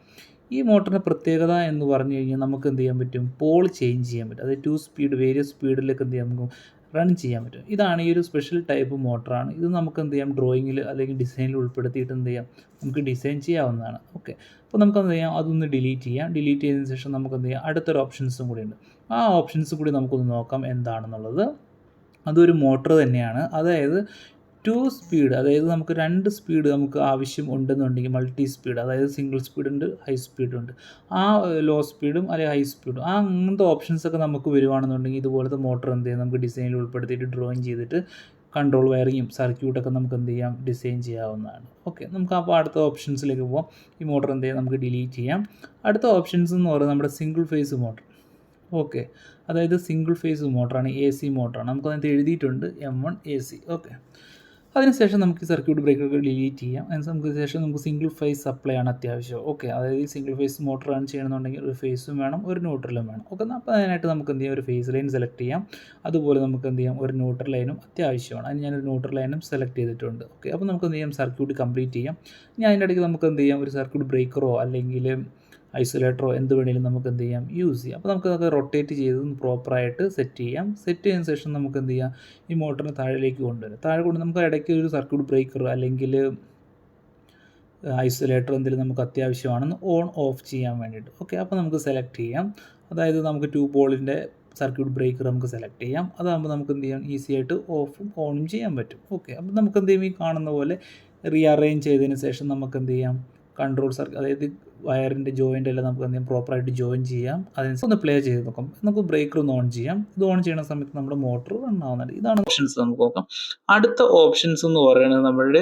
ഈ മോട്ടറിൻ്റെ പ്രത്യേകത എന്ന് പറഞ്ഞു കഴിഞ്ഞാൽ നമുക്ക് എന്ത് ചെയ്യാൻ പറ്റും, പോൾ ചേഞ്ച് ചെയ്യാൻ പറ്റും. അതായത് 2 സ്പീഡ് വേരിയസ് സ്പീഡിലേക്ക് എന്ത് ചെയ്യാം, നമുക്ക് റൺ ചെയ്യാൻ പറ്റും. ഇതാണ് ഈ ഒരു സ്പെഷ്യൽ ടൈപ്പ് മോട്ടറാണ്. ഇത് നമുക്ക് എന്ത് ചെയ്യാം, ഡ്രോയിങ്ങിൽ അല്ലെങ്കിൽ ഡിസൈനിൽ ഉൾപ്പെടുത്തിയിട്ട് എന്ത് ചെയ്യാം, നമുക്ക് ഡിസൈൻ ചെയ്യാവുന്നതാണ്. ഓക്കെ, അപ്പോൾ നമുക്ക് എന്ത് ചെയ്യാം, അതൊന്ന് ഡിലീറ്റ് ചെയ്യാം. ഡിലീറ്റ് ചെയ്തതിന് ശേഷം നമുക്ക് എന്ത് ചെയ്യാം, അടുത്തൊരു ഓപ്ഷൻസും കൂടി ഉണ്ട്. ആ ഓപ്ഷൻസ് കൂടി നമുക്കൊന്ന് നോക്കാം എന്താണെന്നുള്ളത്. അതൊരു മോട്ടർ തന്നെയാണ്. അതായത് 2 സ്പീഡ്, അതായത് നമുക്ക് 2 സ്പീഡ് നമുക്ക് ആവശ്യം ഉണ്ടെന്നുണ്ടെങ്കിൽ മൾട്ടി സ്പീഡ്, അതായത് സിംഗിൾ സ്പീഡുണ്ട്, ഹൈ സ്പീഡുണ്ട്. ആ ലോ സ്പീഡും അല്ലെങ്കിൽ ഹൈ സ്പീഡും അങ്ങനത്തെ ഓപ്ഷൻസൊക്കെ നമുക്ക് വരുവാണെന്നുണ്ടെങ്കിൽ ഇതുപോലത്തെ മോട്ടർ എന്ത് ചെയ്യാം, നമുക്ക് ഡിസൈനിൽ ഉൾപ്പെടുത്തിയിട്ട് ഡ്രോയിങ് ചെയ്തിട്ട് കൺട്രോൾ വയറിങ്ങും സർക്യൂട്ടൊക്കെ നമുക്ക് എന്ത് ചെയ്യാം, ഡിസൈൻ ചെയ്യാവുന്നതാണ്. ഓക്കെ, നമുക്ക് അപ്പോൾ അടുത്ത ഓപ്ഷൻസിലേക്ക് പോകാം. ഈ മോട്ടർ എന്ത് ചെയ്യാം, നമുക്ക് ഡിലീറ്റ് ചെയ്യാം. അടുത്ത ഓപ്ഷൻസ് എന്ന് പറയുന്നത് നമ്മുടെ സിംഗിൾ ഫേസ് മോട്ടർ. ഓക്കെ, അതായത് സിംഗിൾ ഫേസ് മോട്ടറാണ്, AC മോട്ടറാണ്. നമുക്കതിനകത്ത് എഴുതിയിട്ടുണ്ട് M1 AC. ഓക്കെ, അതിനുശേഷം നമുക്ക് സർക്യൂട്ട് ബ്രേക്കറുകൾ ഡിലീറ്റ് ചെയ്യാം. അതിന് ശേഷം നമുക്ക് സിംഗിൾ ഫേസ് സപ്ലൈ ആണ് അത്യാവശ്യം. ഓക്കെ, അതായത് ഈ സിംഗിൾ ഫേസ് മോട്ടർ റൺ ചെയ്യണമെന്നുണ്ടെങ്കിൽ ഒരു ഫേസും വേണം, ഒരു ന്യൂട്രലും വേണം. ഓക്കെ, അപ്പോൾ അതിനായിട്ട് നമുക്ക് എന്ത് ചെയ്യാം, ഒരു ഫേസ് ലൈൻ സെലക്ട് ചെയ്യാം. അതുപോലെ നമുക്ക് എന്ത് ചെയ്യാം, ഒരു ന്യൂട്രൽ ലൈനും അത്യാവശ്യമാണ്. അതിന് ഞാനൊരു ന്യൂട്രൽ ലൈനും സെലക്ട് ചെയ്തിട്ടുണ്ട്. ഓക്കെ, അപ്പോൾ നമുക്ക് എന്ത് ചെയ്യാം, സർക്യൂട്ട് കംപ്ലീറ്റ് ചെയ്യാം. ഇനി അതിൻ്റെ ഇടയ്ക്ക് നമുക്ക് എന്ത് ചെയ്യാം, ഒരു സർക്യൂട്ട് ബ്രേക്കറോ അല്ലെങ്കിൽ ഐസൊലേറ്ററോ എന്ത് വേണമെങ്കിലും നമുക്ക് എന്ത് ചെയ്യാം, യൂസ് ചെയ്യാം. അപ്പോൾ നമുക്കതൊക്കെ റൊട്ടേറ്റ് ചെയ്ത് പ്രോപ്പറായിട്ട് സെറ്റ് ചെയ്യാം. സെറ്റ് ചെയ്തതിന് ശേഷം നമുക്ക് എന്ത് ചെയ്യാം, ഈ മോട്ടറിനെ താഴേക്ക് കൊണ്ടുവരും. താഴെ കൊണ്ട് നമുക്ക് ഇടയ്ക്ക് ഒരു സർക്യൂട്ട് ബ്രേക്കർ അല്ലെങ്കിൽ ഐസൊലേറ്റർ എന്തെങ്കിലും നമുക്ക് അത്യാവശ്യമാണെന്ന് ഓൺ ഓഫ് ചെയ്യാൻ വേണ്ടിയിട്ട്. ഓക്കെ, അപ്പോൾ നമുക്ക് സെലക്ട് ചെയ്യാം. അതായത് നമുക്ക് 2 പോളിൻ്റെ സർക്യൂട്ട് ബ്രേക്കർ നമുക്ക് സെലക്ട് ചെയ്യാം. അതാകുമ്പോൾ നമുക്ക് എന്ത് ചെയ്യാം, ഈസി ആയിട്ട് ഓഫും ഓണും ചെയ്യാൻ പറ്റും. ഓക്കെ, അപ്പോൾ നമുക്ക് എന്ത് ചെയ്യും, ഈ കാണുന്ന പോലെ റീഅറേഞ്ച് ചെയ്തതിന് ശേഷം നമുക്ക് എന്ത് ചെയ്യാം, കൺട്രോൾ അതായത് വയറിൻ്റെ ജോയിൻ്റ് എല്ലാം നമുക്ക് എന്ത് ചെയ്യാം, പ്രോപ്പറായിട്ട് ജോയിൻ ചെയ്യാം. അതിന് ഒന്ന് പ്ലേ ചെയ്ത് നോക്കാം. നമുക്ക് ബ്രേക്കർ ഒന്ന് ഓൺ ചെയ്യാം. ഇത് ഓൺ ചെയ്യുന്ന സമയത്ത് നമ്മുടെ മോട്ടർ റൺ ആവുന്നുണ്ട്. ഇതാണ് ഓപ്ഷൻസ്. നമുക്ക് നോക്കാം. അടുത്ത ഓപ്ഷൻസ് എന്ന് പറയുന്നത് നമ്മളുടെ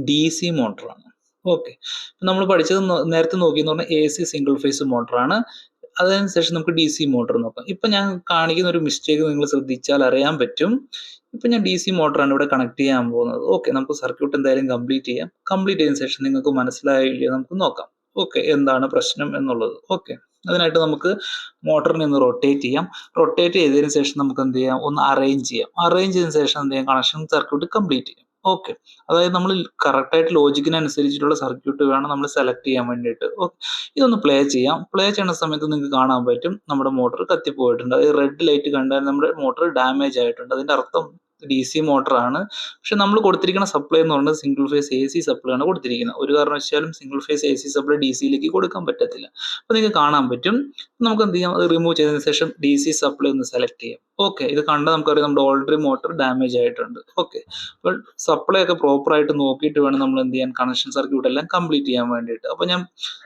DC മോട്ടറാണ്. ഓക്കെ, നമ്മൾ പഠിച്ചത് നേരത്തെ നോക്കിയെന്ന് പറഞ്ഞാൽ AC സിംഗിൾ ഫേസ് മോട്ടറാണ്. അതിനുശേഷം നമുക്ക് DC മോട്ടർ നോക്കാം. ഇപ്പം ഞാൻ കാണിക്കുന്ന ഒരു മിസ്റ്റേക്ക് നിങ്ങൾ ശ്രദ്ധിച്ചാൽ അറിയാൻ പറ്റും. ഇപ്പം ഞാൻ DC മോട്ടറാണ് ഇവിടെ കണക്ട് ചെയ്യാൻ പോകുന്നത്. ഓക്കെ, നമുക്ക് സർക്യൂട്ട് എന്തായാലും കംപ്ലീറ്റ് ചെയ്യാം. കംപ്ലീറ്റ് ചെയ്തതിനു ശേഷം നിങ്ങൾക്ക് മനസ്സിലായില്ലേ നമുക്ക് നോക്കാം. ഓക്കെ, എന്താണ് പ്രശ്നം എന്നുള്ളത്. ഓക്കെ, അതിനായിട്ട് നമുക്ക് മോട്ടറിനെ ഒന്ന് റൊട്ടേറ്റ് ചെയ്യാം. റൊട്ടേറ്റ് ചെയ്തതിന് ശേഷം നമുക്ക് എന്ത് ചെയ്യാം, ഒന്ന് അറേഞ്ച് ചെയ്യാം. അറേഞ്ച് ചെയ്തതിന് ശേഷം എന്ത് ചെയ്യാം, കണക്ഷൻ സർക്യൂട്ട് കംപ്ലീറ്റ് ചെയ്യാം. ഓക്കെ, അതായത് നമ്മൾ കറക്റ്റായിട്ട് ലോജിക്കിനനുസരിച്ചിട്ടുള്ള സർക്യൂട്ട് വേണം നമ്മൾ സെലക്ട് ചെയ്യാൻ വേണ്ടിയിട്ട്. ഓക്കെ, ഇതൊന്ന് പ്ലേ ചെയ്യാം. പ്ലേ ചെയ്യുന്ന സമയത്ത് നിങ്ങൾക്ക് കാണാൻ പറ്റും നമ്മുടെ മോട്ടർ കത്തിപ്പോയിട്ടുണ്ട്. അതായത് റെഡ് ലൈറ്റ് കണ്ടാൽ നമ്മുടെ മോട്ടർ ഡാമേജ് ആയിട്ടുണ്ട്. അതിൻ്റെ അർത്ഥം DC മോട്ടറാണ്. പക്ഷെ നമ്മൾ കൊടുത്തിരിക്കുന്ന സപ്ലൈ എന്ന് പറയുന്നത് സിംഗിൾ ഫേസ് AC സപ്ലൈ ആണ് കൊടുത്തിരിക്കുന്നത്. ഒരു കാരണവശാലും സിംഗിൾ ഫേസ് AC സപ്ലൈ DCയിലേക്ക് കൊടുക്കാൻ പറ്റത്തില്ല. അപ്പോൾ നിങ്ങൾക്ക് കാണാൻ പറ്റും. നമുക്ക് എന്ത് ചെയ്യാം, അത് റിമൂവ് ചെയ്തതിന് ശേഷം DC സപ്ലൈ ഒന്ന് സെലക്ട് ചെയ്യാം. ഓക്കെ, ഇത് കണ്ടാൽ നമുക്കറിയാം നമ്മുടെ ഓൾറെഡി മോട്ടർ ഡാമേജ് ആയിട്ടുണ്ട്. ഓക്കെ, അപ്പോൾ സപ്ലൈ ഒക്കെ പ്രോപ്പറായിട്ട് നോക്കിയിട്ട് വേണം നമ്മൾ എന്ത് ചെയ്യാൻ, കണക്ഷൻ സർക്യൂട്ട് എല്ലാം കംപ്ലീറ്റ് ചെയ്യാൻ വേണ്ടിയിട്ട്. അപ്പോൾ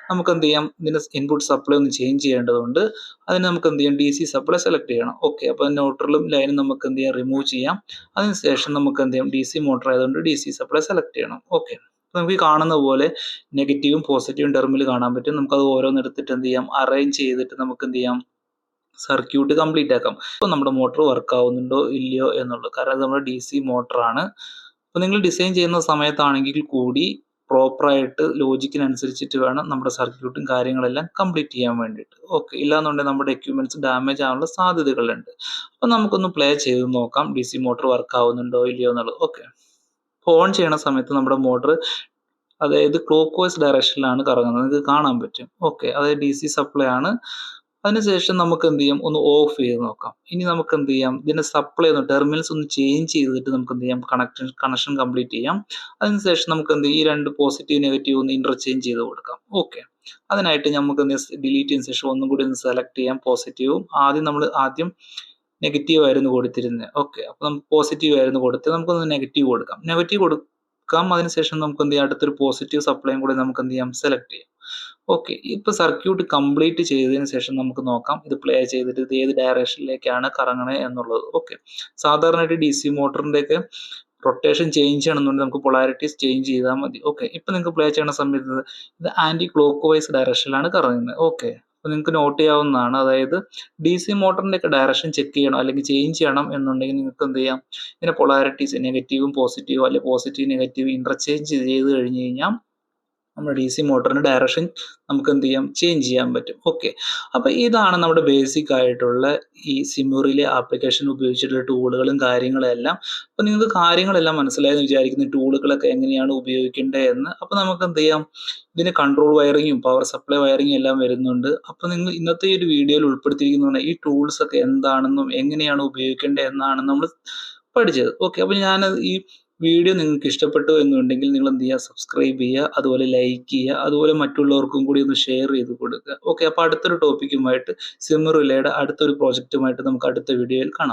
നമുക്ക് എന്ത് ചെയ്യാം, ഇതിൻ്റെ ഇൻപുട്ട് സപ്ലൈ ഒന്ന് ചേഞ്ച് ചെയ്യേണ്ടതുണ്ട്. അതിന് നമുക്ക് എന്ത് ചെയ്യാം, DC സപ്ലൈ സെലക്ട് ചെയ്യണം. ഓക്കെ, അപ്പോൾ ന്യൂട്രലും ലൈനും നമുക്ക് എന്ത് ചെയ്യാം, റിമൂവ് ചെയ്യാം. അതിനുശേഷം നമുക്ക് എന്ത് ചെയ്യാം, DC മോട്ടർ ആയതുകൊണ്ട് DC സപ്ലൈ സെലക്ട് ചെയ്യണം. ഓക്കെ, നമുക്ക് ഈ കാണുന്ന പോലെ നെഗറ്റീവും പോസിറ്റീവും ടെർമിനൽ കാണാൻ പറ്റും. നമുക്കത് ഓരോന്നെടുത്തിട്ട് എന്ത് ചെയ്യാം, അറേഞ്ച് ചെയ്തിട്ട് നമുക്ക് എന്ത് ചെയ്യാം, സർക്യൂട്ട് കംപ്ലീറ്റ് ആക്കാം. അപ്പോൾ നമ്മുടെ മോട്ടർ വർക്ക് ആവുന്നുണ്ടോ ഇല്ലയോ എന്നുള്ളത്. കാരണം അത് നമ്മുടെ DC മോട്ടറാണ്. അപ്പോൾ നിങ്ങൾ ഡിസൈൻ ചെയ്യുന്ന സമയത്താണെങ്കിൽ കൂടി പ്രോപ്പറായിട്ട് ലോജിക്കിനനുസരിച്ചിട്ട് വേണം നമ്മുടെ സർക്യൂട്ടും കാര്യങ്ങളെല്ലാം കംപ്ലീറ്റ് ചെയ്യാൻ വേണ്ടിയിട്ട്. ഓക്കെ, ഇല്ലാന്നുണ്ടെങ്കിൽ നമ്മുടെ എക്യുപ്മെന്റ്സ് ഡാമേജ് ആവാനുള്ള സാധ്യതകളുണ്ട്. അപ്പോൾ നമുക്കൊന്ന് പ്ലേ ചെയ്ത് നോക്കാം DC മോട്ടർ വർക്ക് ആവുന്നുണ്ടോ ഇല്ലയോ എന്നുള്ളത്. ഓക്കെ, ഓൺ ചെയ്യണ സമയത്ത് നമ്മുടെ മോട്ടർ അതായത് ക്ലോക്ക് വൈസ് ഡയറക്ഷനിലാണ് കറങ്ങുന്നത്. നിങ്ങൾക്ക് കാണാൻ പറ്റും. ഓക്കെ, അതായത് DC സപ്ലൈ ആണ്. അതിനുശേഷം നമുക്ക് എന്ത് ചെയ്യാം, ഒന്ന് ഓഫ് ചെയ്ത് നോക്കാം. ഇനി നമുക്ക് എന്ത് ചെയ്യാം, ഇതിന്റെ സപ്ലൈ ഒന്ന് ടെർമിനൽസ് ഒന്ന് ചേഞ്ച് ചെയ്തിട്ട് നമുക്ക് എന്ത് ചെയ്യാം, കണക്ഷൻ കംപ്ലീറ്റ് ചെയ്യാം. അതിനുശേഷം നമുക്ക് എന്ത് ഈ 2 പോസിറ്റീവ് നെഗറ്റീവ് ഒന്ന് ഇന്റർചേഞ്ച് ചെയ്ത് കൊടുക്കാം. ഓക്കെ, അതിനായിട്ട് നമുക്ക് ഡിലീറ്റ് ചെയ്തതിനു ശേഷം ഒന്നും കൂടി ഒന്ന് സെലക്ട് ചെയ്യാം. പോസിറ്റീവും ആദ്യം നെഗറ്റീവ് ആയിരുന്നു കൊടുത്തിരുന്നത്. ഓക്കെ, അപ്പൊ നമുക്ക് പോസിറ്റീവ് ആയിരുന്നു കൊടുത്ത് നമുക്കൊന്ന് നെഗറ്റീവ് കൊടുക്കാം. അതിനുശേഷം നമുക്ക് എന്ത് ചെയ്യാം, അടുത്തൊരു പോസിറ്റീവ് സപ്ലൈയും കൂടി നമുക്ക് എന്ത് ചെയ്യാം, സെലക്ട് ചെയ്യാം. ഓക്കെ, ഇപ്പൊ സർക്യൂട്ട് കംപ്ലീറ്റ് ചെയ്തതിന് ശേഷം നമുക്ക് നോക്കാം ഇത് പ്ലേ ചെയ്തിട്ട് ഇത് ഏത് ഡയറക്ഷനിലേക്കാണ് കറങ്ങണേ എന്നുള്ളത്. ഓക്കെ, സാധാരണയായിട്ട് DC മോട്ടറിന്റെ ഒക്കെ റൊട്ടേഷൻ ചേഞ്ച് ചെയ്യണമെന്നുണ്ടെങ്കിൽ നമുക്ക് പൊളാരിറ്റീസ് ചേഞ്ച് ചെയ്താൽ മതി. ഓക്കെ, ഇപ്പൊ നിങ്ങൾക്ക് പ്ലേ ചെയ്യുന്ന സമയത്ത് ഇത് ആന്റി ക്ലോക്ക് വൈസ് ഡയറക്ഷനിലാണ് കറങ്ങുന്നത്. ഓക്കെ, അപ്പൊ നിങ്ങൾക്ക് നോട്ട് ചെയ്യാവുന്നതാണ്. അതായത് DC മോട്ടറിന്റെ ഒക്കെ ഡയറക്ഷൻ ചെക്ക് ചെയ്യണം അല്ലെങ്കിൽ ചേഞ്ച് ചെയ്യണം എന്നുണ്ടെങ്കിൽ നിങ്ങൾക്ക് എന്ത് ചെയ്യാം, ഇതിന്റെ പൊളാരിറ്റീസ് നെഗറ്റീവും പോസിറ്റീവും അല്ലെങ്കിൽ പോസിറ്റീവ് നെഗറ്റീവ് ഇന്റർചേഞ്ച് ചെയ്ത് കഴിഞ്ഞ് കഴിഞ്ഞാൽ നമ്മുടെ DC മോട്ടറിന്റെ ഡയറക്ഷൻ നമുക്ക് എന്ത് ചെയ്യാം, ചേഞ്ച് ചെയ്യാൻ പറ്റും. ഓക്കെ, അപ്പൊ ഇതാണ് നമ്മുടെ ബേസിക് ആയിട്ടുള്ള ഈ സിമുറിലെ ആപ്ലിക്കേഷൻ ഉപയോഗിച്ചിട്ടുള്ള ടൂളുകളും കാര്യങ്ങളും എല്ലാം. അപ്പൊ നിങ്ങൾക്ക് കാര്യങ്ങളെല്ലാം മനസ്സിലായെന്ന് വിചാരിക്കുന്ന ടൂളുകളൊക്കെ എങ്ങനെയാണ് ഉപയോഗിക്കേണ്ടത് എന്ന്. അപ്പൊ നമുക്ക് എന്ത് ചെയ്യാം, ഇതിന് കൺട്രോൾ വയറിങ്ങും പവർ സപ്ലൈ വയറിങ്ങും എല്ലാം വരുന്നുണ്ട്. അപ്പൊ നിങ്ങൾ ഇന്നത്തെ ഈ ഒരു വീഡിയോയിൽ ഉൾപ്പെടുത്തിയിരിക്കുന്ന ഈ ടൂൾസ് ഒക്കെ എന്താണെന്നും എങ്ങനെയാണ് ഉപയോഗിക്കേണ്ടത് എന്നാണ് നമ്മൾ പഠിച്ചത്. ഓക്കെ, അപ്പൊ ഞാൻ ഈ വീഡിയോ നിങ്ങൾക്ക് ഇഷ്ടപ്പെട്ടു എന്നുണ്ടെങ്കിൽ നിങ്ങൾ എന്ത് ചെയ്യുക, സബ്സ്ക്രൈബ് ചെയ്യുക, അതുപോലെ ലൈക്ക് ചെയ്യുക, അതുപോലെ മറ്റുള്ളവർക്കും കൂടി ഒന്ന് ഷെയർ ചെയ്ത് കൊടുക്കുക. ഓക്കെ, അപ്പൊ അടുത്തൊരു ടോപ്പിക്കുമായിട്ട് സിമുറിലയുടെ അടുത്തൊരു പ്രോജക്റ്റുമായിട്ട് നമുക്ക് അടുത്ത വീഡിയോയിൽ കാണാം.